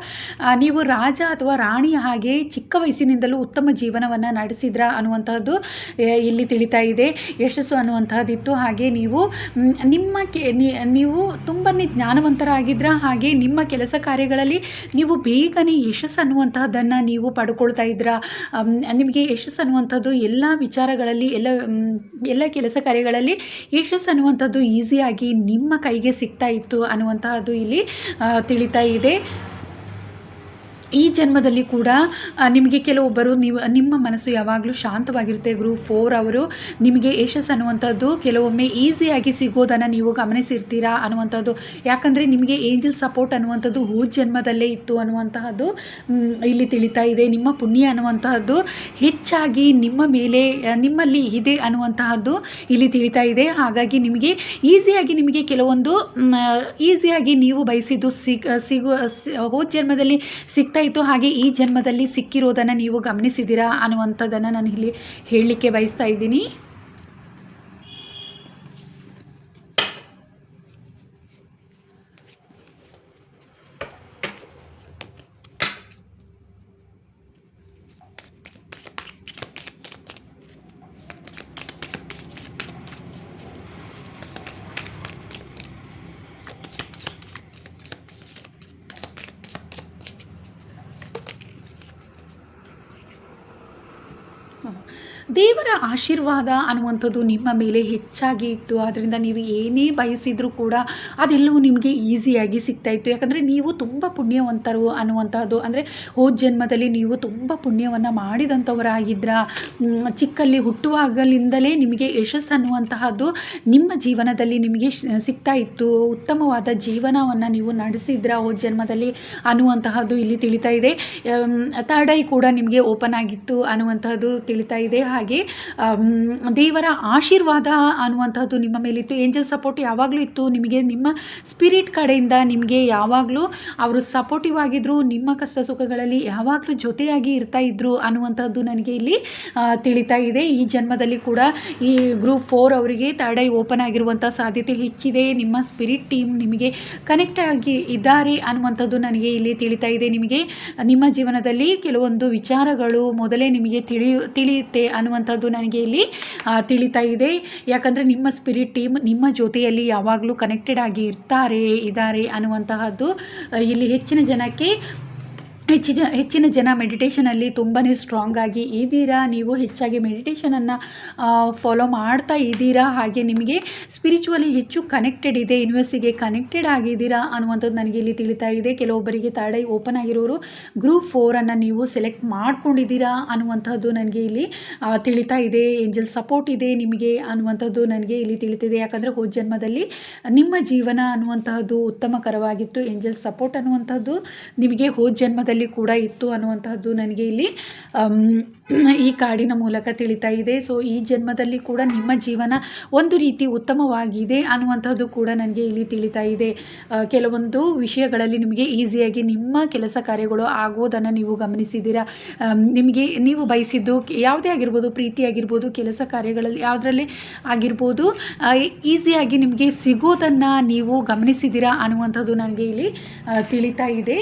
ನೀವು ರಾಜ ಅಥವಾ ರಾಣಿಯ ಹಾಗೆ ಚಿಕ್ಕ ವಯಸ್ಸಿನಿಂದಲೂ ಉತ್ತಮ ಜೀವನವನ್ನು ನಡೆಸಿದ್ರ ಅನ್ನುವಂಥದ್ದು ಇಲ್ಲಿ ತಿಳಿತಾ ಇದೆ. ಯಶಸ್ಸು ಅನ್ನುವಂತಹದ್ದಿತ್ತು. ಹಾಗೆ ನೀವು ನೀವು ತುಂಬಾ ಜ್ಞಾನವಂತರಾಗಿದ್ರ. ಹಾಗೆ ನಿಮ್ಮ ಕೆಲಸ ಕಾರ್ಯಗಳಲ್ಲಿ ನೀವು ಬೇಗನೆ ಯಶಸ್ಸು ಅನ್ನುವಂತಹದ್ದನ್ನು ನೀವು ಪಡ್ಕೊಳ್ತಾ ಇದ್ರ. ನಿಮಗೆ ಯಶಸ್ಸು ಅನ್ನುವಂಥದ್ದು ಎಲ್ಲ ವಿಚಾರಗಳಲ್ಲಿ ಎಲ್ಲ ಕೆಲಸ ಕಾರ್ಯಗಳಲ್ಲಿ ಯಶಸ್ಸು ಅನ್ನುವಂಥದ್ದು ಈಸಿಯಾಗಿ ನಿಮ್ಮ ಕೈಗೆ ಸಿಗ್ತಾ ಇತ್ತು ಅನ್ನುವಂತಹದ್ದು ಇಲ್ಲಿ ತಿಳಿತಾ ಇದೆ. ಈ ಜನ್ಮದಲ್ಲಿ ಕೂಡ ನಿಮಗೆ ಕೆಲವೊಬ್ಬರು ನಿಮ್ಮ ಮನಸ್ಸು ಯಾವಾಗಲೂ ಶಾಂತವಾಗಿರುತ್ತೆ. ಗ್ರೂಪ್ 4 ಅವರು ನಿಮಗೆ ಯಶಸ್ಸು ಅನ್ನುವಂಥದ್ದು ಕೆಲವೊಮ್ಮೆ ಈಸಿಯಾಗಿ ಸಿಗೋದನ್ನು ನೀವು ಗಮನಿಸಿರ್ತೀರಾ ಅನ್ನುವಂಥದ್ದು. ಯಾಕಂದರೆ ನಿಮಗೆ ಏಂಜಲ್ ಸಪೋರ್ಟ್ ಅನ್ನುವಂಥದ್ದು ಜನ್ಮದಲ್ಲೇ ಇತ್ತು ಅನ್ನುವಂತಹದ್ದು ಇಲ್ಲಿ ತಿಳಿತಾ ಇದೆ. ನಿಮ್ಮ ಪುಣ್ಯ ಅನ್ನುವಂತಹದ್ದು ಹೆಚ್ಚಾಗಿ ನಿಮ್ಮಲ್ಲಿ ಇದೆ ಅನ್ನುವಂತಹದ್ದು ಇಲ್ಲಿ ತಿಳಿತಾ ಇದೆ. ಹಾಗಾಗಿ ನಿಮಗೆ ಈಸಿಯಾಗಿ ಕೆಲವೊಂದು ಈಸಿಯಾಗಿ ನೀವು ಬಯಸಿದ್ದು ಜನ್ಮದಲ್ಲಿ ಸಿಗ್ತಾ ಇತ್ತು. ಹಾಗೆ ಈ ಜನ್ಮದಲ್ಲಿ ಸಿಕ್ಕಿರೋದನ್ನು ನೀವು ಗಮನಿಸಿದ್ದೀರಾ ಅನ್ನುವಂಥದ್ದನ್ನು ನಾನು ಇಲ್ಲಿ ಹೇಳಲಿಕ್ಕೆ ಬಯಸ್ತಾ ಇದ್ದೀನಿ. ದೇವರ ಆಶೀರ್ವಾದ ಅನ್ನುವಂಥದ್ದು ನಿಮ್ಮ ಮೇಲೆ ಹೆಚ್ಚಾಗಿ ಇತ್ತು. ಆದ್ದರಿಂದ ನೀವು ಏನೇ ಬಯಸಿದರೂ ಕೂಡ ಅದೆಲ್ಲವೂ ನಿಮಗೆ ಈಸಿಯಾಗಿ ಸಿಗ್ತಾಯಿತ್ತು. ಯಾಕಂದರೆ ನೀವು ತುಂಬ ಪುಣ್ಯವಂತರು ಅನ್ನುವಂಥದ್ದು, ಅಂದರೆ ಹೋದ ಜನ್ಮದಲ್ಲಿ ನೀವು ತುಂಬ ಪುಣ್ಯವನ್ನು ಮಾಡಿದಂಥವರಾಗಿದ್ರ. ಚಿಕ್ಕಲ್ಲಿ ಹುಟ್ಟುವಾಗಲಿಂದಲೇ ನಿಮಗೆ ಯಶಸ್ಸು ಅನ್ನುವಂತಹದ್ದು ನಿಮ್ಮ ಜೀವನದಲ್ಲಿ ನಿಮಗೆ ಸಿಗ್ತಾ ಇತ್ತು. ಉತ್ತಮವಾದ ಜೀವನವನ್ನು ನೀವು ನಡೆಸಿದ್ರ ಹೋದ ಜನ್ಮದಲ್ಲಿ ಅನ್ನುವಂತಹದ್ದು ಇಲ್ಲಿ ತಿಳಿತಾ ಇದೆ. ಥರ್ಡ್ ಐ ಕೂಡ ನಿಮಗೆ ಓಪನ್ ಆಗಿತ್ತು ಅನ್ನುವಂತಹದ್ದು ತಿಳಿತಾ ಇದೆ. ಹಾಗೆ ದೇವರ ಆಶೀರ್ವಾದ ಅನ್ನುವಂಥದ್ದು ನಿಮ್ಮ ಮೇಲಿತ್ತು. ಏಂಜಲ್ ಸಪೋರ್ಟ್ ಯಾವಾಗಲೂ ಇತ್ತು ನಿಮಗೆ. ನಿಮ್ಮ ಸ್ಪಿರಿಟ್ ಕಡೆಯಿಂದ ನಿಮಗೆ ಯಾವಾಗಲೂ ಅವರು ಸಪೋರ್ಟಿವ್ ಆಗಿದ್ದರು. ನಿಮ್ಮ ಕಷ್ಟ ಸುಖಗಳಲ್ಲಿ ಯಾವಾಗಲೂ ಜೊತೆಯಾಗಿ ಇರ್ತಾ ಇದ್ರು ಅನ್ನುವಂಥದ್ದು ನನಗೆ ಇಲ್ಲಿ ತಿಳಿತಾ ಇದೆ. ಈ ಜನ್ಮದಲ್ಲಿ ಕೂಡ ಈ ಗ್ರೂಪ್ 4 ಅವರಿಗೆ ಥರ್ಡ್ ಐ ಓಪನ್ ಆಗಿರುವಂಥ ಸಾಧ್ಯತೆ ಹೆಚ್ಚಿದೆ. ನಿಮ್ಮ ಸ್ಪಿರಿಟ್ ಟೀಮ್ ನಿಮಗೆ ಕನೆಕ್ಟ್ ಆಗಿ ಇದ್ದಾರೆ ಅನ್ನುವಂಥದ್ದು ನನಗೆ ಇಲ್ಲಿ ತಿಳಿತಾ ಇದೆ. ನಿಮಗೆ ನಿಮ್ಮ ಜೀವನದಲ್ಲಿ ಕೆಲವೊಂದು ವಿಚಾರಗಳು ಮೊದಲೇ ನಿಮಗೆ ತಿಳಿಯುತ್ತೆ ಅನ್ನುವಂಥದ್ದು ನನಗೆ ಇಲ್ಲಿ ತಿಳಿತಾ ಇದೆ. ಯಾಕಂದರೆ ನಿಮ್ಮ ಸ್ಪಿರಿಟ್ ಟೀಮ್ ನಿಮ್ಮ ಜೊತೆಯಲ್ಲಿ ಯಾವಾಗಲೂ ಕನೆಕ್ಟೆಡ್ ಆಗಿ ಇದ್ದಾರೆ ಅನ್ನುವಂತಹದ್ದು ಇಲ್ಲಿ ಹೆಚ್ಚಿನ ಜನ ಮೆಡಿಟೇಷನಲ್ಲಿ ತುಂಬಾ ಸ್ಟ್ರಾಂಗ್ ಆಗಿ ಇದ್ದೀರಾ. ನೀವು ಹೆಚ್ಚಾಗಿ ಮೆಡಿಟೇಷನನ್ನು ಫಾಲೋ ಮಾಡ್ತಾ ಇದ್ದೀರಾ. ಹಾಗೆ ನಿಮಗೆ ಸ್ಪಿರಿಚುವಲಿ ಹೆಚ್ಚು ಕನೆಕ್ಟೆಡ್ ಇದೆ, ಯೂನಿವರ್ಸಿಗೆ ಕನೆಕ್ಟೆಡ್ ಆಗಿದ್ದೀರಾ ಅನ್ನುವಂಥದ್ದು ನನಗೆ ಇಲ್ಲಿ ತಿಳಿತಾ ಇದೆ. ಕೆಲವೊಬ್ಬರಿಗೆ ಥರ್ಡ್ ಐ ಓಪನ್ ಆಗಿರೋರು ಗ್ರೂಪ್ 4 ನೀವು ಸೆಲೆಕ್ಟ್ ಮಾಡ್ಕೊಂಡಿದ್ದೀರಾ ಅನ್ನುವಂಥದ್ದು ನನಗೆ ಇಲ್ಲಿ ತಿಳಿತಾ ಇದೆ. ಏಂಜಲ್ ಸಪೋರ್ಟ್ ಇದೆ ನಿಮಗೆ ಅನ್ನುವಂಥದ್ದು ನನಗೆ ಇಲ್ಲಿ ತಿಳಿತಿದೆ. ಯಾಕಂದರೆ ಹೋದ ಜನ್ಮದಲ್ಲಿ ನಿಮ್ಮ ಜೀವನ ಅನ್ನುವಂತಹದ್ದು ಉತ್ತಮಕರವಾಗಿತ್ತು. ಏಂಜಲ್ ಸಪೋರ್ಟ್ ಅನ್ನುವಂಥದ್ದು ನಿಮಗೆ ಹೋದ ಜನ್ಮದಲ್ಲಿ ಕೂಡ ಇತ್ತು ಅನ್ನುವಂತಹದ್ದು ನನಗೆ ಇಲ್ಲಿ ಈ ಕಾರ್ಡಿನ ಮೂಲಕ ತಿಳಿತಾ ಇದೆ. ಸೊ ಈ ಜನ್ಮದಲ್ಲಿ ಕೂಡ ನಿಮ್ಮ ಜೀವನ ಒಂದು ರೀತಿ ಉತ್ತಮವಾಗಿದೆ ಅನ್ನುವಂಥದ್ದು ಕೂಡ ನನಗೆ ಇಲ್ಲಿ ತಿಳಿತಾ ಇದೆ. ಕೆಲವೊಂದು ವಿಷಯಗಳಲ್ಲಿ ನಿಮಗೆ ಈಸಿಯಾಗಿ ನಿಮ್ಮ ಕೆಲಸ ಕಾರ್ಯಗಳು ಆಗೋದನ್ನು ನೀವು ಗಮನಿಸಿದ್ದೀರಾ. ನಿಮಗೆ ನೀವು ಬಯಸಿದ್ದು ಯಾವುದೇ ಆಗಿರ್ಬೋದು, ಪ್ರೀತಿ ಆಗಿರ್ಬೋದು, ಕೆಲಸ ಕಾರ್ಯಗಳಲ್ಲಿ ಯಾವುದರಲ್ಲಿ ಆಗಿರ್ಬೋದು, ಈಸಿಯಾಗಿ ನಿಮಗೆ ಸಿಗೋದನ್ನು ನೀವು ಗಮನಿಸಿದ್ದೀರಾ ಅನ್ನುವಂಥದ್ದು ನನಗೆ ಇಲ್ಲಿ ತಿಳಿತಾ ಇದೆ.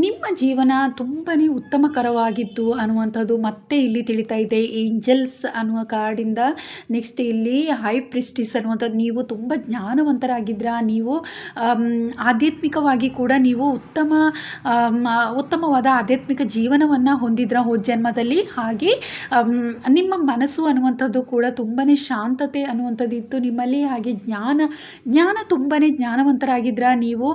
ನಿಮ್ಮ ಜೀವನ ತುಂಬಾ ಉತ್ತಮಕರವಾಗಿತ್ತು ಅನ್ನುವಂಥದ್ದು ಮತ್ತೆ ಇಲ್ಲಿ ತಿಳಿತಾ ಇದೆ. ಏಂಜಲ್ಸ್ ಅನ್ನುವ ಕಾರ್ಡಿಂದ ನೆಕ್ಸ್ಟ್ ಇಲ್ಲಿ ಹೈ ಪ್ರಿಸ್ಟಿಸ್ ಅನ್ನುವಂಥದ್ದು, ನೀವು ತುಂಬ ಜ್ಞಾನವಂತರಾಗಿದ್ರ. ನೀವು ಆಧ್ಯಾತ್ಮಿಕವಾಗಿ ಕೂಡ ನೀವು ಉತ್ತಮವಾದ ಆಧ್ಯಾತ್ಮಿಕ ಜೀವನವನ್ನು ಹೊಂದಿದ್ರ ಹೋದ ಜನ್ಮದಲ್ಲಿ. ಹಾಗೆ ನಿಮ್ಮ ಮನಸ್ಸು ಅನ್ನುವಂಥದ್ದು ಕೂಡ ತುಂಬಾ ಶಾಂತತೆ ಅನ್ನುವಂಥದ್ದು ಇತ್ತು ನಿಮ್ಮಲ್ಲಿ. ಹಾಗೆ ಜ್ಞಾನ ತುಂಬಾ ಜ್ಞಾನವಂತರಾಗಿದ್ರ. ನೀವು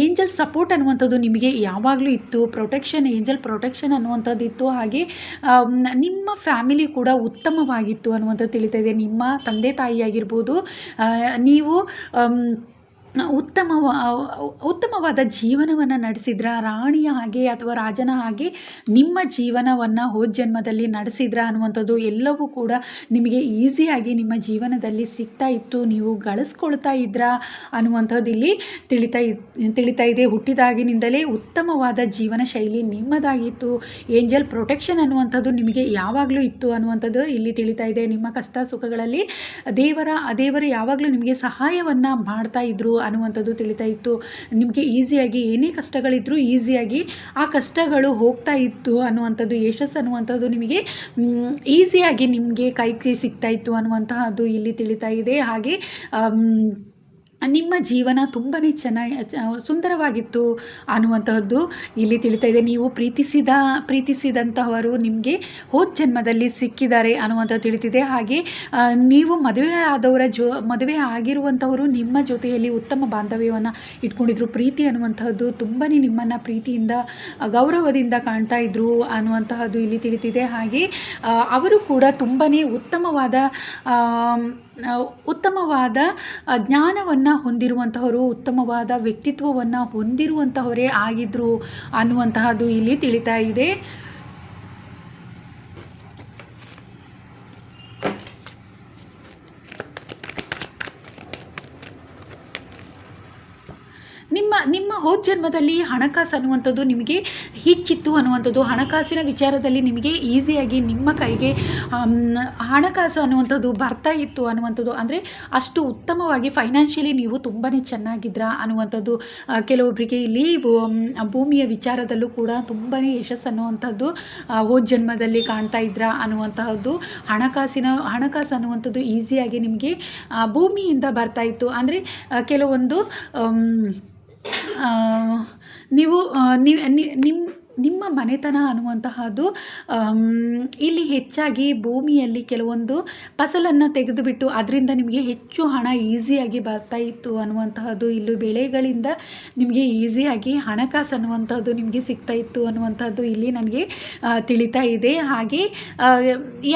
ಏಂಜಲ್ ಸಪೋರ್ಟ್ ಅನ್ನುವಂಥದ್ದು ನಿಮಗೆ ಯಾವಾಗಲೂ ಇತ್ತು. ಏಂಜಲ್ ಪ್ರೊಟೆಕ್ಷನ್ ಅನ್ನುವಂಥದ್ದು ಇತ್ತು. ಹಾಗೆ ನಿಮ್ಮ ಫ್ಯಾಮಿಲಿ ಕೂಡ ಉತ್ತಮವಾಗಿತ್ತು ಅನ್ನುವಂಥದ್ದು ತಿಳಿತಾ ಇದೆ. ನಿಮ್ಮ ತಂದೆ ತಾಯಿ ಆಗಿರ್ಬೋದು, ನೀವು ಉತ್ತಮವಾದ ಜೀವನವನ್ನು ನಡೆಸಿದ್ರ. ರಾಣಿಯ ಹಾಗೆ ಅಥವಾ ರಾಜನ ಹಾಗೆ ನಿಮ್ಮ ಜೀವನವನ್ನು ಹೋದ ಜನ್ಮದಲ್ಲಿ ನಡೆಸಿದ್ರ ಅನ್ನುವಂಥದ್ದು ಎಲ್ಲವೂ ಕೂಡ ನಿಮಗೆ ಈಸಿಯಾಗಿ ನಿಮ್ಮ ಜೀವನದಲ್ಲಿ ಸಿಗ್ತಾ ಇತ್ತು. ನೀವು ಗಳಿಸ್ಕೊಳ್ತಾ ಇದ್ರ ಅನ್ನುವಂಥದ್ದು ಇಲ್ಲಿ ತಿಳಿತಾ ಇದೆ. ಹುಟ್ಟಿದಾಗಿನಿಂದಲೇ ಉತ್ತಮವಾದ ಜೀವನ ಶೈಲಿ ನಿಮ್ಮದಾಗಿತ್ತು. ಏಂಜಲ್ ಪ್ರೊಟೆಕ್ಷನ್ ಅನ್ನುವಂಥದ್ದು ನಿಮಗೆ ಯಾವಾಗಲೂ ಇತ್ತು ಅನ್ನುವಂಥದ್ದು ಇಲ್ಲಿ ತಿಳಿತಾ ಇದೆ. ನಿಮ್ಮ ಕಷ್ಟ ಸುಖಗಳಲ್ಲಿ ದೇವರು ಯಾವಾಗಲೂ ನಿಮಗೆ ಸಹಾಯವನ್ನು ಮಾಡ್ತಾ ಇದ್ರು ಅನ್ನುವಂಥದ್ದು ತಿಳಿತಾ ಇತ್ತು. ನಿಮಗೆ ಈಸಿಯಾಗಿ ಏನೇ ಕಷ್ಟಗಳಿದ್ರೂ ಈಸಿಯಾಗಿ ಆ ಕಷ್ಟಗಳು ಹೋಗ್ತಾ ಇತ್ತು ಅನ್ನುವಂಥದ್ದು, ಯಶಸ್ಸು ಅನ್ನುವಂಥದ್ದು ನಿಮಗೆ ಈಸಿಯಾಗಿ ನಿಮಗೆ ಕೈಗೆ ಸಿಗ್ತಾ ಇತ್ತು ಅನ್ನುವಂತಹದ್ದು ಇಲ್ಲಿ ತಿಳಿತಾ ಇದೆ. ಹಾಗೆ ನಿಮ್ಮ ಜೀವನ ತುಂಬಾ ಸುಂದರವಾಗಿತ್ತು ಅನ್ನುವಂತಹದ್ದು ಇಲ್ಲಿ ತಿಳಿತಾ ಇದೆ. ನೀವು ಪ್ರೀತಿಸಿದಂತಹವರು ನಿಮಗೆ ಹೋದ ಜನ್ಮದಲ್ಲಿ ಸಿಕ್ಕಿದ್ದಾರೆ ಅನ್ನುವಂಥದ್ದು ತಿಳಿತಿದೆ. ಹಾಗೆ ನೀವು ಮದುವೆ ಆಗಿರುವಂಥವರು ನಿಮ್ಮ ಜೊತೆಯಲ್ಲಿ ಉತ್ತಮ ಬಾಂಧವ್ಯವನ್ನು ಇಟ್ಕೊಂಡಿದ್ರು. ಪ್ರೀತಿ ಅನ್ನುವಂತಹದ್ದು ತುಂಬಾ ನಿಮ್ಮನ್ನು ಪ್ರೀತಿಯಿಂದ ಗೌರವದಿಂದ ಕಾಣ್ತಾ ಇದ್ರು ಅನ್ನುವಂತಹದ್ದು ಇಲ್ಲಿ ತಿಳಿತಿದೆ. ಹಾಗೆ ಅವರು ಕೂಡ ತುಂಬಾ ಉತ್ತಮವಾದ ಜ್ಞಾನವನ್ನು ಹೊಂದಿರುವಂತಹವರು, ಉತ್ತಮವಾದ ವ್ಯಕ್ತಿತ್ವವನ್ನು ಹೊಂದಿರುವಂತಹವರೇ ಆಗಿದ್ರು ಅನ್ನುವಂತಹದ್ದು ಇಲ್ಲಿ ತಿಳಿತಾ ಇದೆ. ನಿಮ್ಮ ಹೋದ ಜನ್ಮದಲ್ಲಿ ಹಣಕಾಸು ಅನ್ನುವಂಥದ್ದು ನಿಮಗೆ ಹೆಚ್ಚಿತ್ತು ಅನ್ನುವಂಥದ್ದು, ಹಣಕಾಸಿನ ವಿಚಾರದಲ್ಲಿ ನಿಮಗೆ ಈಸಿಯಾಗಿ ನಿಮ್ಮ ಕೈಗೆ ಆಮ್, ಹಣಕಾಸು ಅನ್ನುವಂಥದ್ದು ಬರ್ತಾ ಇತ್ತು ಅನ್ನುವಂಥದ್ದು, ಅಂದರೆ ಅಷ್ಟು ಉತ್ತಮವಾಗಿ ಫೈನಾನ್ಷಿಯಲಿ ನೀವು ತುಂಬಾ ಚೆನ್ನಾಗಿದ್ರ ಅನ್ನುವಂಥದ್ದು. ಕೆಲವೊಬ್ಬರಿಗೆ ಇಲ್ಲಿ ಭೂಮಿಯ ವಿಚಾರದಲ್ಲೂ ಕೂಡ ತುಂಬಾ ಯಶಸ್ಸು ಅನ್ನುವಂಥದ್ದು ಹೋದ ಜನ್ಮದಲ್ಲಿ ಕಾಣ್ತಾ ಇದ್ರ ಅನ್ನುವಂತಹದ್ದು. ಹಣಕಾಸು ಅನ್ನುವಂಥದ್ದು ಈಸಿಯಾಗಿ ನಿಮಗೆ ಭೂಮಿಯಿಂದ ಬರ್ತಾ ಇತ್ತು. ಅಂದರೆ ಕೆಲವೊಂದು ಆ, ನೀವು ನಿಮ್ಮ ಮನೆತನ ಅನ್ನುವಂತಹದ್ದು ಇಲ್ಲಿ ಹೆಚ್ಚಾಗಿ ಭೂಮಿಯಲ್ಲಿ ಕೆಲವೊಂದು ಫಸಲನ್ನು ತೆಗೆದುಬಿಟ್ಟು ಅದರಿಂದ ನಿಮಗೆ ಹೆಚ್ಚು ಹಣ ಈಸಿಯಾಗಿ ಬರ್ತಾ ಇತ್ತು ಅನ್ನುವಂತಹದ್ದು. ಇಲ್ಲಿ ಬೆಳೆಗಳಿಂದ ನಿಮಗೆ ಈಸಿಯಾಗಿ ಹಣಕಾಸು ಅನ್ನುವಂಥದ್ದು ನಿಮಗೆ ಸಿಗ್ತಾ ಇತ್ತು ಅನ್ನುವಂಥದ್ದು ಇಲ್ಲಿ ನನಗೆ ತಿಳಿತಾ ಇದೆ. ಹಾಗೆ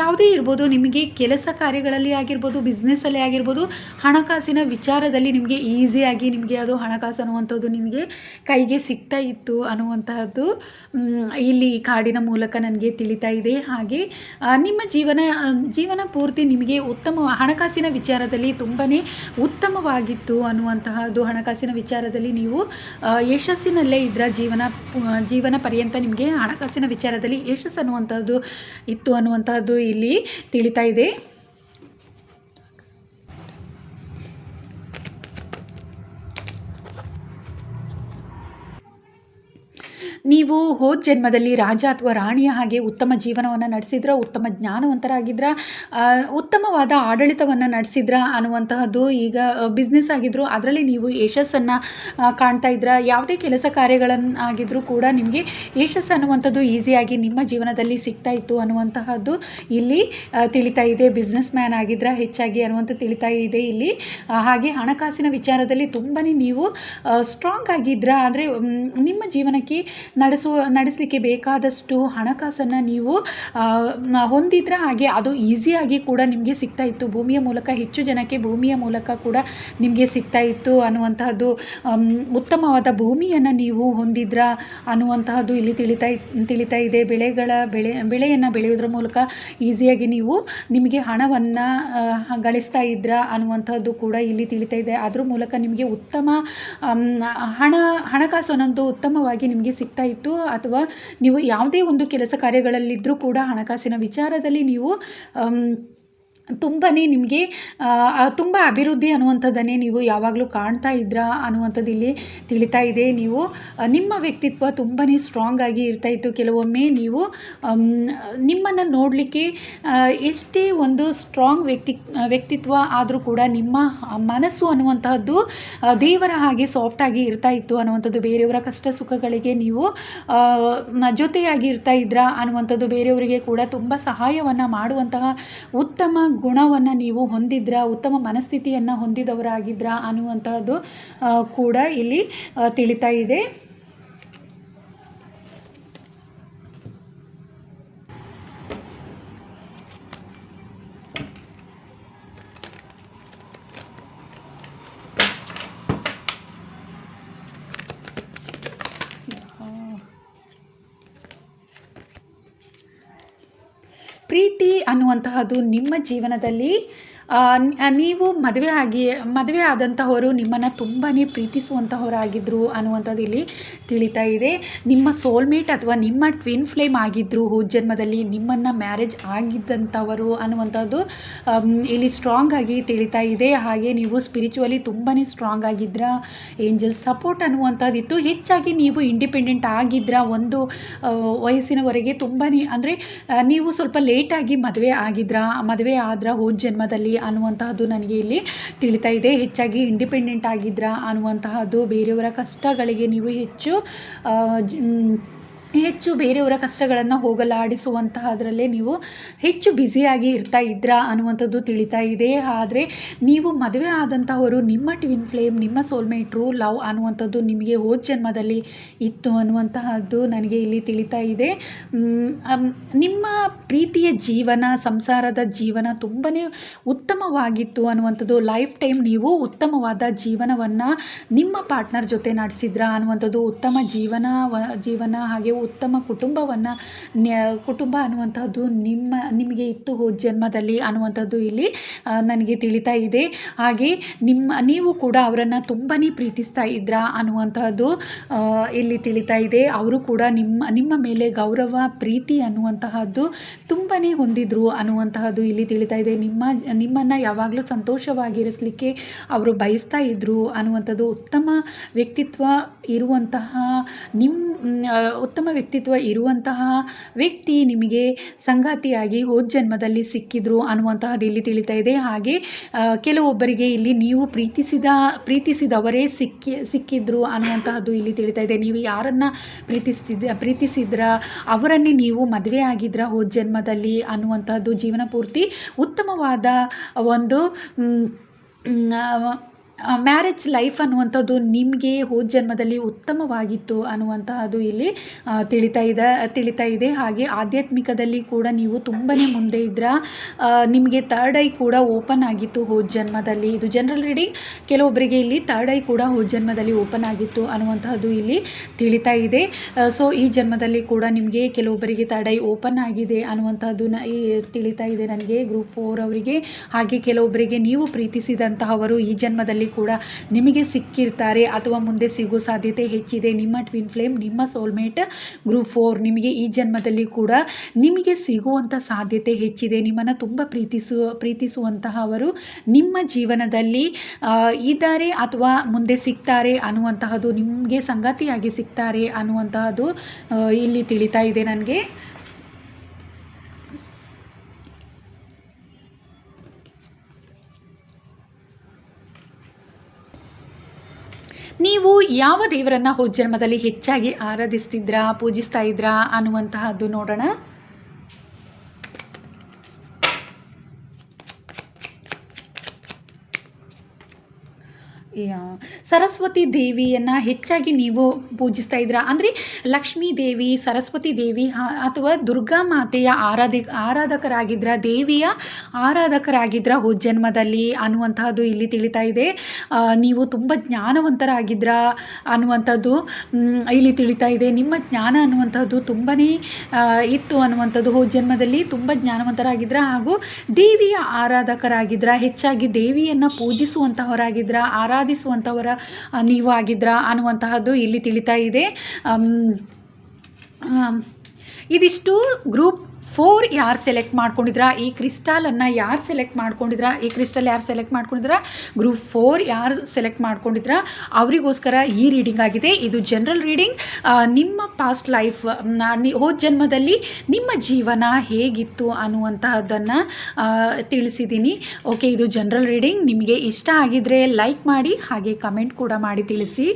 ಯಾವುದೇ ಇರ್ಬೋದು, ನಿಮಗೆ ಕೆಲಸ ಕಾರ್ಯಗಳಲ್ಲಿ ಆಗಿರ್ಬೋದು, ಬಿಸ್ನೆಸ್ಸಲ್ಲಿ ಆಗಿರ್ಬೋದು, ಹಣಕಾಸಿನ ವಿಚಾರದಲ್ಲಿ ನಿಮಗೆ ಈಸಿಯಾಗಿ ನಿಮಗೆ ಅದು ಹಣಕಾಸು ಅನ್ನುವಂಥದ್ದು ನಿಮಗೆ ಕೈಗೆ ಸಿಗ್ತಾ ಇತ್ತು ಅನ್ನುವಂತಹದ್ದು ಇಲ್ಲಿ ಈ ಕಾರ್ಡಿನ ಮೂಲಕ ನನಗೆ ತಿಳಿತಾ ಇದೆ. ಹಾಗೆ ನಿಮ್ಮ ಜೀವನ ಪೂರ್ತಿ ನಿಮಗೆ ಹಣಕಾಸಿನ ವಿಚಾರದಲ್ಲಿ ತುಂಬಾ ಉತ್ತಮವಾಗಿತ್ತು ಅನ್ನುವಂತಹದ್ದು. ಹಣಕಾಸಿನ ವಿಚಾರದಲ್ಲಿ ನೀವು ಯಶಸ್ಸಿನಲ್ಲೇ ಇದ್ರ ಜೀವನ ಪರ್ಯಂತ ನಿಮಗೆ ಹಣಕಾಸಿನ ವಿಚಾರದಲ್ಲಿ ಯಶಸ್ಸು ಅನ್ನುವಂಥದ್ದು ಇತ್ತು ಅನ್ನುವಂತಹದ್ದು ಇಲ್ಲಿ ತಿಳಿತಾ ಇದೆ. ನೀವು ಹೋದ ಜನ್ಮದಲ್ಲಿ ರಾಜ ಅಥವಾ ರಾಣಿಯ ಹಾಗೆ ಉತ್ತಮ ಜೀವನವನ್ನು ನಡೆಸಿದ್ರ, ಉತ್ತಮ ಜ್ಞಾನವಂತರಾಗಿದ್ರ, ಉತ್ತಮವಾದ ಆಡಳಿತವನ್ನು ನಡೆಸಿದ್ರ ಅನ್ನುವಂತಹದ್ದು. ಈಗ ಬಿಸ್ನೆಸ್ ಆಗಿದ್ರು ಅದರಲ್ಲಿ ನೀವು ಯಶಸ್ಸನ್ನು ಕಾಣ್ತಾ ಇದ್ರ. ಯಾವುದೇ ಕೆಲಸ ಕಾರ್ಯಗಳನ್ನಾಗಿದ್ರೂ ಕೂಡ ನಿಮಗೆ ಯಶಸ್ಸು ಅನ್ನುವಂಥದ್ದು ಈಸಿಯಾಗಿ ನಿಮ್ಮ ಜೀವನದಲ್ಲಿ ಸಿಗ್ತಾ ಇತ್ತು ಅನ್ನುವಂತಹದ್ದು ಇಲ್ಲಿ ತಿಳಿತಾ ಇದೆ. ಬಿಸ್ನೆಸ್ ಮ್ಯಾನ್ ಆಗಿದ್ರ ಹೆಚ್ಚಾಗಿ ಅನ್ನುವಂಥದ್ದು ತಿಳಿತಾ ಇದೆ ಇಲ್ಲಿ. ಹಾಗೆ ಹಣಕಾಸಿನ ವಿಚಾರದಲ್ಲಿ ತುಂಬಾ ನೀವು ಸ್ಟ್ರಾಂಗ್ ಆಗಿದ್ರ. ಅಂದರೆ ನಿಮ್ಮ ಜೀವನಕ್ಕೆ ನಡೆಸಲಿಕ್ಕೆ ಬೇಕಾದಷ್ಟು ಹಣಕಾಸನ್ನು ನೀವು ಹೊಂದಿದ್ರ. ಹಾಗೆ ಅದು ಈಸಿಯಾಗಿ ಕೂಡ ನಿಮಗೆ ಸಿಗ್ತಾ ಇತ್ತು. ಭೂಮಿಯ ಮೂಲಕ ಹೆಚ್ಚು ಜನಕ್ಕೆ ಭೂಮಿಯ ಮೂಲಕ ಕೂಡ ನಿಮಗೆ ಸಿಗ್ತಾ ಇತ್ತು ಅನ್ನುವಂತಹದ್ದು. ಉತ್ತಮವಾದ ಭೂಮಿಯನ್ನು ನೀವು ಹೊಂದಿದ್ರ ಅನ್ನುವಂತಹದ್ದು ಇಲ್ಲಿ ತಿಳಿತಾ ಇದೆ. ಬೆಳೆಯನ್ನು ಬೆಳೆಯೋದ್ರ ಮೂಲಕ ಈಸಿಯಾಗಿ ನಿಮಗೆ ಹಣವನ್ನು ಗಳಿಸ್ತಾ ಇದ್ರ ಅನ್ನುವಂಥದ್ದು ಕೂಡ ಇಲ್ಲಿ ತಿಳಿತಾ ಇದೆ. ಅದ್ರ ಮೂಲಕ ನಿಮಗೆ ಉತ್ತಮ ಹಣಕಾಸು ಅನ್ನೋದು ಉತ್ತಮವಾಗಿ ನಿಮಗೆ ಸಿಗ್ತಾ ಇತ್ತು. ಅಥವಾ ನೀವು ಯಾವುದೇ ಒಂದು ಕೆಲಸ ಕಾರ್ಯಗಳಲ್ಲಿದ್ದರೂ ಕೂಡ ಹಣಕಾಸಿನ ವಿಚಾರದಲ್ಲಿ ನೀವು ತುಂಬಾ ನಿಮಗೆ ತುಂಬ ಅಭಿವೃದ್ಧಿ ಅನ್ನುವಂಥದ್ದನ್ನೇ ನೀವು ಯಾವಾಗಲೂ ಕಾಣ್ತಾ ಇದ್ರ ಅನ್ನುವಂಥದ್ದು ಇಲ್ಲಿ ತಿಳಿತಾ ಇದೆ. ನೀವು ನಿಮ್ಮ ವ್ಯಕ್ತಿತ್ವ ತುಂಬಾ ಸ್ಟ್ರಾಂಗ್ ಆಗಿ ಇರ್ತಾ ಇತ್ತು. ಕೆಲವೊಮ್ಮೆ ನೀವು ನಿಮ್ಮನ್ನು ನೋಡಲಿಕ್ಕೆ ಎಷ್ಟೇ ಒಂದು ಸ್ಟ್ರಾಂಗ್ ವ್ಯಕ್ತಿತ್ವ ಆದರೂ ಕೂಡ ನಿಮ್ಮ ಮನಸ್ಸು ಅನ್ನುವಂತಹದ್ದು ದೇವರ ಹಾಗೆ ಸಾಫ್ಟಾಗಿ ಇರ್ತಾ ಇತ್ತು ಅನ್ನುವಂಥದ್ದು. ಬೇರೆಯವರ ಕಷ್ಟ ಸುಖಗಳಿಗೆ ನೀವು ಜೊತೆಯಾಗಿ ಇರ್ತಾ ಇದ್ರ ಅನ್ನುವಂಥದ್ದು. ಬೇರೆಯವರಿಗೆ ಕೂಡ ತುಂಬ ಸಹಾಯವನ್ನು ಮಾಡುವಂತಹ ಉತ್ತಮ ಗುಣವನ್ನು ನೀವು ಹೊಂದಿದ್ರ, ಉತ್ತಮ ಮನಸ್ಥಿತಿಯನ್ನು ಹೊಂದಿದವರಾಗಿದ್ರ ಅನ್ನುವಂತಹದ್ದು ಕೂಡ ಇಲ್ಲಿ ತಿಳಿತಾ ಇದೆ. ಪ್ರೀತಿ ಅನ್ನುವಂತಹದ್ದು ನಿಮ್ಮ ಜೀವನದಲ್ಲಿ ನೀವು ಮದುವೆ ಆದಂತಹವರು ನಿಮ್ಮನ್ನು ತುಂಬಾ ಪ್ರೀತಿಸುವಂತಹವರಾಗಿದ್ದರು ಅನ್ನುವಂಥದ್ದು ಇಲ್ಲಿ ತಿಳಿತಾ ಇದೆ. ನಿಮ್ಮ ಸೋಲ್ಮೇಟ್ ಅಥವಾ ನಿಮ್ಮ ಟ್ವಿನ್ ಫ್ಲೇಮ್ ಆಗಿದ್ದರು ಹೋದ ಜನ್ಮದಲ್ಲಿ, ನಿಮ್ಮನ್ನು ಮ್ಯಾರೇಜ್ ಆಗಿದ್ದಂಥವರು ಅನ್ನುವಂಥದ್ದು ಇಲ್ಲಿ ಸ್ಟ್ರಾಂಗ್ ಆಗಿ ತಿಳಿತಾ ಇದೆ. ಹಾಗೆ ನೀವು ಸ್ಪಿರಿಚುವಲಿ ತುಂಬಾ ಸ್ಟ್ರಾಂಗ್ ಆಗಿದ್ರ, ಏಂಜಲ್ ಸಪೋರ್ಟ್ ಅನ್ನುವಂಥದ್ದಿತ್ತು. ಹೆಚ್ಚಾಗಿ ನೀವು ಇಂಡಿಪೆಂಡೆಂಟ್ ಆಗಿದ್ರ ಒಂದು ವಯಸ್ಸಿನವರೆಗೆ. ತುಂಬಾ ಅಂದರೆ ನೀವು ಸ್ವಲ್ಪ ಲೇಟಾಗಿ ಮದುವೆ ಆದ್ರ ಹೋದ ಜನ್ಮದಲ್ಲಿ ಅನ್ನುವಂತಹದ್ದು ನನಗೆ ಇಲ್ಲಿ ತಿಳಿತಾ ಇದೆ. ಹೆಚ್ಚಾಗಿ ಇಂಡಿಪೆಂಡೆಂಟ್ ಆಗಿದ್ರ ಅನ್ನುವಂತಹದ್ದು. ಬೇರೆಯವರ ಕಷ್ಟಗಳಿಗೆ ನೀವು ಹೆಚ್ಚು ಬೇರೆಯವರ ಕಷ್ಟಗಳನ್ನು ಹೋಗಲಾಡಿಸುವಂತಹದ್ರಲ್ಲೇ ನೀವು ಹೆಚ್ಚು ಬ್ಯುಸಿಯಾಗಿ ಇರ್ತಾ ಇದ್ರ ಅನ್ನುವಂಥದ್ದು ತಿಳಿತಾ ಇದೆ. ಆದರೆ ನೀವು ಮದುವೆ ಆದಂತಹವರು ನಿಮ್ಮ ಟ್ವಿನ್ ಫ್ಲೇಮ್, ನಿಮ್ಮ ಸೋಲ್ಮೇಟ್ರು, ಲವ್ ಅನ್ನುವಂಥದ್ದು ನಿಮಗೆ ಹೋದ ಜನ್ಮದಲ್ಲಿ ಇತ್ತು ಅನ್ನುವಂತಹದ್ದು ನನಗೆ ಇಲ್ಲಿ ತಿಳಿತಾ ಇದೆ. ನಿಮ್ಮ ಪ್ರೀತಿಯ ಜೀವನ, ಸಂಸಾರದ ಜೀವನ ತುಂಬಾ ಉತ್ತಮವಾಗಿತ್ತು ಅನ್ನುವಂಥದ್ದು. ಲೈಫ್ ಟೈಮ್ ನೀವು ಉತ್ತಮವಾದ ಜೀವನವನ್ನು ನಿಮ್ಮ ಪಾರ್ಟ್ನರ್ ಜೊತೆ ನಡೆಸಿದ್ರ ಅನ್ನುವಂಥದ್ದು. ಉತ್ತಮ ಜೀವನ ಹಾಗೆ ಉತ್ತಮ ಕುಟುಂಬ ಅನ್ನುವಂಥದ್ದು ನಿಮಗೆ ಇತ್ತು ಹೋದ ಜನ್ಮದಲ್ಲಿ ಅನ್ನುವಂಥದ್ದು ಇಲ್ಲಿ ನನಗೆ ತಿಳಿತಾ ಇದೆ. ಹಾಗೆ ನೀವು ಕೂಡ ಅವರನ್ನು ತುಂಬಾ ಪ್ರೀತಿಸ್ತಾ ಇದ್ರಾ ಅನ್ನುವಂತಹದ್ದು ಇಲ್ಲಿ ತಿಳಿತಾ ಇದೆ. ಅವರು ಕೂಡ ನಿಮ್ಮ ಮೇಲೆ ಗೌರವ ಪ್ರೀತಿ ಅನ್ನುವಂತಹದ್ದು ತುಂಬಾ ಹೊಂದಿದ್ರು ಅನ್ನುವಂತಹದ್ದು ಇಲ್ಲಿ ತಿಳಿತಾ ಇದೆ. ನಿಮ್ಮನ್ನು ಯಾವಾಗಲೂ ಸಂತೋಷವಾಗಿರಿಸಲಿಕ್ಕೆ ಅವರು ಬಯಸ್ತಾ ಇದ್ರು ಅನ್ನುವಂಥದ್ದು. ಉತ್ತಮ ವ್ಯಕ್ತಿತ್ವ ಇರುವಂತಹ ವ್ಯಕ್ತಿ ನಿಮಗೆ ಸಂಗಾತಿಯಾಗಿ ಹೋದ ಜನ್ಮದಲ್ಲಿ ಸಿಕ್ಕಿದ್ರು ಅನ್ನುವಂತಹದ್ದು ಇಲ್ಲಿ ತಿಳಿತಾ ಇದೆ. ಹಾಗೆ ಕೆಲವೊಬ್ಬರಿಗೆ ಇಲ್ಲಿ ನೀವು ಪ್ರೀತಿಸಿದವರೇ ಸಿಕ್ಕಿದ್ರು ಅನ್ನುವಂತಹದ್ದು ಇಲ್ಲಿ ತಿಳಿತಾ ಇದೆ. ನೀವು ಯಾರನ್ನು ಪ್ರೀತಿಸಿದ್ರ ಅವರನ್ನೇ ನೀವು ಮದುವೆ ಆಗಿದ್ರ ಹೋದ ಜನ್ಮದಲ್ಲಿ ಅನ್ನುವಂತಹದ್ದು ಜೀವನ ಪೂರ್ತಿ ಉತ್ತಮವಾದ ಒಂದು ಮ್ಯಾರೇಜ್ ಲೈಫ್ ಅನ್ನುವಂಥದ್ದು ನಿಮಗೆ ಹೋದ ಜನ್ಮದಲ್ಲಿ ಉತ್ತಮವಾಗಿತ್ತು ಅನ್ನುವಂತಹದ್ದು ಇಲ್ಲಿ ತಿಳಿತಾ ಇದೆ. ಹಾಗೆ ಆಧ್ಯಾತ್ಮಿಕದಲ್ಲಿ ಕೂಡ ನೀವು ತುಂಬಾ ಮುಂದೆ ಇದ್ರ. ನಿಮಗೆ ಥರ್ಡ್ ಐ ಕೂಡ ಓಪನ್ ಆಗಿತ್ತು ಹೋದ ಜನ್ಮದಲ್ಲಿ. ಇದು ಜನರಲ್ ರೀಡಿಂಗ್. ಕೆಲವೊಬ್ಬರಿಗೆ ಇಲ್ಲಿ ಥರ್ಡ್ ಐ ಕೂಡ ಹೋದ ಜನ್ಮದಲ್ಲಿ ಓಪನ್ ಆಗಿತ್ತು ಅನ್ನುವಂತಹದ್ದು ಇಲ್ಲಿ ತಿಳಿತಾ ಇದೆ. ಸೊ ಈ ಜನ್ಮದಲ್ಲಿ ಕೂಡ ನಿಮಗೆ ಕೆಲವೊಬ್ಬರಿಗೆ ಥರ್ಡ್ ಐ ಓಪನ್ ಆಗಿದೆ ಅನ್ನುವಂಥದ್ದು ತಿಳಿತಾ ಇದೆ ನನಗೆ, ಗ್ರೂಪ್ 4 ಅವರಿಗೆ. ಹಾಗೆ ಕೆಲವೊಬ್ಬರಿಗೆ ನೀವು ಪ್ರೀತಿಸಿದಂತಹವರು ಈ ಜನ್ಮದಲ್ಲಿ ಕೂಡ ನಿಮಗೆ ಸಿಕ್ಕಿರ್ತಾರೆ ಅಥವಾ ಮುಂದೆ ಸಿಗೋ ಸಾಧ್ಯತೆ ಹೆಚ್ಚಿದೆ. ನಿಮ್ಮ ಟ್ವಿನ್ ಫ್ಲೇಮ್, ನಿಮ್ಮ ಸೋಲ್ಮೇಟ್ ಗ್ರೂಪ್ 4 ನಿಮಗೆ ಈ ಜನ್ಮದಲ್ಲಿ ಕೂಡ ನಿಮಗೆ ಸಿಗುವಂಥ ಸಾಧ್ಯತೆ ಹೆಚ್ಚಿದೆ. ನಿಮ್ಮನ್ನು ತುಂಬ ಪ್ರೀತಿಸುವಂತಹವರು ನಿಮ್ಮ ಜೀವನದಲ್ಲಿ ಇದ್ದಾರೆ ಅಥವಾ ಮುಂದೆ ಸಿಗ್ತಾರೆ ಅನ್ನುವಂತಹದ್ದು, ನಿಮಗೆ ಸಂಗಾತಿಯಾಗಿ ಸಿಗ್ತಾರೆ ಅನ್ನುವಂತಹದ್ದು ಇಲ್ಲಿ ತಿಳಿತಾ ಇದೆ ನನಗೆ. ನೀವು ಯಾವ ದೇವರನ್ನು ಹೋದ ಜನ್ಮದಲ್ಲಿ ಹೆಚ್ಚಾಗಿ ಆರಾಧಿಸ್ತಿದ್ರಾ, ಪೂಜಿಸ್ತಾ ಇದ್ರಾ ಅನ್ನುವಂತಹದ್ದು ನೋಡೋಣ. ಸರಸ್ವತಿ ದೇವಿಯನ್ನು ಹೆಚ್ಚಾಗಿ ನೀವು ಪೂಜಿಸ್ತಾ ಇದ್ರ, ಅಂದರೆ ಲಕ್ಷ್ಮೀ ದೇವಿ, ಸರಸ್ವತಿ ದೇವಿ ಅಥವಾ ದುರ್ಗಾ ಮಾತೆಯ ಆರಾಧಕರಾಗಿದ್ರ, ದೇವಿಯ ಆರಾಧಕರಾಗಿದ್ರ ಹೋದ ಜನ್ಮದಲ್ಲಿ ಅನ್ನುವಂತಹದ್ದು ಇಲ್ಲಿ ತಿಳಿತಾ ಇದೆ. ನೀವು ತುಂಬ ಜ್ಞಾನವಂತರಾಗಿದ್ರ ಅನ್ನುವಂಥದ್ದು ಇಲ್ಲಿ ತಿಳಿತಾ ಇದೆ. ನಿಮ್ಮ ಜ್ಞಾನ ಅನ್ನುವಂಥದ್ದು ತುಂಬಾ ಇತ್ತು ಅನ್ನುವಂಥದ್ದು. ಹೋದ ಜನ್ಮದಲ್ಲಿ ತುಂಬ ಜ್ಞಾನವಂತರಾಗಿದ್ರ ಹಾಗೂ ದೇವಿಯ ಆರಾಧಕರಾಗಿದ್ರ, ಹೆಚ್ಚಾಗಿ ದೇವಿಯನ್ನು ಪೂಜಿಸುವಂತಹವರಾಗಿದ್ರ, ಆರಾಧಿಸುವಂಥವರ ನೀವು ಆಗಿದ್ರ ಅನ್ನುವಂತಹದ್ದು ಇಲ್ಲಿ ತಿಳಿತಾ ಇದೆ. ಇದಿಷ್ಟು ಗ್ರೂಪ್ 4 ಯಾರು ಸೆಲೆಕ್ಟ್ ಮಾಡ್ಕೊಂಡಿದ್ರ, ಈ ಕ್ರಿಸ್ಟಲನ್ನು ಯಾರು ಸೆಲೆಕ್ಟ್ ಮಾಡ್ಕೊಂಡಿದ್ರ, ಗ್ರೂಪ್ 4 ಯಾರು ಸೆಲೆಕ್ಟ್ ಮಾಡ್ಕೊಂಡಿದ್ರ ಅವರಿಗೋಸ್ಕರ ಈ ರೀಡಿಂಗ್ ಆಗಿದೆ. ಇದು ಜನರಲ್ ರೀಡಿಂಗ್. ನಿಮ್ಮ ಪಾಸ್ಟ್ ಲೈಫ್, ಹೋದ ಜನ್ಮದಲ್ಲಿ ನಿಮ್ಮ ಜೀವನ ಹೇಗಿತ್ತು ಅನ್ನುವಂತಹದ್ದನ್ನು ತಿಳಿಸಿದ್ದೀನಿ. ಓಕೆ, ಇದು ಜನರಲ್ ರೀಡಿಂಗ್. ನಿಮಗೆ ಇಷ್ಟ ಆಗಿದ್ರೆ ಲೈಕ್ ಮಾಡಿ, ಹಾಗೆ ಕಮೆಂಟ್ ಕೂಡ ಮಾಡಿ ತಿಳಿಸಿ.